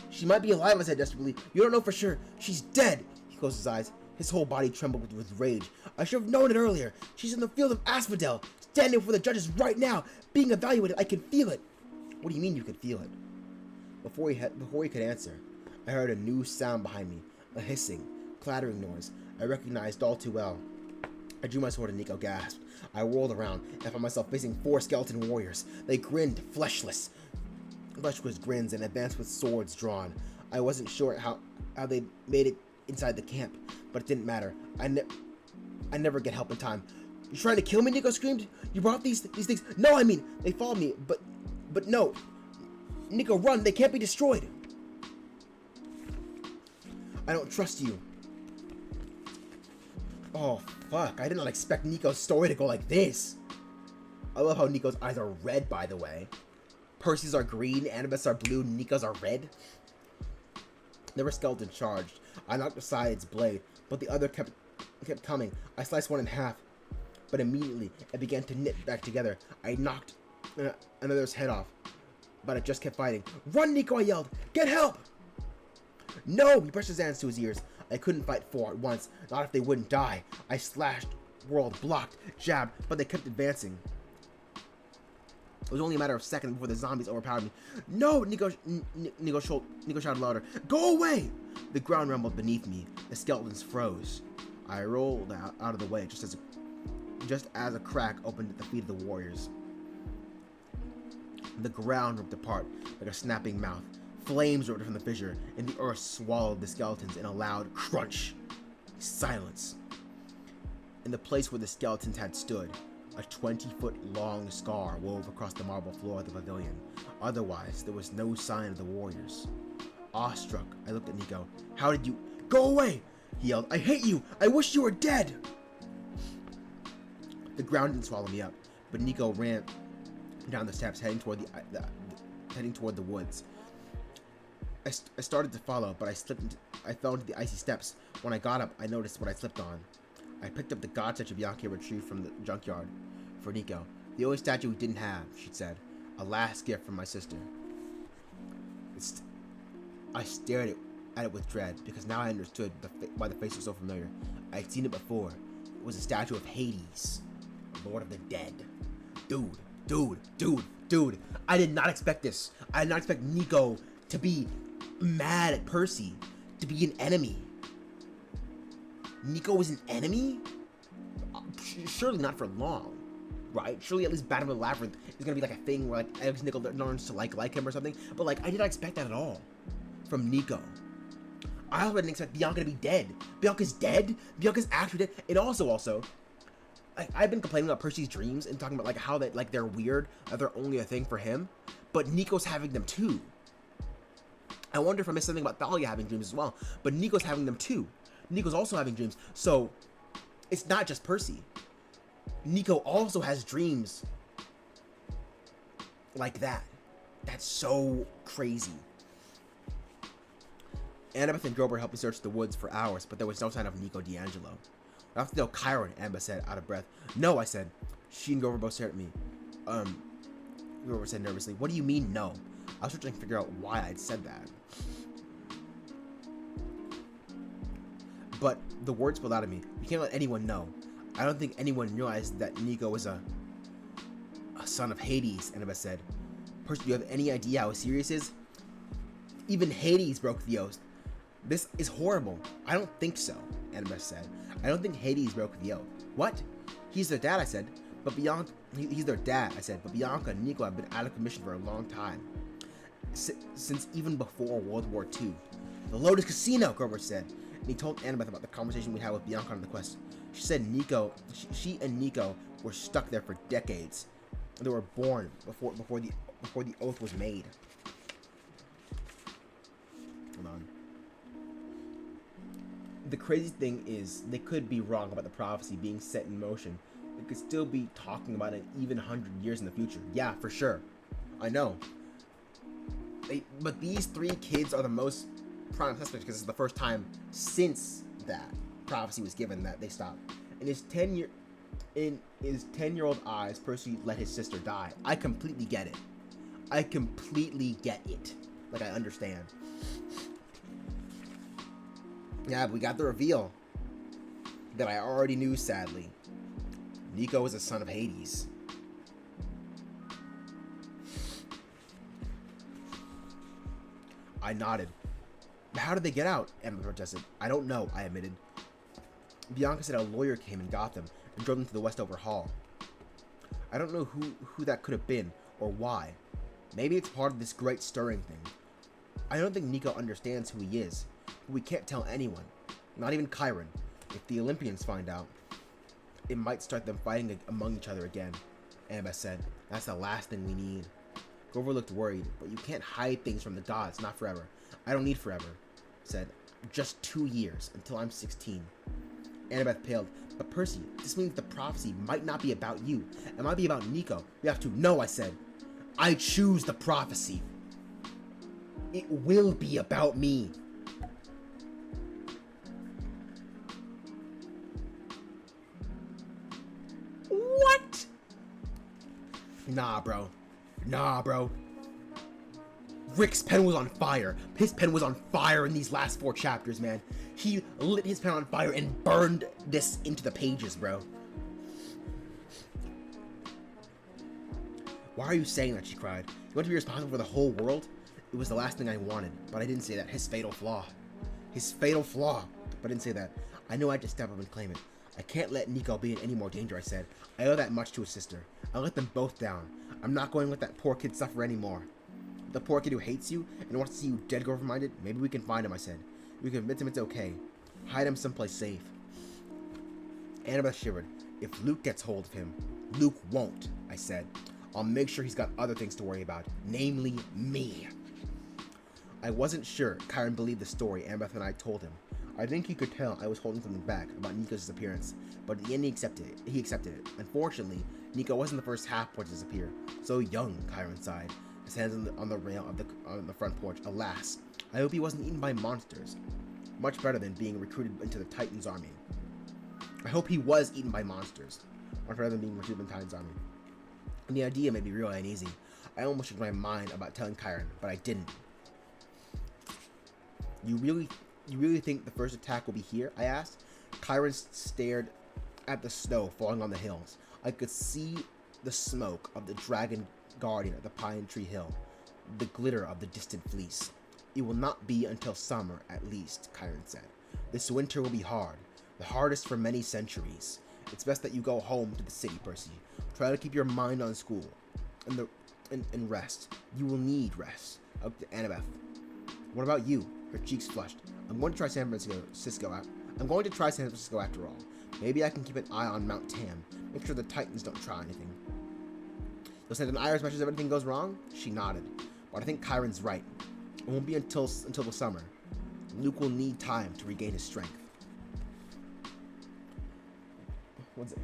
She might be alive, I said desperately. You don't know for sure. She's dead. He closed his eyes. His whole body trembled with rage. I should have known it earlier. She's in the field of Asphodel, standing before the judges right now, being evaluated. I can feel it. What do you mean you could feel it? Before he could answer, I heard a new sound behind me, a hissing, clattering noise I recognized all too well. I drew my sword and Nico gasped. I whirled around and found myself facing 4 skeleton warriors. They grinned, fleshless grins, and advanced with swords drawn. I wasn't sure how they made it inside the camp, but it didn't matter. I never get help in time. You trying to kill me? Nico screamed. You brought these things? No, I mean, they followed me, but no. Nico, run! They can't be destroyed. I don't trust you. Oh, fuck. I did not expect Nico's story to go like this. I love how Nico's eyes are red, by the way. Percy's are green, Annabeth's are blue, Nico's are red. There were skeletons charged. I knocked aside its blade, but the other kept coming. I sliced one in half, but immediately it began to knit back together. I knocked another's head off, but it just kept fighting. Run, Nico, I yelled. Get help! No! He pressed his hands to his ears. I couldn't fight 4 at once, not if they wouldn't die. I slashed, whirled, blocked, jabbed, but they kept advancing. It was only a matter of seconds before the zombies overpowered me. No! Nico shouted louder. Go away! The ground rumbled beneath me. The skeletons froze. I rolled out of the way just as a crack opened at the feet of the warriors. The ground ripped apart like a snapping mouth. Flames erupted from the fissure, and the earth swallowed the skeletons in a loud crunch. Silence. In the place where the skeletons had stood, a 20-foot-long scar wove across the marble floor of the pavilion. Otherwise, there was no sign of the warriors. Awestruck, I looked at Nico. How did you... Go away! He yelled. I hate you! I wish you were dead! The ground didn't swallow me up, but Nico ran down the steps, heading toward the woods. I started to follow, but I fell into the icy steps. When I got up, I noticed what I slipped on. I picked up the god statue Bianca retrieved from the junkyard for Nico. The only statue we didn't have, she said. A last gift from my sister. I stared at it with dread, because now I understood why the face was so familiar. I had seen it before. It was a statue of Hades, Lord of the Dead. Dude. I did not expect this. I did not expect Nico to be mad at Percy, to be an enemy. Nico was an enemy? Surely not for long. right? Surely at least Battle of the Labyrinth is gonna be like a thing where like Alex Nico learns to like him or something. But like I did not expect that at all from Nico. I also didn't expect Bianca to be dead. Bianca's dead. Bianca's actually dead. And also, I've been complaining about Percy's dreams and talking about like how that like they're weird, that they're only a thing for him. But Nico's having them too. I wonder if I missed something about Thalia having dreams as well. But Nico's having them too. Nico's also having dreams. So it's not just Percy. Nico also has dreams like that. That's so crazy. Annabeth and Grover helped me search the woods for hours, but there was no sign of Nico D'Angelo. I have to know Chiron, Annabeth said, out of breath. No, I said. She and Grover both stared at me. Grover said nervously, what do you mean, no? I was trying to figure out why I'd said that. But the words spilled out of me. You can't let anyone know. I don't think anyone realized that Nico was a son of Hades, Annabeth said. Percy, do you have any idea how serious it is? Even Hades broke the oath. This is horrible. I don't think so, Annabeth said. I don't think Hades broke the oath. What? He's their dad, I said. But Bianca, he's their dad, I said. But Bianca and Nico have been out of commission for a long time. Since even before World War II. The Lotus Casino, Grover said. And he told Annabeth about the conversation we had with Bianca on the quest. She said she and Nico were stuck there for decades. They were born before the oath was made. Hold on. The crazy thing is, they could be wrong about the prophecy being set in motion. They could still be talking about it even 100 years in the future. Yeah, for sure. I know. But these three kids are the most prime suspects because it's the first time since that prophecy was given that they stopped. In his 10-year-old eyes, Percy let his sister die. I completely get it. I completely get it. Like, I understand. Yeah, but we got the reveal that I already knew, sadly. Nico is a son of Hades. I nodded. How did they get out? Emma protested. I don't know, I admitted. Bianca said a lawyer came and got them and drove them to the Westover Hall. I don't know who that could have been or why. Maybe it's part of this great stirring thing. I don't think Nico understands who he is. We can't tell anyone, not even Chiron. If the Olympians find out, it might start them fighting among each other again. Annabeth said, that's the last thing we need. Grover looked worried, but you can't hide things from the gods, not forever. I don't need forever, said. Just 2 years, until I'm 16. Annabeth paled. But Percy, this means the prophecy might not be about you. It might be about Nico. We have to. No, I said. I choose the prophecy. It will be about me. What? Nah, bro. Rick's pen was on fire. His pen was on fire in these last 4 chapters, man. He lit his pen on fire and burned this into the pages, bro. Why are you saying that? She cried. You want to be responsible for the whole world? It was the last thing I wanted, but I didn't say that. His fatal flaw. His fatal flaw. But I didn't say that. I knew I had to step up and claim it. I can't let Nico be in any more danger, I said. I owe that much to his sister. I let them both down. I'm not going to let that poor kid suffer anymore. The poor kid who hates you and wants to see you dead, Grover-minded, maybe we can find him, I said. We can convince him it's okay. Hide him someplace safe. Annabeth shivered. If Luke gets hold of him, Luke won't, I said. I'll make sure he's got other things to worry about, namely me. I wasn't sure Chiron believed the story Annabeth and I told him. I think he could tell I was holding something back about Nico's disappearance, but at the end he accepted it. Unfortunately, Nico wasn't the first half-boy to disappear. So young, Chiron sighed, his hands on the rail of the front porch. Alas, I hope he wasn't eaten by monsters. Much better than being recruited into the Titan's army. I hope he was eaten by monsters. Much better than being recruited into the Titan's army. And the idea made me really uneasy. I almost changed my mind about telling Chiron, but I didn't. You really think the first attack will be here? I asked. Chiron stared at the snow falling on the hills. I could see the smoke of the dragon guardian at the pine tree hill, the glitter of the distant fleece. It will not be until summer, at least, Chiron said. This winter will be hard, the hardest for many centuries. It's best that you go home to the city, Percy. Try to keep your mind on school and rest. You will need rest. Up to Annabeth. What about you? Her cheeks flushed. I'm going to try San Francisco after all. Maybe I can keep an eye on Mount Tam. Make sure the Titans don't try anything. You'll send an eye as much as everything goes wrong? She nodded. But I think Chiron's right. It won't be until the summer. Luke will need time to regain his strength. What's it?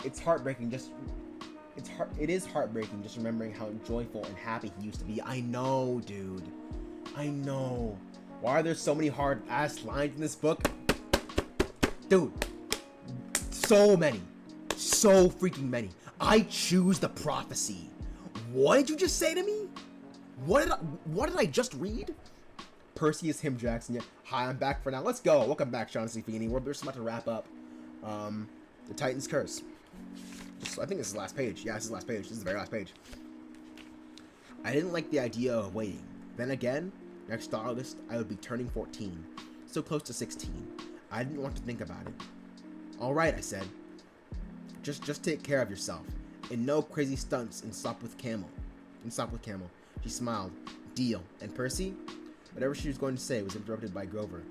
It's heartbreaking. It is heartbreaking just remembering how joyful and happy he used to be. I know, dude. I know. Why are there so many hard-ass lines in this book? Dude. So many. So freaking many. I choose the prophecy. What did you just say to me? What did I just read? Percy is him, Jackson. Yeah. Hi, I'm back for now. Let's go. Welcome back, Shaughnessy Feeney. We're just about to wrap up the Titan's Curse. I think this is the last page. Yeah, this is the last page. This is the very last page. I didn't like the idea of waiting. Then again, next August, I would be turning 14. So close to 16. I didn't want to think about it. Alright, I said. Just take care of yourself. And no crazy stunts and stop with Camel. She smiled. Deal. And Percy? Whatever she was going to say was interrupted by Grover,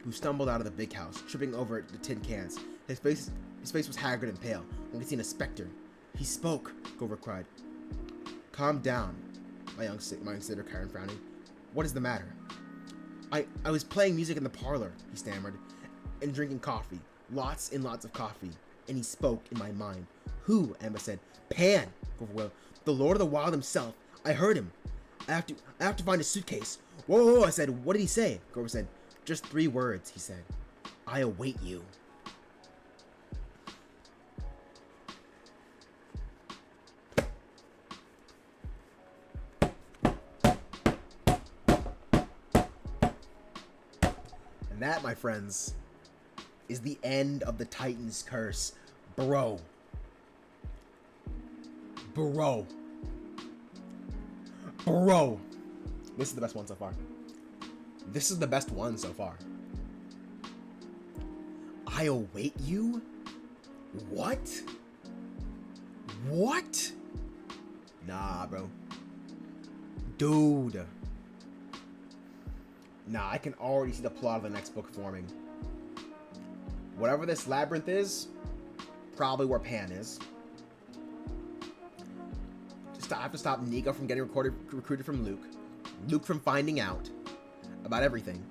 who stumbled out of the big house, tripping over the tin cans. His face was haggard and pale, like he'd seen a specter. He spoke, Grover cried. Calm down, my young sister, Chiron frowning. What is the matter? I was playing music in the parlor, he stammered, and drinking coffee. Lots and lots of coffee. And he spoke in my mind. Who? Emma said. Pan, Grover wailed. The Lord of the Wild himself. I heard him. I have to find a suitcase. Whoa, I said. What did he say? Grover said. Just 3 words, he said. I await you. And that, my friends, is the end of the Titan's Curse. Bro. This is the best one so far. This is the best one so far. I await you? What? Nah, bro. Dude. Nah, I can already see the plot of the next book forming. Whatever this labyrinth is, probably where Pan is. I have to stop Nico from getting recruited from Luke. Luke from finding out about everything.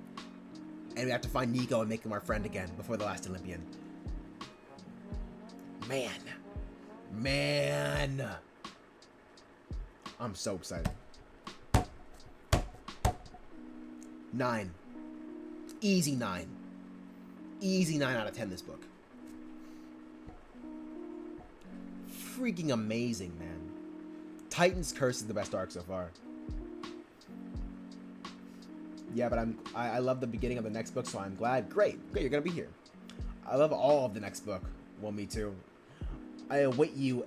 And we have to find Nico and make him our friend again before the last Olympian. Man. I'm so excited. 9. Easy 9. Easy 9 out of 10 this book. Freaking amazing, man. Titan's Curse is the best arc so far. Yeah, but I love the beginning of the next book, so I'm glad. Great, you're gonna be here. I love all of the next book. Well, me too. I await you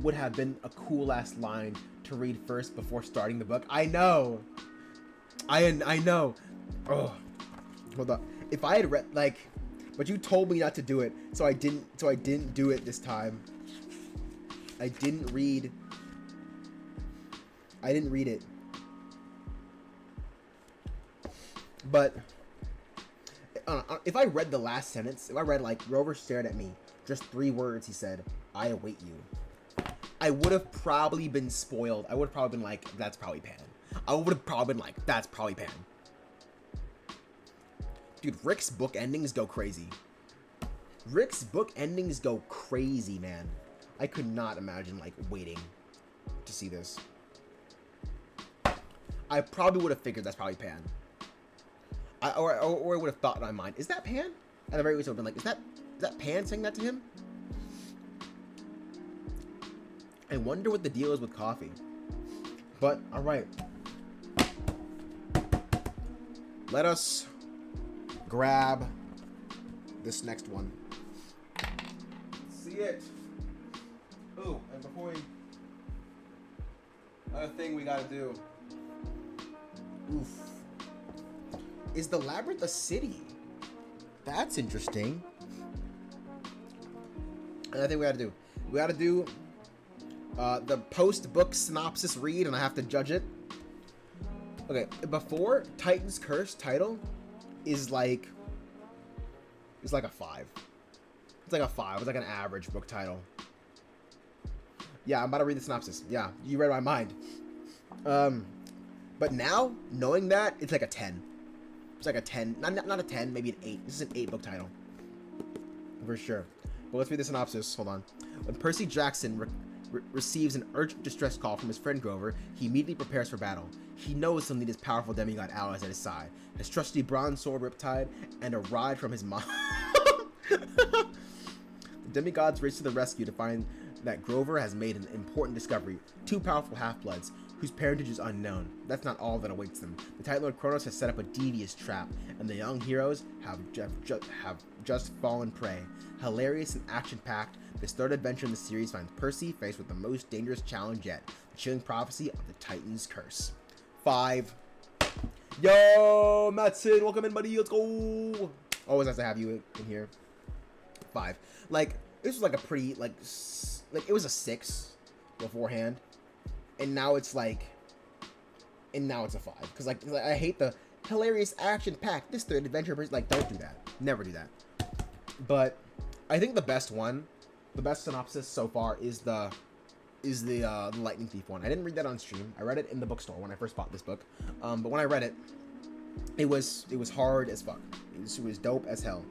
would have been a cool ass line to read first before starting the book. I know. I know. Oh, hold on. If I had read but you told me not to do it, so I didn't do it this time. I didn't read it. But if I read the last sentence, if I read Grover stared at me, just 3 words, he said, I await you, I would have probably been spoiled. I would have probably been like, that's probably Pan. I would have probably been like, that's probably Pan. Dude, Rick's book endings go crazy. Man. I could not imagine waiting to see this. I probably would have figured that's probably Pan. Or I would have thought in my mind, is that Pan? At the very least, I would have been like, is that Pan saying that to him? I wonder what the deal is with coffee. But, alright. Let us grab this next one. See it. Ooh, and before we... Another thing we gotta do. Oof. Is the labyrinth a city? That's interesting. And I think we gotta do the post-book synopsis read, and I have to judge it. Okay, before Titan's Curse title is like a 5. It's like a 5. It's like an average book title. Yeah, I'm about to read the synopsis. Yeah, you read my mind. But now, knowing that, it's like a 10. It's like a 10. Not a 10, maybe an 8. This is an 8 book title. For sure. But let's read the synopsis. Hold on. When Percy Jackson receives an urgent distress call from his friend Grover, he immediately prepares for battle. He knows he'll need his powerful demigod allies at his side, his trusty bronze sword Riptide, and a ride from his mom. The demigods race to the rescue to find that Grover has made an important discovery. 2 powerful half-bloods, whose parentage is unknown. That's not all that awaits them. The Titan Lord Kronos has set up a devious trap, and the young heroes have just fallen prey. Hilarious and action-packed, this third adventure in the series finds Percy faced with the most dangerous challenge yet, the chilling prophecy of the Titan's Curse. 5. Yo, Matson, welcome in, buddy. Let's go. Always nice to have you in here. 5. Like, this was like a pretty, like it was a 6 beforehand, and now it's like, and now it's a 5. Because, like, I hate the hilarious action-packed, this third adventure, like, don't do that. Never do that. But I think the best synopsis so far is the Lightning Thief one. I didn't read that on stream. I read it in the bookstore when I first bought this book. But when I read it, it was hard as fuck. It was dope as hell.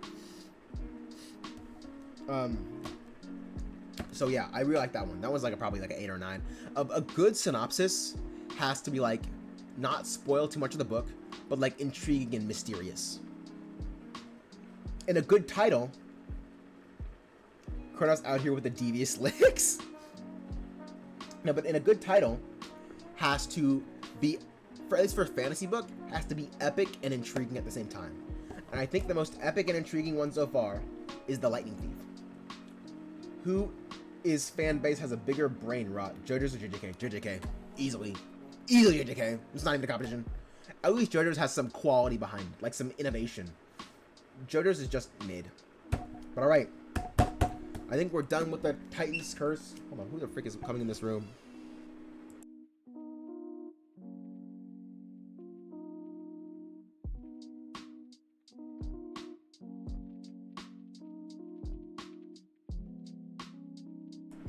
So yeah, I really like that one. That was like probably like an 8 or 9. A good synopsis has to be like not spoil too much of the book, but like intriguing and mysterious. And a good title, Kronos out here with the devious licks. No, but in a good title has to be, at least for a fantasy book, has to be epic and intriguing at the same time. And I think the most epic and intriguing one so far is the Lightning Thief. Whose fan base has a bigger brain rot, JoJo's or JJK? JJK. Easily JJK. It's not even a competition. At least JoJo's has some quality behind it, like some innovation. JoJo's is just mid. But alright. I think we're done with the Titan's Curse. Hold on, who the frick is coming in this room?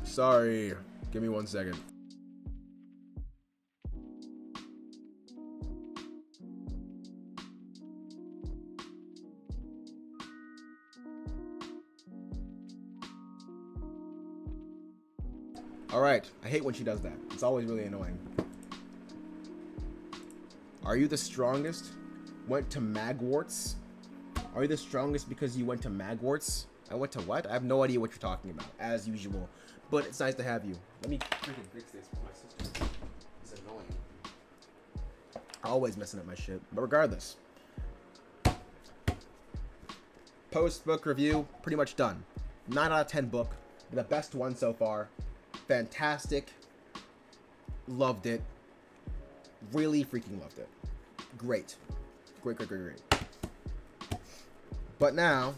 Sorry, give me 1 second. Alright, I hate when she does that. It's always really annoying. Are you the strongest? Went to Magwarts? Are you the strongest because you went to Magwarts? I went to what? I have no idea what you're talking about, as usual. But it's nice to have you. Let me freaking fix this with my sister. It's annoying. Always messing up my shit. But regardless. Post-book review, pretty much done. 9 out of 10 book. The best one so far. Fantastic. Loved it. Really freaking loved it. Great. Great. But now,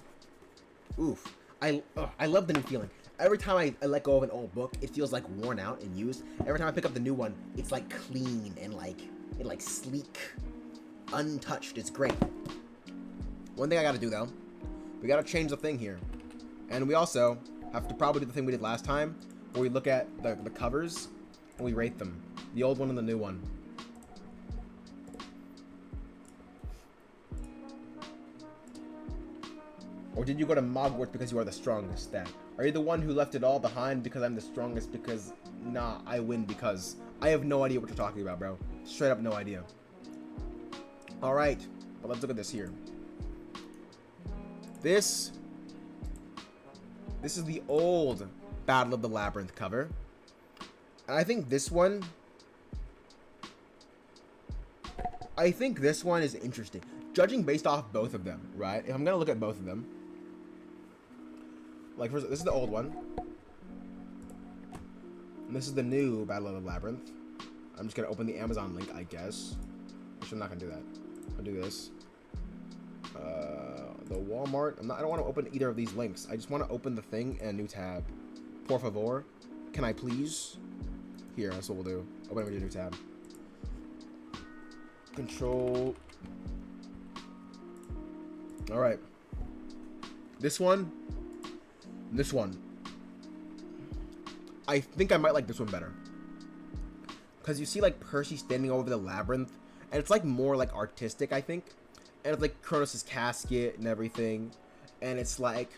oof. I love the new feeling. Every time I let go of an old book, it feels like worn out and used. Every time I pick up the new one, it's like clean and like sleek, untouched. It's great. One thing I gotta do though, we gotta change the thing here, and we also have to probably do the thing we did last time, where we look at the covers and we rate them, the old one and the new one. Or did you go to Mogwarts because you are the strongest? That. Are you the one who left it all behind because I'm the strongest? Because, nah, I win because. I have no idea what you're talking about, bro. Straight up no idea. Alright, but let's look at this here. This is the old Battle of the Labyrinth cover. And I think this one is interesting. Judging based off both of them, right? If I'm gonna look at both of them. Like, first, this is the old one. And this is the new Battle of the Labyrinth. I'm just gonna open the Amazon link, I guess. Which I'm not gonna do that. I'll do this. The Walmart. I don't want to open either of these links. I just want to open the thing and a new tab. Por favor. Can I please? Here, that's what we'll do. Open a new tab. Control. Alright. This one. This one. I think I might like this one better. Because you see, like, Percy standing over the labyrinth. And it's, like, more, like, artistic, I think. And it's, like, Kronos' casket and everything. And it's, like...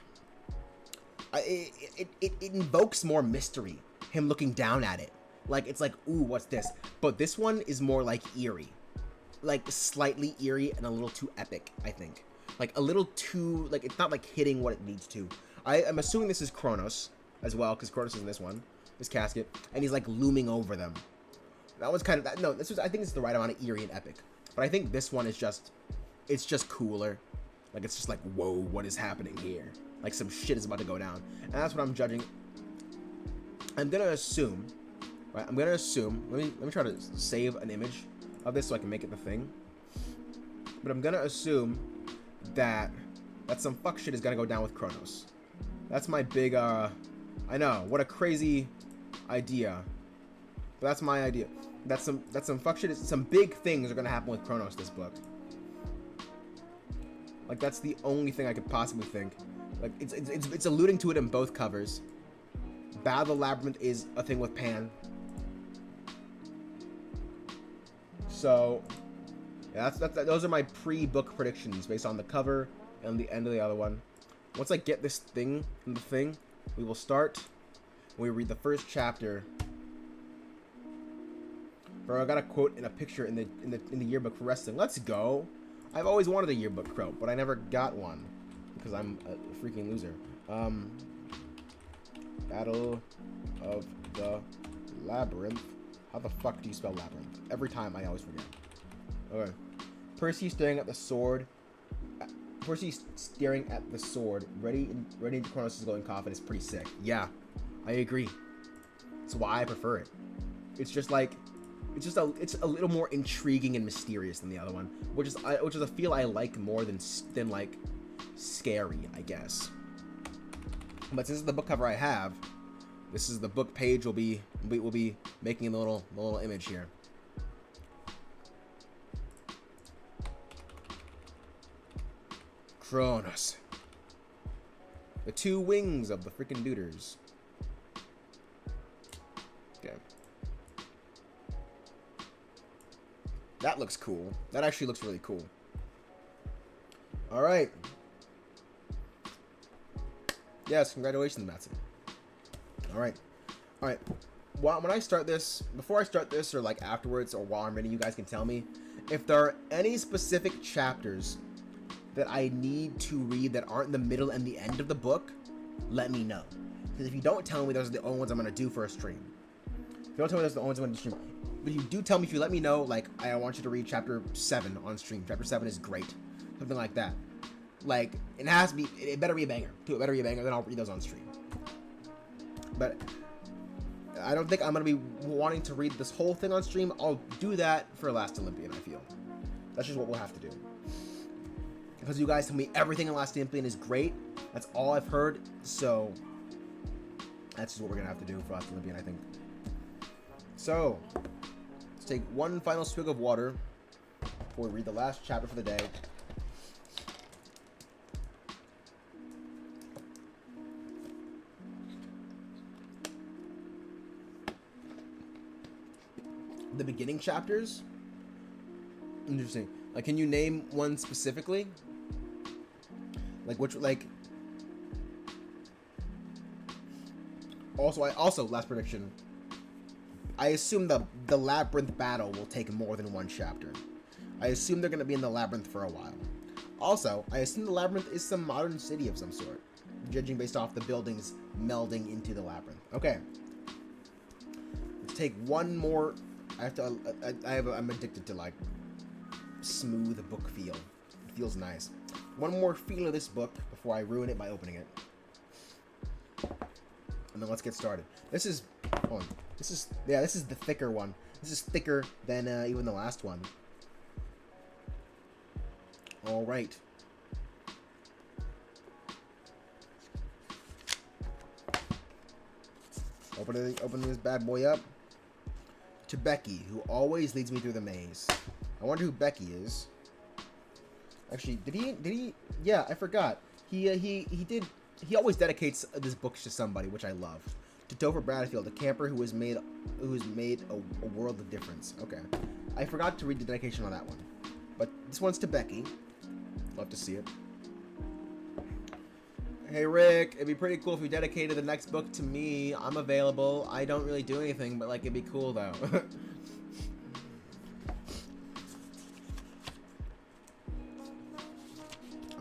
It invokes more mystery. Him looking down at it. Like, it's like, ooh, what's this? But this one is more, like, eerie. Like, slightly eerie and a little too epic, I think. Like, a little too... Like, it's not, like, hitting what it needs to. I'm assuming this is Kronos as well. Because Kronos is in this one. This casket. And he's, like, looming over them. That was kind of... No, this was... I think it's the right amount of eerie and epic. But I think this one is just... It's just cooler. Like, it's just like, whoa, what is happening here? Like, some shit is about to go down. And that's what I'm judging. I'm gonna assume... Right? I'm gonna assume... Let me try to save an image of this so I can make it the thing. But I'm gonna assume that some fuck shit is gonna go down with Kronos. That's my big, I know, what a crazy idea. But that's my idea. That's some fuck shit. Some big things are gonna happen with Kronos this book. Like, that's the only thing I could possibly think. Like, it's alluding to it in both covers. Battle of the Labyrinth is a thing with Pan. So, yeah, those are my pre-book predictions based on the cover and the end of the other one. Once I get this thing in the thing, we will start. We read the first chapter. Bro, I got a quote in a picture in the yearbook for wrestling. Let's go. I've always wanted a yearbook quote, but I never got one because I'm a freaking loser. Battle of the Labyrinth. How the fuck do you spell labyrinth? Every time I always forget. Okay. Percy staring at the sword. Percy staring at the sword, ready into Kronos' glowing coffin is pretty sick. Yeah, I agree. That's why I prefer it. It's just like, it's a little more intriguing and mysterious than the other one, which is a feel I like more than like scary, I guess. But since this is the book cover I have, this is the book page. We'll be making the little image here. Kronos. The two wings of the freaking duders. Okay. That looks cool. That actually looks really cool. Alright. Yes, congratulations, Matson. Alright. Alright. When I start this, before I start this, or like afterwards, or while I'm reading, you guys can tell me if there are any specific chapters that I need to read that aren't in the middle and the end of the book. Let me know. Because if you don't tell me those are the only ones I'm going to do for a stream. If you don't tell me those are the only ones I'm going to stream. But if you do tell me, if you let me know, like, I want you to read chapter 7 on stream. Chapter 7 is great. Something like that. Like, it has to be, it better be a banger. Too, it better be a banger, then I'll read those on stream. But I don't think I'm going to be wanting to read this whole thing on stream. I'll do that for Last Olympian, I feel. That's just what we'll have to do. Because you guys tell me everything in Last Olympian is great. That's all I've heard. So, that's just what we're going to have to do for Last Olympian, I think. So, let's take one final swig of water before we read the last chapter for the day. The beginning chapters? Interesting. Like, can you name one specifically? Like, which, like... Also, last prediction. I assume the labyrinth battle will take more than one chapter. I assume they're going to be in the labyrinth for a while. Also, I assume the labyrinth is some modern city of some sort, judging based off the buildings melding into the labyrinth. Okay. Let's take one more... I'm addicted to, like, smooth book feel. It feels nice. One more feel of this book before I ruin it by opening it. And then let's get started. This is the thicker one. This is thicker than even the last one. All right. Open this bad boy up. To Becky, who always leads me through the maze. I wonder who Becky is. Actually, did he? Yeah, I forgot. He always dedicates this book to somebody, which I love. To Topher Bradfield, a camper who has made a world of difference. Okay, I forgot to read the dedication on that one, but this one's to Becky. Love to see it. Hey Rick, it'd be pretty cool if you dedicated the next book to me. I'm available. I don't really do anything, but like it'd be cool though.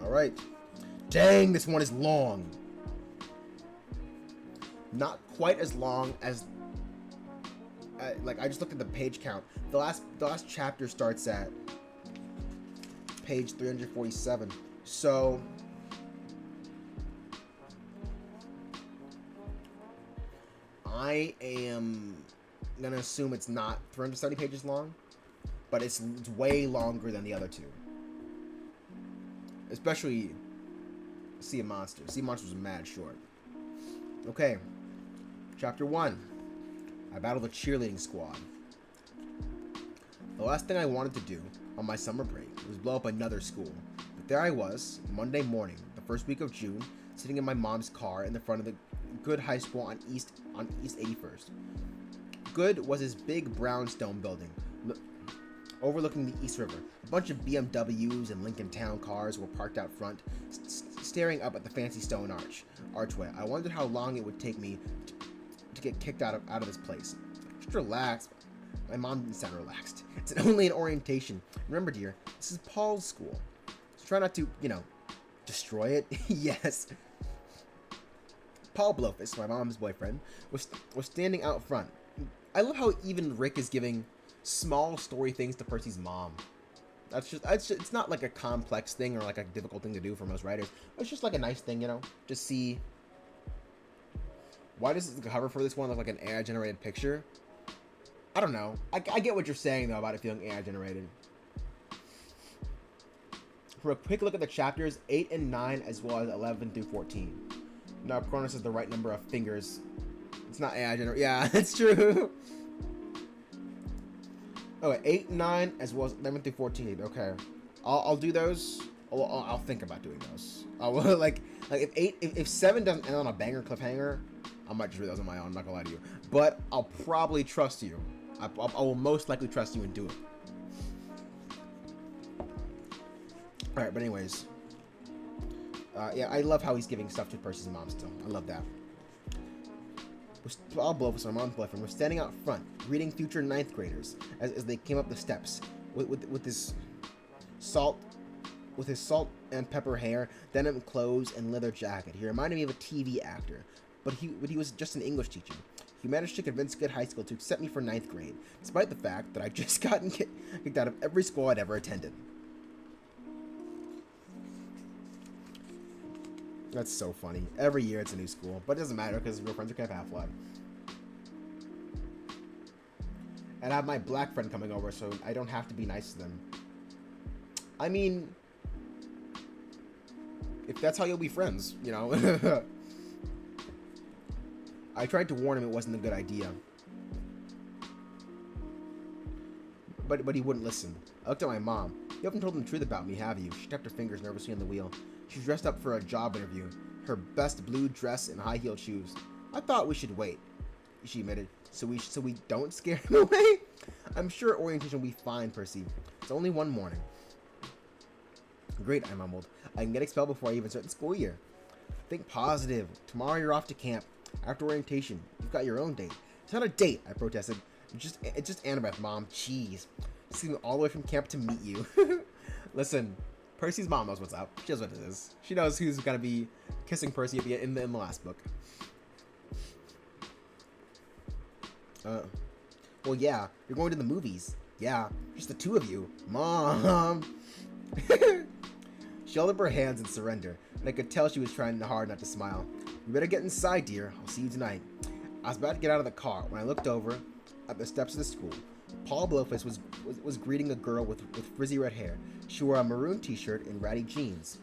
All right. Dang, this one is long. Not quite as long as like I just looked at the page count. The last chapter starts at page 347. So I am gonna assume it's not 370 pages long, but it's way longer than the other two. Especially Sea of Monsters. Sea of Monsters was mad short. Okay, chapter 1. I battled a cheerleading squad. The last thing I wanted to do on my summer break was blow up another school. But there I was, Monday morning, the first week of June, sitting in my mom's car in the front of the Good High School on East 81st. Good was his big brownstone building, overlooking the East River. A bunch of BMWs and Lincoln Town cars were parked out front, staring up at the fancy stone archway. I wondered how long it would take me to get kicked out of this place. Just relax. My mom didn't sound relaxed. It's only an orientation. Remember, dear, this is Paul's school. So try not to, destroy it. Yes. Paul Blowfist, my mom's boyfriend, was standing out front. I love how even Rick is giving small story things to Percy's mom. It's not like a complex thing or like a difficult thing to do for most writers. It's just like a nice thing, to see. Why does the cover for this one look like an AI generated picture? I don't know. I get what you're saying though about it feeling AI generated. For a quick look at the chapters 8 and 9 as well as 11 through 14. Now, Cronus is the right number of fingers. It's not AI generated. Yeah, it's true. Oh, 8, 9, as well as 11 through 14. Okay, I'll do those. I'll think about doing those. I will like if 7 doesn't end on a banger cliffhanger, I might just read those on my own. I'm not gonna lie to you, but I'll probably trust you. I will most likely trust you and do it. All right, but anyways. Yeah, I love how he's giving stuff to Percy's mom still. I love that. Paul Blowfist, my mom's boyfriend, was standing out front, greeting future 9th graders as they came up the steps with his salt and pepper hair, denim clothes, and leather jacket. He reminded me of a TV actor, but he was just an English teacher. He managed to convince Good High School to accept me for 9th grade, despite the fact that I just gotten kicked out of every school I'd ever attended. That's so funny. Every year it's a new school, but it doesn't matter because real friends are Camp Half-Life. And I have my black friend coming over, so I don't have to be nice to them. I mean, if that's how you'll be friends, I tried to warn him it wasn't a good idea. But he wouldn't listen. I looked at my mom. You haven't told him the truth about me, have you? She tapped her fingers nervously on the wheel. She was dressed up for a job interview, her best blue dress and high-heeled shoes. I thought we should wait, she admitted, so we don't scare him away? I'm sure orientation will be fine, Percy. It's only one morning. Great, I mumbled. I can get expelled before I even start the school year. Think positive. Tomorrow you're off to camp. After orientation, you've got your own date. It's not a date, I protested. It's just Annabeth, Mom. Jeez. Sleeping all the way from camp to meet you. Listen. Percy's mom knows what's up. She knows what it is. She knows who's gonna be kissing Percy in the last book. Well, yeah, you're going to the movies. Yeah, just the two of you. Mom! She held up her hands in surrender, and I could tell she was trying hard not to smile. You better get inside, dear. I'll see you tonight. I was about to get out of the car when I looked over at the steps of the school. Paul Blowfist was greeting a girl with frizzy red hair. She wore a maroon t-shirt and ratty jeans,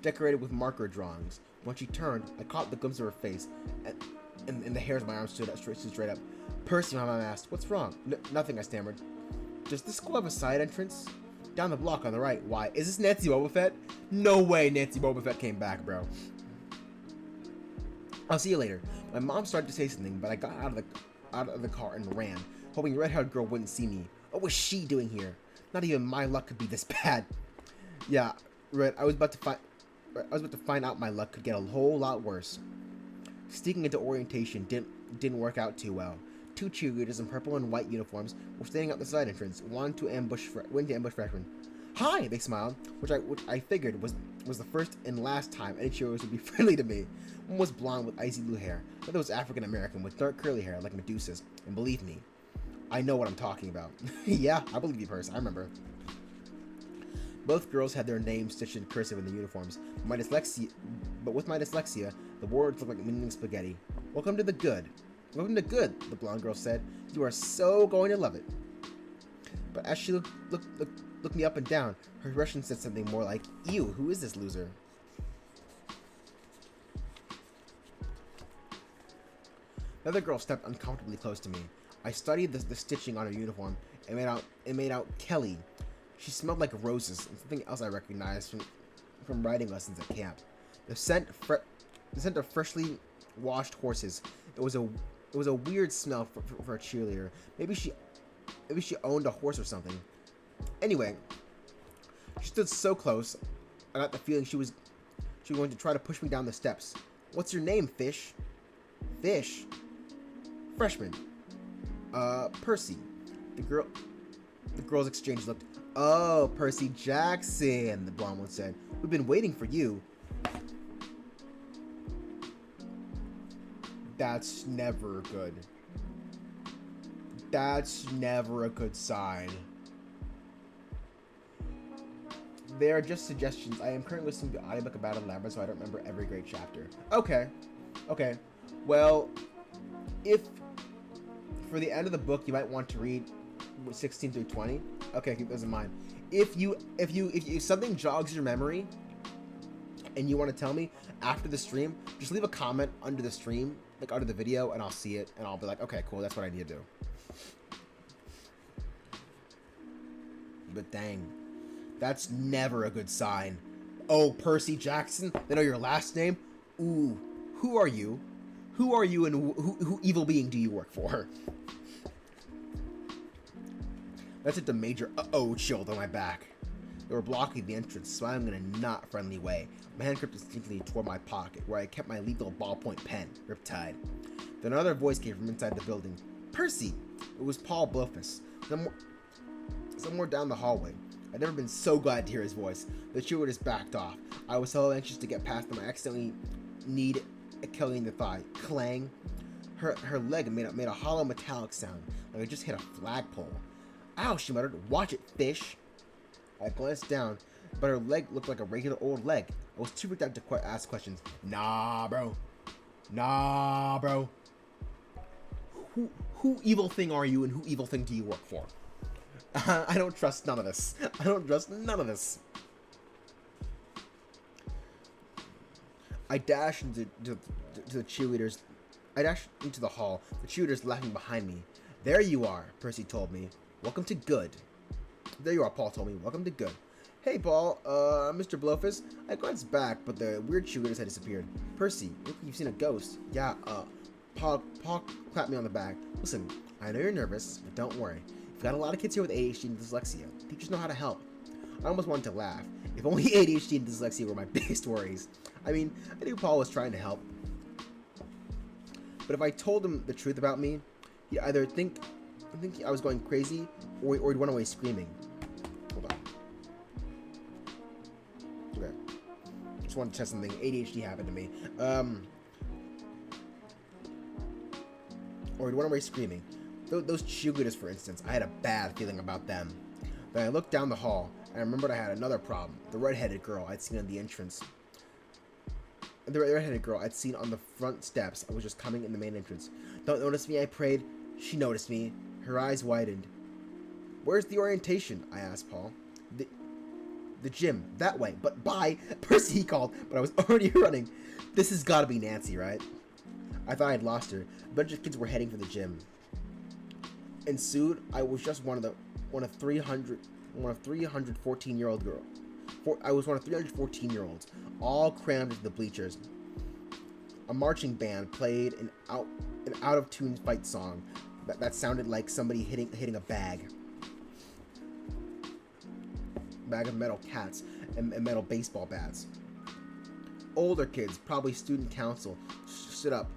decorated with marker drawings. When she turned, I caught the glimpse of her face, and the hairs on my arms stood straight up. Percy, my mom asked, "What's wrong?" Nothing, I stammered. Does this school have a side entrance? Down the block on the right. Why? Is this Nancy Boba Fett? No way Nancy Boba Fett came back, bro. I'll see you later. My mom started to say something, but I got out of the car and ran, hoping the red-haired girl wouldn't see me. What was she doing here? Not even my luck could be this bad. Yeah, Red, I was about to find out my luck could get a whole lot worse. Sneaking into orientation didn't work out too well. Two cheerleaders in purple and white uniforms were standing out the side entrance, wanting to ambush freshmen. Hi, they smiled, which I figured was the first and last time any cheerleaders would be friendly to me. One was blonde with icy blue hair. The other was African American with dark curly hair like Medusa's. And believe me, I know what I'm talking about. Yeah, I believe you, Percy. I remember. Both girls had their names stitched in cursive in the uniforms. But with my dyslexia, the words looked like meaning spaghetti. Welcome to the good. Welcome to good, the blonde girl said. You are so going to love it. But as she looked me up and down, her expression said something more like, ew, who is this loser? The other girl stepped uncomfortably close to me. I studied the stitching on her uniform and made out Kelly. She smelled like roses and something else I recognized from riding lessons at camp. The scent of freshly washed horses. It was a weird smell for a cheerleader. Maybe she owned a horse or something. Anyway, she stood so close, I got the feeling she was going to try to push me down the steps. What's your name, Fish? Fish? Freshman. Percy. The girls exchanged looked. Oh, Percy Jackson, the blonde one said. We've been waiting for you. That's never good. That's never a good sign. They are just suggestions. I am currently listening to audiobook about a labyrinth, so I don't remember every great chapter. Okay. Well, if for the end of the book you might want to read 16 through 20. Okay, keep those in mind. If something jogs your memory and you want to tell me after the stream, just leave a comment under the stream, like under the video, and I'll see it and I'll be like, okay, cool, that's what I need to do. But dang, that's never a good sign. Oh, Percy Jackson, they know your last name? Ooh, who are you? Who are you and who evil being do you work for? That's a major uh-oh chill on my back. They were blocking the entrance, smiling in a not friendly way. My hand gripped instinctively toward my pocket, where I kept my legal ballpoint pen, riptide. Then another voice came from inside the building. Percy! It was Paul Blofus. Somewhere down the hallway. I'd never been so glad to hear his voice. The cheerleaders backed off. I was so anxious to get past them, I accidentally kneed Kelly in the thigh. Clang. Her leg made a hollow metallic sound, like I just hit a flagpole. Ow, she muttered. Watch it, Fish. I glanced down, but her leg looked like a regular old leg. I was too freaked out to ask questions. Nah, bro. Who evil thing are you and who evil thing do you work for? I don't trust none of this. I dashed into the cheerleaders. I dashed into the hall, the cheerleaders laughing behind me. There you are, Percy told me. Welcome to good. There you are, Paul told me. Welcome to good. Hey, Paul, Mr. Blofus. I glanced back, but the weird cheerleaders had disappeared. Percy, look like you've seen a ghost. Yeah, Paul clapped me on the back. Listen, I know you're nervous, but don't worry. We've got a lot of kids here with ADHD and dyslexia. Teachers know how to help. I almost wanted to laugh. If only ADHD and dyslexia were my biggest worries. I mean, I knew Paul was trying to help. But if I told him the truth about me, he'd either think I was going crazy, or he'd run away screaming. Hold on. Okay. Just wanted to test something. ADHD happened to me. Or he'd run away screaming. Those cheerleaders, for instance, I had a bad feeling about them. Then I looked down the hall, and I remembered I had another problem. The red-headed girl I'd seen at the entrance. The red-headed girl I'd seen on the front steps. I was just coming in the main entrance. Don't notice me, I prayed. She noticed me. Her eyes widened. Where's the orientation? I asked Paul. The gym. That way. But bye. Percy, he called, but I was already running. This has got to be Nancy, right? I thought I'd lost her. A bunch of kids were heading for the gym. And soon, I was just one of 314-year-old girl. I was one of 314-year-olds, all crammed into the bleachers. A marching band played an out of tune fight song that sounded like somebody hitting a bag of metal cats and metal baseball bats. Older kids, probably student council, stood up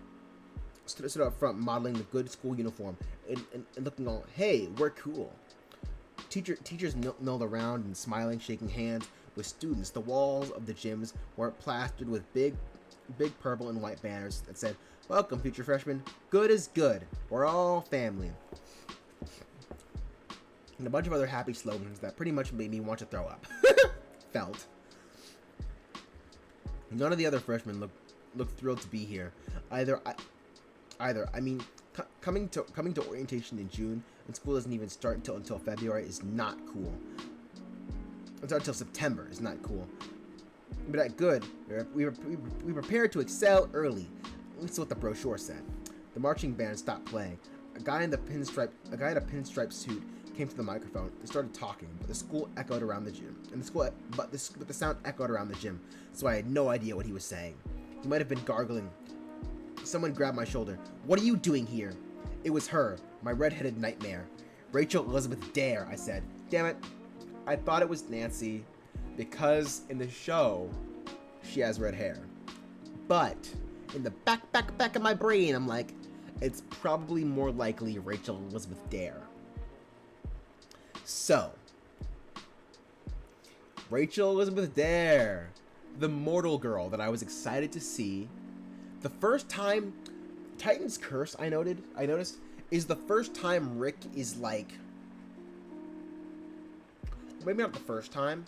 front, modeling the good school uniform and looking all, hey, we're cool. Teachers milled around and smiling, shaking hands with students. The walls of the gyms were plastered with big purple and white banners that said, welcome, future freshmen. Good is good. We're all family. And a bunch of other happy slogans that pretty much made me want to throw up. Felt. None of the other freshmen looked thrilled to be here. I mean, coming to orientation in June and school doesn't even start until February is not cool. Until September is not cool. But at Good, we prepared to excel early. At least what the brochure said. The marching band stopped playing. A guy in a pinstripe suit came to the microphone and started talking, but the school echoed around the gym. But the sound echoed around the gym, so I had no idea what he was saying. He might have been gargling. Someone grabbed my shoulder. What are you doing here? It was her, my red-headed nightmare. Rachel Elizabeth Dare, I said. Damn it. I thought it was Nancy, because in the show, she has red hair. But in the back of my brain, I'm like, it's probably more likely Rachel Elizabeth Dare. So, Rachel Elizabeth Dare, the mortal girl that I was excited to see. The first time, Titan's Curse, I noticed, is the first time Rick is like, maybe not the first time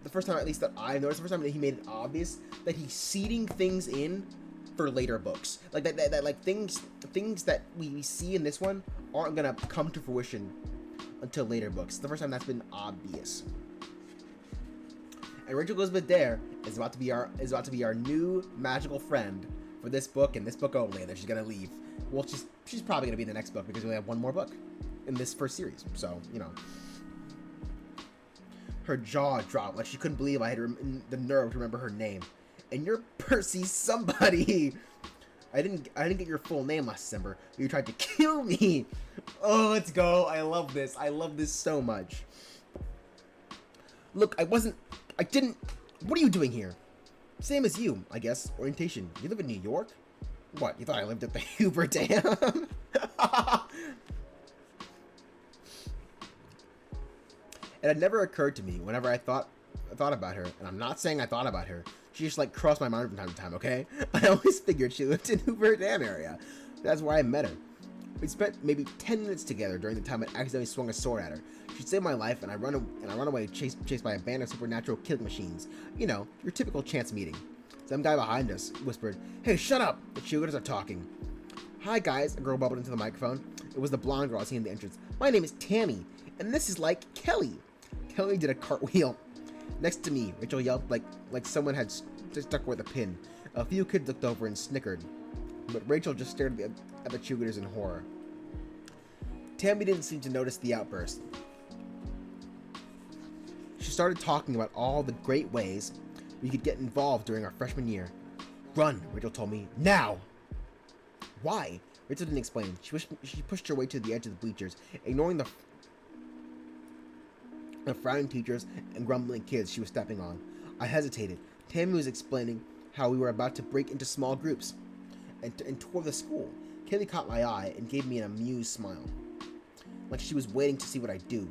at least that I noticed, the first time that he made it obvious that he's seeding things in for later books. Like that like things that we see in this one aren't gonna come to fruition until later books. The first time that's been obvious. And Rachel Elizabeth Dare is about to be our new magical friend for this book and this book only, and then she's gonna leave. Well, she's probably gonna be in the next book because we only have one more book in this first series. So, you know. Her jaw dropped like she couldn't believe I had the nerve to remember her name. And you're Percy somebody. I didn't get your full name last December. You tried to kill me. Oh, let's go. I love this. I love this so much. Look, I didn't. What are you doing here? Same as you, I guess. Orientation. You live in New York? What, you thought I lived at the Hoover Dam? It had never occurred to me whenever I thought about her, and I'm not saying I thought about her. She just like crossed my mind from time to time, okay? I always figured she lived in Hoover Dam area. That's where I met her. We spent maybe 10 minutes together during the time I accidentally swung a sword at her. She saved my life, and I run away chased by a band of supernatural killing machines. You know, your typical chance meeting. Some guy behind us whispered, "Hey, shut up!" The cheerleaders are talking. "Hi guys," a girl bubbled into the microphone. It was the blonde girl I seen in the entrance. "My name is Tammy, and this is like Kelly." Kelly did a cartwheel. Next to me, Rachel yelped like someone had stuck her with a pin. A few kids looked over and snickered, but Rachel just stared at the cheerleaders in horror. Tammy didn't seem to notice the outburst. She started talking about all the great ways we could get involved during our freshman year. "Run," Rachel told me. "Now!" Why? Rachel didn't explain. She pushed her way to the edge of the bleachers, ignoring the frowning teachers and grumbling kids she was stepping on. I hesitated. Tammy was explaining how we were about to break into small groups and tour the school. Kelly caught my eye and gave me an amused smile, like she was waiting to see what I'd do.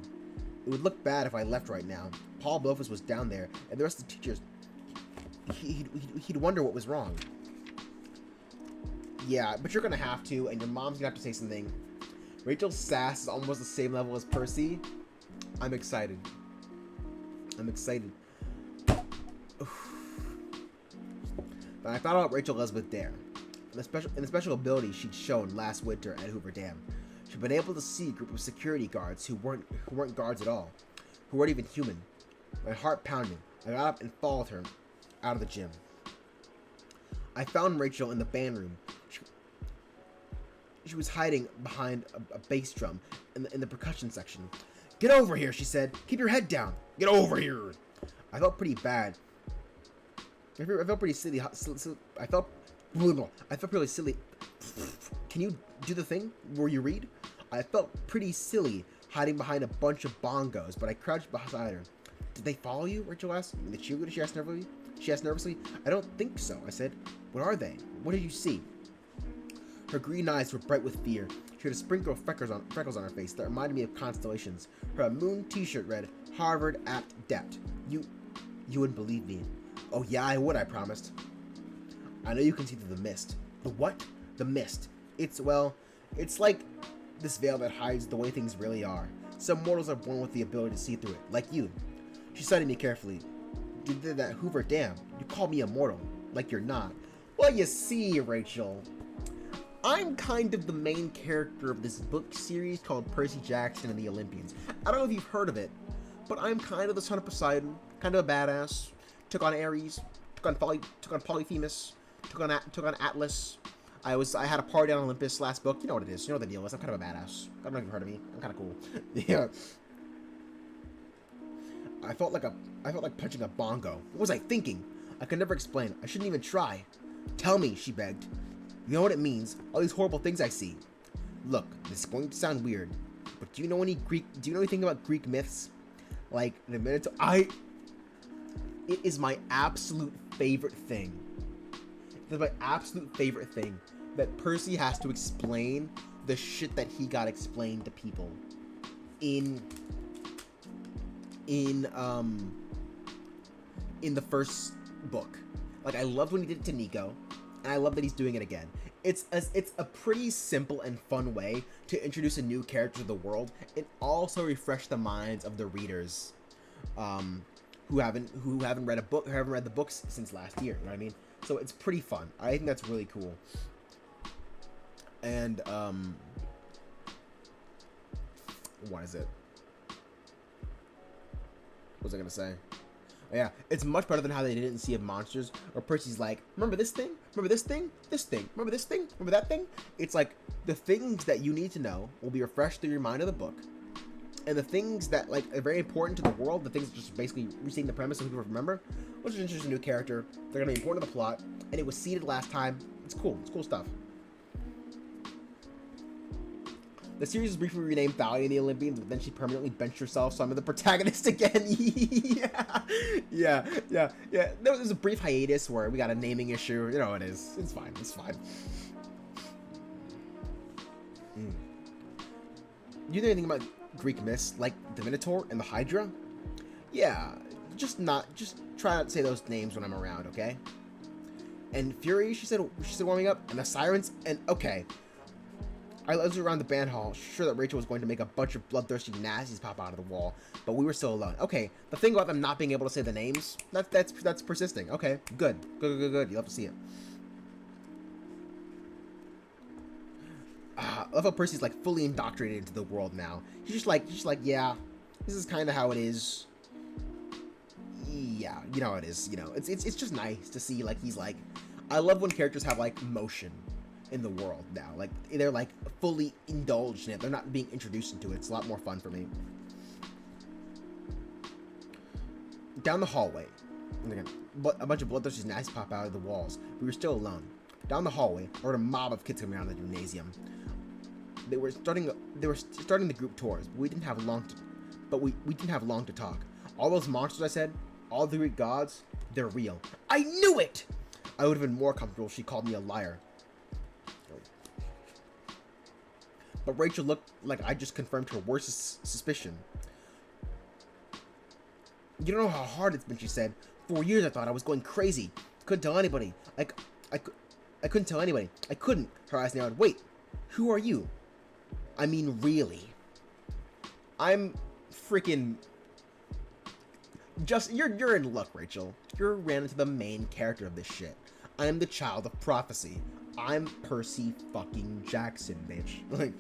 It would look bad if I left right now. Paul Blofus was down there, and the rest of the teachers, he'd wonder what was wrong. Yeah, but you're gonna have to, and your mom's gonna have to say something. Rachel's sass is almost the same level as Percy. I'm excited. I'm excited. But I thought about Rachel Elizabeth Dare and the special ability she'd shown last winter at Hoover Dam. She'd been able to see a group of security guards who weren't guards at all, who weren't even human. My heart pounding, I got up and followed her out of the gym. I found Rachel in the band room. She was hiding behind a bass drum in the percussion section. Get over here, she said. Keep your head down. Get over here. I felt pretty bad. I felt pretty silly. I felt pretty silly. Can you do the thing where you read? I felt pretty silly hiding behind a bunch of bongos, but I crouched beside her. Did they follow you? Rachel asked. Did she asked nervously. I don't think so, I said. What are they? What did you see? Her green eyes were bright with fear. She had a sprinkle of freckles on her face that reminded me of constellations. Her moon t-shirt read, Harvard at Debt. You wouldn't believe me. Oh yeah, I would, I promised. I know you can see through the mist. The what? The mist. It's like this veil that hides the way things really are. Some mortals are born with the ability to see through it, like you. She studied me carefully. You did that Hoover Dam. You called me immortal, like you're not. Well, you see, Rachel, I'm kind of the main character of this book series called Percy Jackson and the Olympians. I don't know if you've heard of it, but I'm kind of the son of Poseidon, kind of a badass. Took on Ares, took on Polyphemus, took on Atlas. I had a party on Olympus last book. You know what it is. You know what the deal is. I'm kind of a badass. I don't know if you've heard of me. I'm kind of cool. Yeah. I felt like punching a bongo. What was I thinking? I could never explain. I shouldn't even try. Tell me, she begged. You know what it means? All these horrible things I see. Look, this is going to sound weird, but do you know anything about Greek myths? Like the Minotaur? It is my absolute favorite thing. It's my absolute favorite thing that Percy has to explain the shit that he got explained to people in the first book. Like, I loved when he did it to Nico, and I love that he's doing it again. It's a pretty simple and fun way to introduce a new character to the world and also refresh the minds of the readers who haven't read the books since last year. You know what I mean? So it's pretty fun. I think that's really cool. And what is it? What was I gonna say? Oh, yeah, it's much better than how they did it in Sea of Monsters, where Percy's like, remember this thing? Remember this thing? This thing? Remember this thing? Remember that thing? It's like, the things that you need to know will be refreshed through your mind of the book, and the things that, like, are very important to the world, the things that just basically restating the premise so people remember, which is introduce a new character, they're gonna be important to the plot, and it was seeded last time. It's cool. It's cool stuff. The series was briefly renamed Thalia and the Olympians, but then she permanently benched herself, so I'm the protagonist again. Yeah. There was a brief hiatus where we got a naming issue. You know how it is. It's fine. You know anything about Greek myths, like the Minotaur and the Hydra? Yeah, just try not to say those names when I'm around, okay? And Fury, she said warming up, and the Sirens, and okay. I was around the band hall, sure that Rachel was going to make a bunch of bloodthirsty nasties pop out of the wall, but we were still alone. Okay, the thing about them not being able to say the names, that's persisting. Okay, good. You love to see it. I love how Percy's like fully indoctrinated into the world now. He's just like, yeah, this is kind of how it is. Yeah, you know how it is. You know, it's just nice to see, like, he's like, I love when characters have like motion in the world now. Like, they're like fully indulged in it. They're not being introduced into it. It's a lot more fun for me. Down the hallway, and again, a bunch of bloodthirsty nasties pop out of the walls. We were still alone. Down the hallway, I heard a mob of kids coming around the gymnasium. They were starting the group tours, but we didn't have long to talk. All those monsters I said, all the Greek gods, they're real. I knew it! I would have been more comfortable if she called me a liar. But Rachel looked like I just confirmed her worst suspicion. You don't know how hard it's been, she said. 4 years I thought I was going crazy. Couldn't tell anybody. I couldn't tell anybody. I couldn't. Her eyes narrowed. Wait, who are you? I mean, really? I'm freaking... You're in luck, Rachel. You ran into the main character of this shit. I'm the child of prophecy. I'm Percy fucking Jackson, bitch. Like,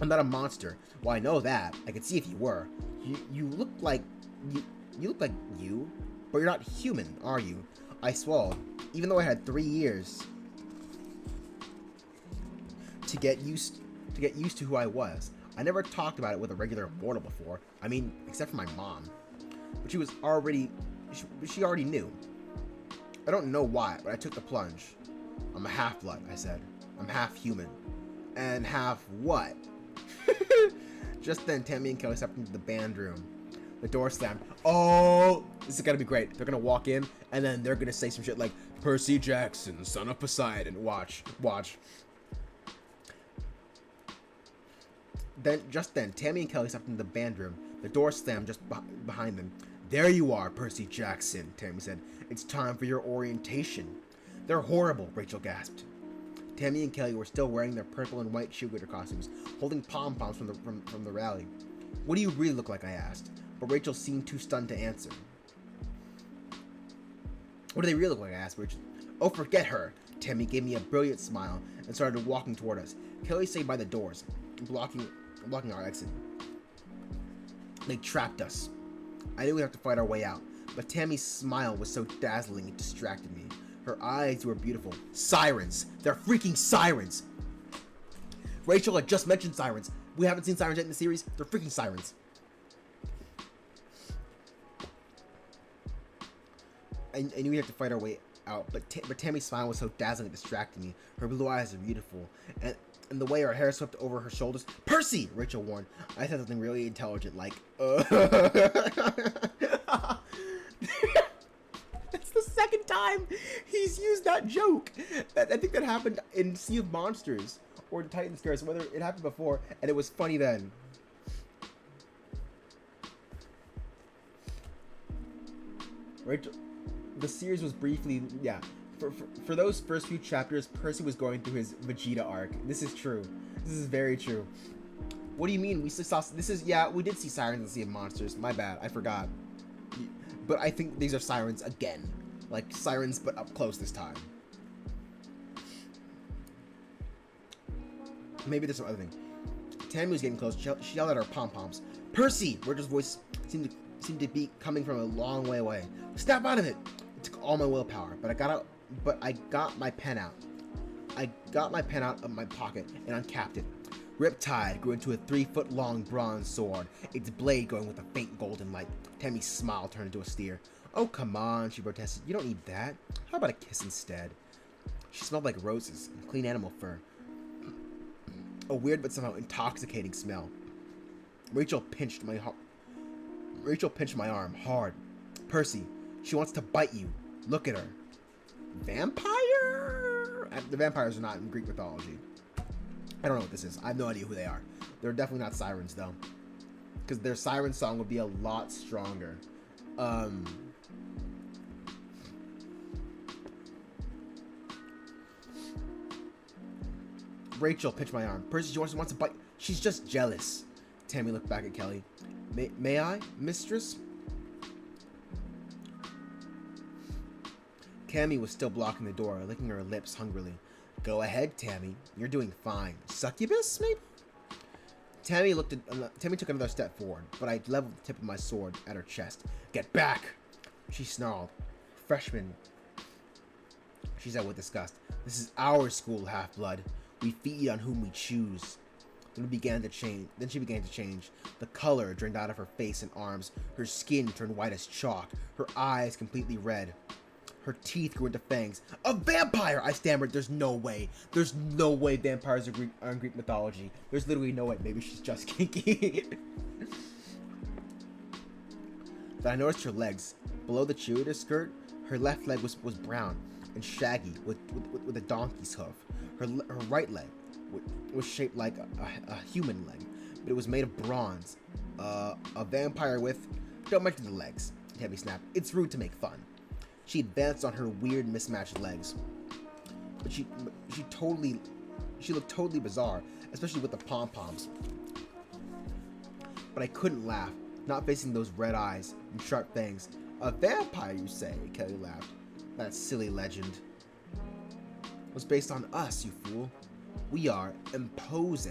I'm not a monster. Well, I know that. I could see if you were. You look like you, but you're not human, are you? I swallowed, even though I had 3 years. to get used to who I was. I never talked about it with a regular mortal before. I mean, except for my mom. But she already knew. I don't know why, but I took the plunge. I'm a half-blood, I said. I'm half human. And half what? Just then, Tammy and Kelly stepped into the band room. The door slammed. Oh, this is gonna be great. They're gonna walk in, and then they're gonna say some shit like, Percy Jackson, son of Poseidon. Watch. Just then, Tammy and Kelly stepped into the band room. The door slammed just behind them. There you are, Percy Jackson, Tammy said. It's time for your orientation. They're horrible, Rachel gasped. Tammy and Kelly were still wearing their purple and white cheerleader costumes, holding pom-poms from the rally. What do you really look like, I asked, but Rachel seemed too stunned to answer. What do they really look like, I asked Rachel. Oh, forget her. Tammy gave me a brilliant smile and started walking toward us. Kelly stayed by the doors, blocking our exit. They trapped us. I knew we'd have to fight our way out, but Tammy's smile was so dazzling it distracted me. Her eyes were beautiful. Sirens! They're freaking sirens! Rachel had just mentioned sirens. We haven't seen sirens yet in the series. They're freaking sirens. I knew we'd have to fight our way out, but Tammy's smile was so dazzling it distracted me. Her blue eyes are beautiful, and the way her hair swept over her shoulders. Percy! Rachel warned. I said something really intelligent, like, That's the second time he's used that joke. I think that happened in Sea of Monsters or in Titan Scares, whether it happened before, and it was funny then. Rachel, the series was briefly, yeah. For those first few chapters, Percy was going through his Vegeta arc. This is true. This is very true. What do you mean? We saw this is we did see sirens in Sea of Monsters. My bad, I forgot. But I think these are sirens again, like sirens but up close this time. Maybe there's some other thing. Tammy was getting close. She yelled at her pom-poms. Percy! Rachel's voice seemed to be coming from a long way away. Snap out of it! It took all my willpower, but I got my pen out. I got my pen out of my pocket and uncapped it. Riptide grew into a 3-foot-long bronze sword, its blade glowing with a faint golden light. Tammy's smile turned into a sneer. Oh, come on, she protested. You don't need that. How about a kiss instead? She smelled like roses and clean animal fur. A weird but somehow intoxicating smell. Rachel pinched my arm hard. Percy, she wants to bite you. Look at her. Vampire? The vampires are not in Greek mythology. I don't know what this is. I have no idea who they are. They're definitely not sirens, though. Because their siren song would be a lot stronger. Rachel pinched my arm. Percy wants to bite. She's just jealous. Tammy looked back at Kelly. May I, mistress? Tammy was still blocking the door, licking her lips hungrily. Go ahead, Tammy. You're doing fine. Succubus, maybe? Tammy took another step forward, but I leveled the tip of my sword at her chest. Get back! She snarled. Freshman, she said with disgust. This is our school, half-blood. We feed on whom we choose. Then she began to change. The color drained out of her face and arms. Her skin turned white as chalk. Her eyes completely red. Her teeth grew into fangs. A vampire! I stammered. There's no way. There's no way vampires are in Greek mythology. There's literally no way. Maybe she's just kinky. Then I noticed her legs. Below the cheerleader skirt, her left leg was brown and shaggy with a donkey's hoof. Her right leg was shaped like a human leg, but it was made of bronze. A vampire with... Don't mention the legs, Tammy snapped. It's rude to make fun. She advanced on her weird mismatched legs. But she looked totally bizarre, especially with the pom-poms. But I couldn't laugh, not facing those red eyes and sharp fangs. A vampire, you say? Kelly laughed. That silly legend was based on us, you fool. We are Impose,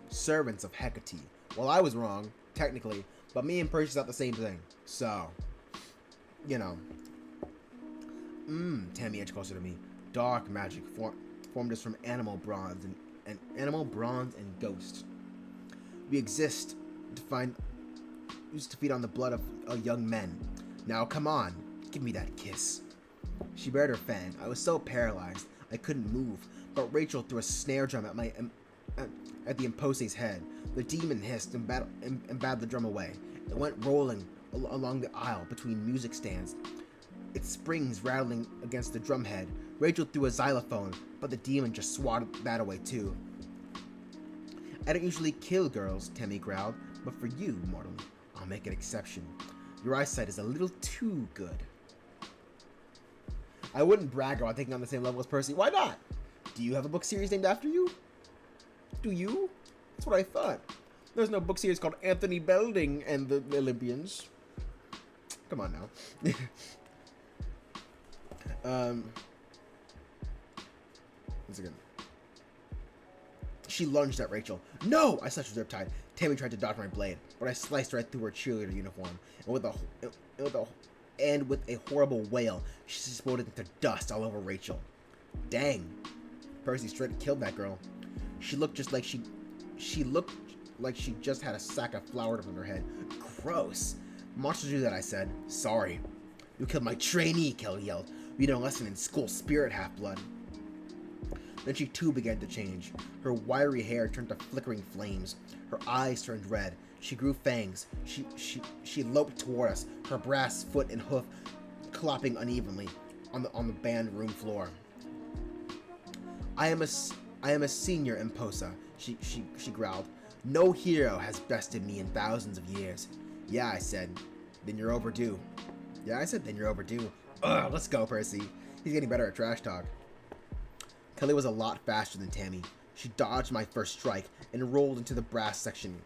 servants of Hecate. Well, I was wrong, technically, but me and Percy thought the same thing. So, you know. Tammy edged closer to me. Dark magic formed us from animal bronze an animal, bronze, and ghost. We exist to find used to feed on the blood of young men. Now come on, give me that kiss. She bared her fan. I was so paralyzed I couldn't move, but Rachel threw a snare drum at the impose's head. The demon hissed and batted the drum away. It went rolling along the aisle between music stands, its springs rattling against the drumhead. Rachel threw a xylophone, but the demon just swatted that away too. I don't usually kill girls, Tammy growled, but for you, mortal, I'll make an exception. Your eyesight is a little too good. I wouldn't brag about thinking on the same level as Percy. Why not? Do you have a book series named after you? Do you? That's what I thought. There's no book series called Anthony Belding and the Olympians. Come on now. Once again. She lunged at Rachel. No! I slashed her riptide. Tammy tried to dodge my blade, but I sliced right through her cheerleader uniform. And with a horrible wail, she exploded into dust all over Rachel. Dang. Percy straight killed that girl. She looked like she just had a sack of flour on her head. Gross. Monsters do that, I said. Sorry. You killed my trainee, Kelly yelled. We know a lesson in school spirit, half-blood. Then she too began to change. Her wiry hair turned to flickering flames. Her eyes turned red. She grew fangs. She loped toward us, her brass foot and hoof clopping unevenly on the band room floor. I am a senior imposa, she growled. No hero has bested me in thousands of years. Yeah, I said. Then you're overdue. Yeah, I said then you're overdue. Ugh, let's go, Percy. He's getting better at trash talk. Kelly was a lot faster than Tammy. She dodged my first strike and rolled into the brass section,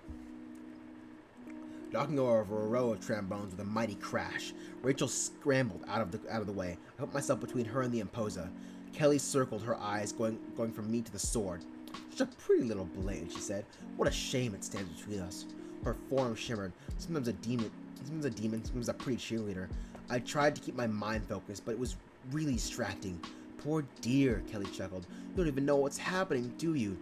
knocking over a row of trombones with a mighty crash. Rachel scrambled out of the way. I put myself between her and the imposa. Kelly circled, her eyes going from me to the sword. Such a pretty little blade, she said. What a shame it stands between us. Her form shimmered. Sometimes a demon, sometimes a pretty cheerleader. I tried to keep my mind focused, but it was really distracting. Poor dear, Kelly chuckled. You don't even know what's happening, do you?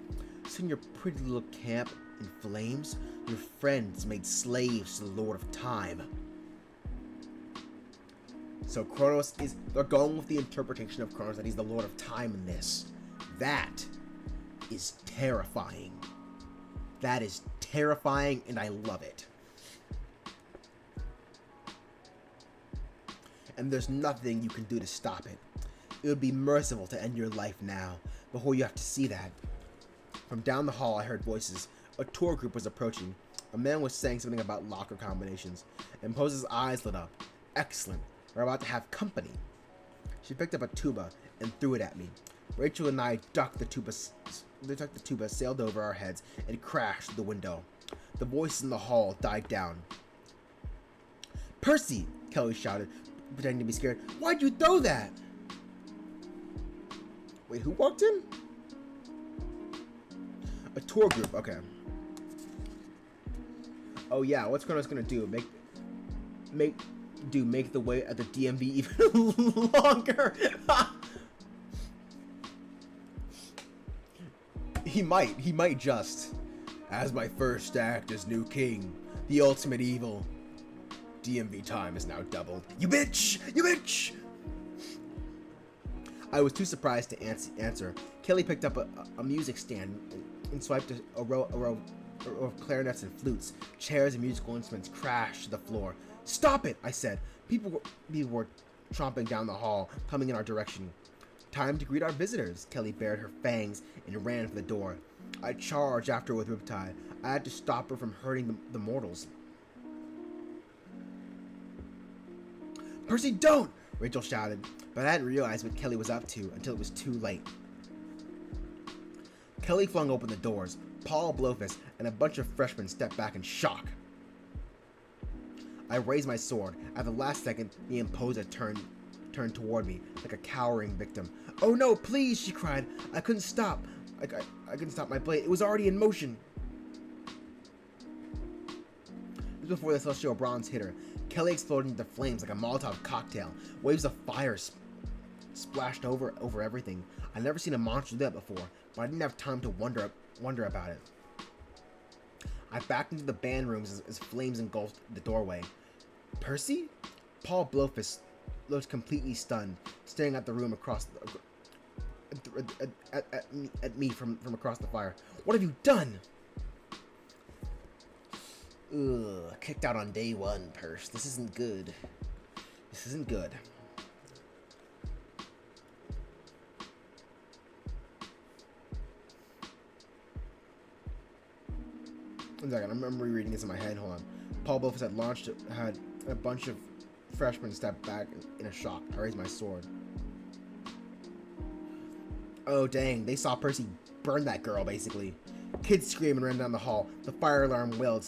Sitting your pretty little camp in flames, your friends made slaves to the Lord of Time. So Kronos they're going with the interpretation of Kronos that he's the Lord of Time in this. That is terrifying. That is terrifying, and I love it. And there's nothing you can do to stop it. It would be merciful to end your life now, before you have to see that. From down the hall, I heard voices. A tour group was approaching. A man was saying something about locker combinations. Imposa's eyes lit up. Excellent. We're about to have company. She picked up a tuba and threw it at me. Rachel and I ducked the tuba, sailed over our heads, and crashed through the window. The voices in the hall died down. Percy! Kelly shouted, pretending to be scared. Why'd you throw that? Wait, who walked in? A tour group, okay. Oh yeah, what's Kronos gonna do? Make the wait at the DMV even longer? He might just. As my first act as new king, the ultimate evil, DMV time is now doubled. You bitch! You bitch! I was too surprised to answer. Kelly picked up a music stand and swiped a row of clarinets and flutes. Chairs and musical instruments crashed to the floor. Stop it, I said. People were tromping down the hall, coming in our direction. Time to greet our visitors. Kelly bared her fangs and ran for the door. I charged after her with Riptide. I had to stop her from hurting the mortals. Percy, don't! Rachel shouted, but I hadn't realized what Kelly was up to until it was too late. Kelly flung open the doors. Paul Blofus and a bunch of freshmen stepped back in shock. I raised my sword. At the last second, the imposer turned toward me like a cowering victim. Oh no, please, she cried. I couldn't stop. I couldn't stop my blade. It was already in motion. This was before the celestial bronze hit her. Kelly exploded into flames like a Molotov cocktail. Waves of fire splashed over everything. I'd never seen a monster do that before. but I didn't have time to wonder about it. I backed into the band rooms as flames engulfed the doorway. Percy? Paul Blowfist looked completely stunned, staring at the room across at me from across the fire. What have you done? Ugh, kicked out on day one, Percy. This isn't good. This isn't good. One second, I'm rereading this in my head. Hold on. Paul Blowfist had a bunch of freshmen step back in a shock. I raised my sword. Oh dang, they saw Percy burn that girl, basically. Kids screamed and ran down the hall. The fire alarm wailed.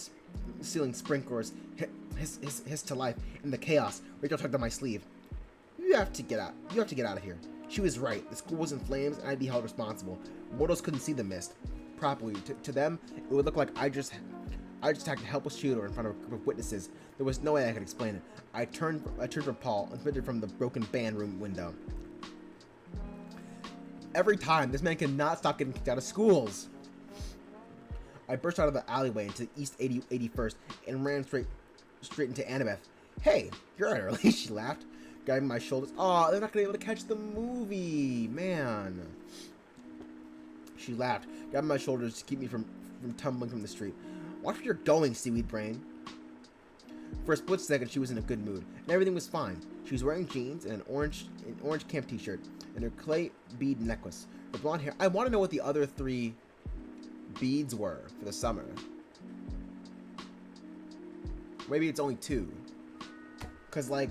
Ceiling sprinklers hissed to life. In the chaos, Rachel tugged on my sleeve. You have to get out. You have to get out of here. She was right. The school was in flames, and I'd be held responsible. Mortals couldn't see the mist properly. To them, it would look like I just attacked a helpless shooter in front of witnesses. There was no way I could explain it. I turned from Paul and sprinted from the broken band room window. Every time, this man cannot stop getting kicked out of schools. I burst out of the alleyway into East 81st and ran straight into Annabeth. Hey, you're out early, she laughed, grabbing my shoulders. Aw, they're not gonna be able to catch the movie, man. She laughed, grabbing my shoulders to keep me from tumbling from the street. Watch where you're going, seaweed brain. For a split second, she was in a good mood, and everything was fine. She was wearing jeans and an orange camp t-shirt, and her clay bead necklace. Her blonde hair. I want to know what the other 3 beads were for the summer. Maybe it's only 2. Because, like,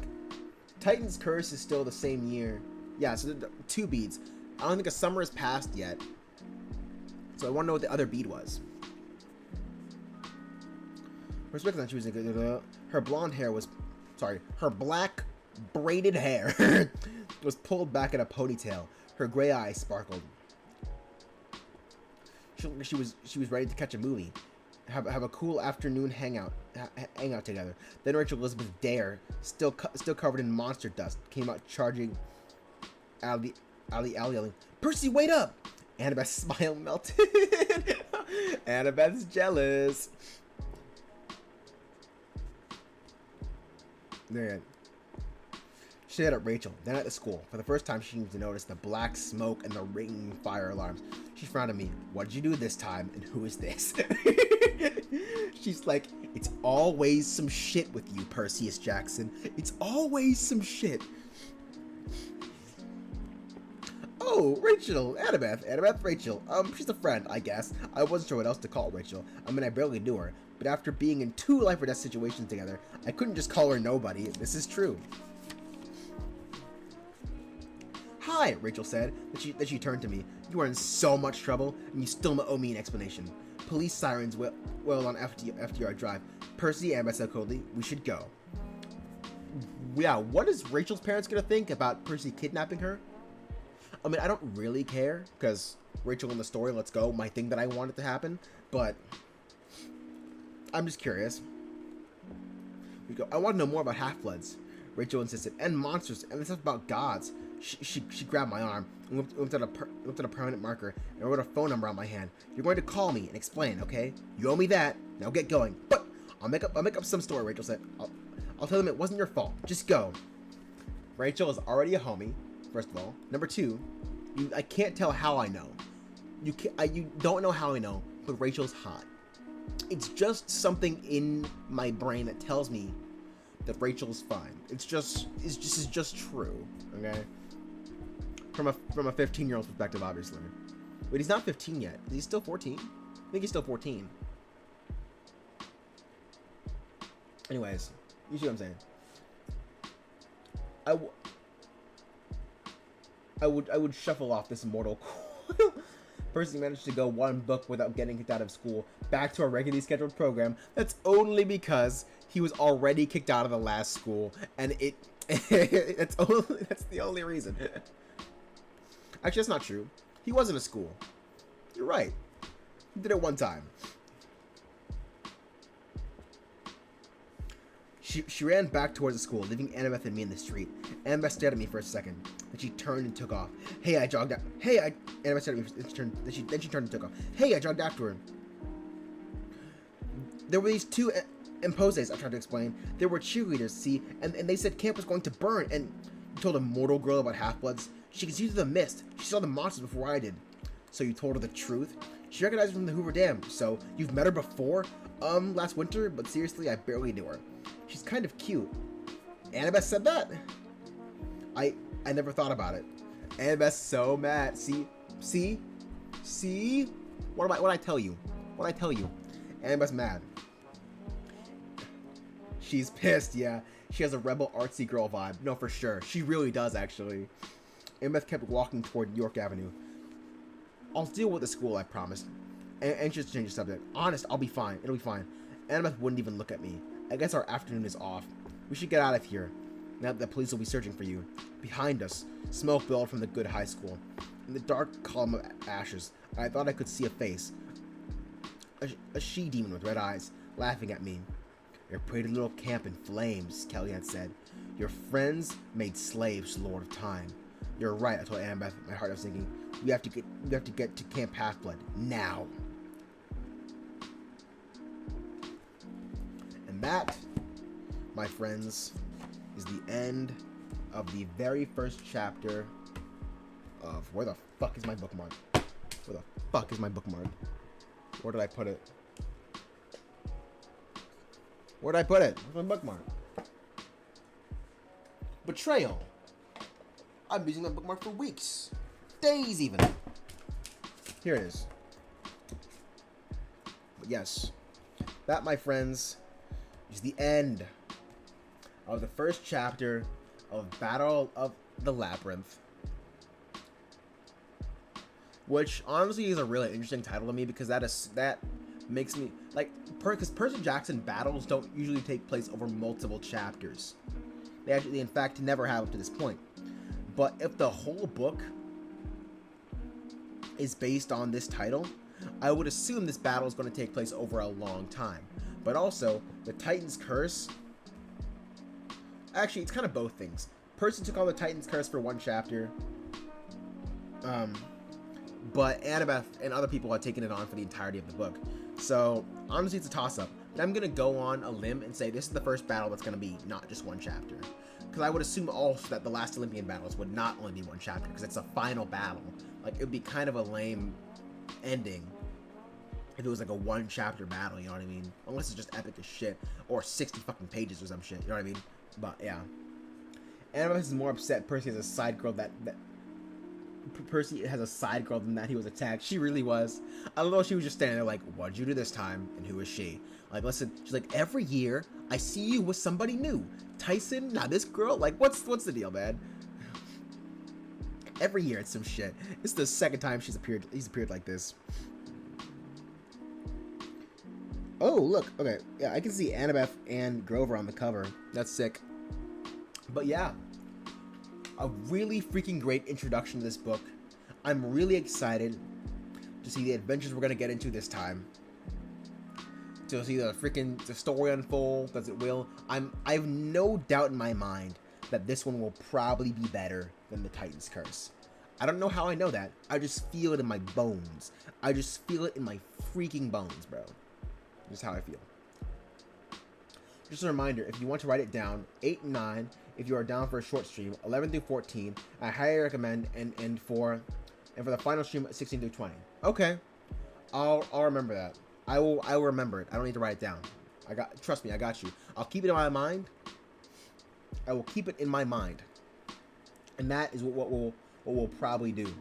Titan's Curse is still the same year. Yeah, so 2 beads. I don't think a summer has passed yet. So I want to know what the other bead was. Respecting that she was a good. Her blonde hair was. Sorry, her black braided hair was pulled back in a ponytail. Her gray eyes sparkled. She was ready to catch a movie, have a cool afternoon hangout together. Then Rachel Elizabeth Dare, still covered in monster dust, came out charging out of the alley yelling, "Percy, wait up!" Annabeth's smile melted. Annabeth's jealous. There. She stared at Rachel, then at the school. For the first time, she seemed to notice the black smoke and the ringing fire alarms. She frowned at me. What did you do this time? And who is this? She's like, it's always some shit with you, Perseus Jackson. It's always some shit. Oh, Rachel, Annabeth, Rachel. She's a friend, I guess. I wasn't sure what else to call Rachel. I mean, I barely knew her. But after being in 2 life or death situations together, I couldn't just call her nobody. This is true. Hi, Rachel said, that she turned to me. You are in so much trouble, and you still owe me an explanation. Police sirens wailed on FDR Drive. Percy and Annabeth said coldly, we should go. Yeah, what is Rachel's parents gonna think about Percy kidnapping her? I mean, I don't really care, because Rachel in the story, let's go, my thing that I wanted to happen, but I'm just curious. We go, I want to know more about half-bloods, Rachel insisted, and monsters, and stuff about gods. She grabbed my arm and whipped out a permanent marker and wrote a phone number on my hand. You're going to call me and explain, okay? You owe me that. Now get going. But I'll make up some story, Rachel said. I'll tell them it wasn't your fault. Just go. Rachel is already a homie, first of all. Number 2, I can't tell how I know. You don't know how I know, but Rachel's hot. It's just something in my brain that tells me that Rachel's fine. It's just true, okay? From a 15-year-old's perspective, obviously. Wait, he's not 15 yet. Is he still 14? I think he's still 14. Anyways, you see what I'm saying? I would shuffle off this mortal coil. Percy managed to go 1 book without getting kicked out of school, back to a regularly scheduled program. That's only because he was already kicked out of the last school, and that's the only reason. Actually, that's not true. He was in a school. You're right. He did it 1 time. She ran back towards the school, leaving Annabeth and me in the street. Annabeth stared at me for a second. Then she turned and took off. Hey, I jogged out. Hey, I. Annabeth said then she turned and took off. Hey, I jogged after her. There were these two imposes, I tried to explain. They were cheerleaders, see, and they said camp was going to burn, and you told a mortal girl about half-bloods. She could see through the mist. She saw the monsters before I did. So you told her the truth? She recognized her from the Hoover Dam. So, you've met her before? Last winter, but seriously, I barely knew her. She's kind of cute. Annabeth said that? I never thought about it. Annabeth's so mad. See? What I tell you? Annabeth's mad. She's pissed, yeah. She has a rebel artsy girl vibe. No, for sure. She really does, actually. Annabeth kept walking toward York Avenue. I'll deal with the school, I promised. And just change the subject. Honest, I'll be fine. It'll be fine. Annabeth wouldn't even look at me. I guess our afternoon is off. We should get out of here. Now that the police will be searching for you. Behind us, smoke billowed from the good high school. In the dark column of ashes, I thought I could see a face. A she-demon with red eyes, laughing at me. Your pretty little camp in flames, Kelly had said. Your friends made slaves, Lord of Time. You're right, I told Annabeth, my heart was sinking. We have to get to Camp Half-Blood now. And that, my friends, is the end of the very first chapter of where the fuck is my bookmark? Where the fuck is my bookmark? Where did I put it? Where did I put it? Where's my bookmark? Betrayal. I've been using that bookmark for weeks. Days even. Here it is. But yes. That, my friends, is the end of the first chapter of Battle of the Labyrinth. Which honestly is a really interesting title to me because that makes me like because Percy Jackson battles don't usually take place over multiple chapters. They actually, in fact, never have up to this point. But if the whole book is based on this title, I would assume this battle is going to take place over a long time. But also, the Titan's Curse. Actually, it's kind of both things. Percy took on the Titan's Curse for one chapter. But Annabeth and other people have taken it on for the entirety of the book. So, honestly, it's a toss-up. But I'm going to go on a limb and say this is the first battle that's going to be not just one chapter. Because I would assume also that the last Olympian battles would not only be one chapter, because it's a final battle. Like, it would be kind of a lame ending if it was like a one-chapter battle, you know what I mean? Unless it's just epic as shit. Or 60 fucking pages or some shit, you know what I mean? But, yeah. Annabeth is more upset Percy has a side girl Percy has a side girl than that he was attacked. She really was. I don't know, she was just standing there like, what'd you do this time? And who is she? Like, listen, she's like, every year, I see you with somebody new. Tyson? Now this girl? Like, what's the deal, man? Every year it's some shit. It's the second time he's appeared like this. Oh, look. Okay. Yeah, I can see Annabeth and Grover on the cover. That's sick. But yeah. A really freaking great introduction to this book. I'm really excited to see the adventures we're going to get into this time. To see the story unfold as it will. I have no doubt in my mind that this one will probably be better than the Titan's Curse. I don't know how I know that. I just feel it in my bones. I just feel it in my freaking bones, bro. Just how I feel. Just a reminder, if you want to write it down, 8 and 9, if you are down for a short stream, 11 through 14, I highly recommend, and for the final stream, 16 through 20. Okay, I'll remember that. I will remember it. I don't need to write it down. Trust me, I got you. I'll keep it in my mind. I will keep it in my mind, and that is what we'll probably do.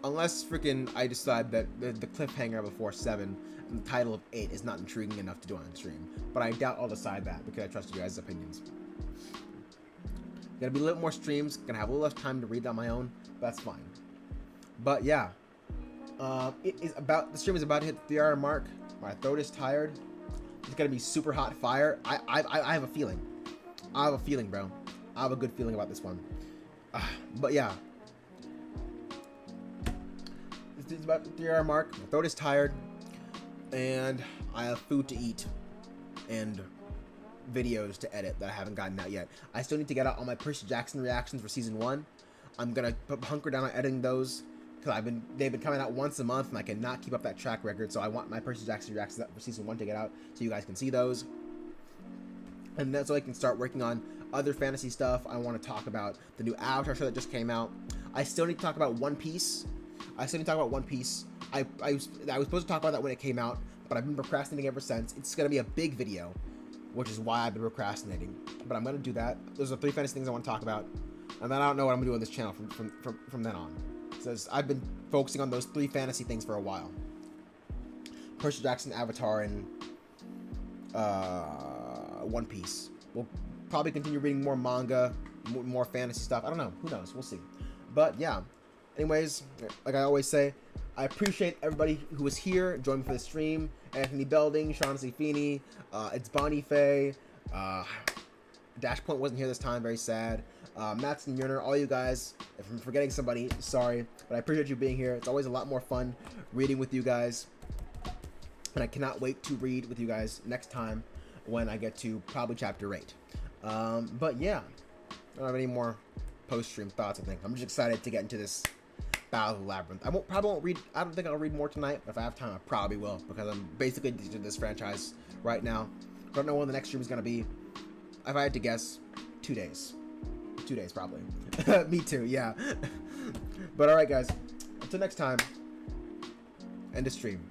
Unless freaking I decide that the cliffhanger before 7 and the title of 8 is not intriguing enough to do on stream. But I doubt I'll decide that because I trust you guys' opinions. Gonna be a little more streams, gonna have a little less time to read on my own, but that's fine. But yeah. The stream is about to hit the 3-hour mark. My throat is tired. It's gonna be super hot fire. I have a feeling. I have a feeling, bro. I have a good feeling about this one. But yeah. It's about the 3-hour mark. My throat is tired. And I have food to eat. And videos to edit that I haven't gotten out yet. I still need to get out all my Percy Jackson reactions for season 1. I'm gonna hunker down on editing those because they've been coming out once a month and I cannot keep up that track record. So I want my Percy Jackson reactions for season 1 to get out so you guys can see those. And that's so I can start working on other fantasy stuff. I want to talk about the new Avatar show that just came out. I still need to talk about One Piece. I was supposed to talk about that when it came out, but I've been procrastinating ever since. It's going to be a big video, which is why I've been procrastinating. But I'm going to do that. Those are 3 fantasy things I want to talk about. And then I don't know what I'm going to do on this channel from then on. So I've been focusing on those 3 fantasy things for a while. Percy Jackson, Avatar, and One Piece. We'll probably continue reading more manga, more fantasy stuff. I don't know. Who knows? We'll see. But yeah. Anyways, like I always say, I appreciate everybody who was here, joined me for the stream. Anthony Belding, Sean Feeney, it's Bonnie Faye, Dashpoint wasn't here this time, very sad. Matson Yerner, all you guys, if I'm forgetting somebody, sorry, but I appreciate you being here. It's always a lot more fun reading with you guys, and I cannot wait to read with you guys next time when I get to probably chapter 8. But yeah, I don't have any more post-stream thoughts, I think. I'm just excited to get into this Battle of the Labyrinth. Probably won't read, I don't think I'll read more tonight, but if I have time, I probably will, because I'm basically addicted to this franchise right now. Don't know when the next stream is going to be. If I had to guess, 2 days. 2 days, probably. Me too, yeah. But alright, guys. Until next time, end of stream.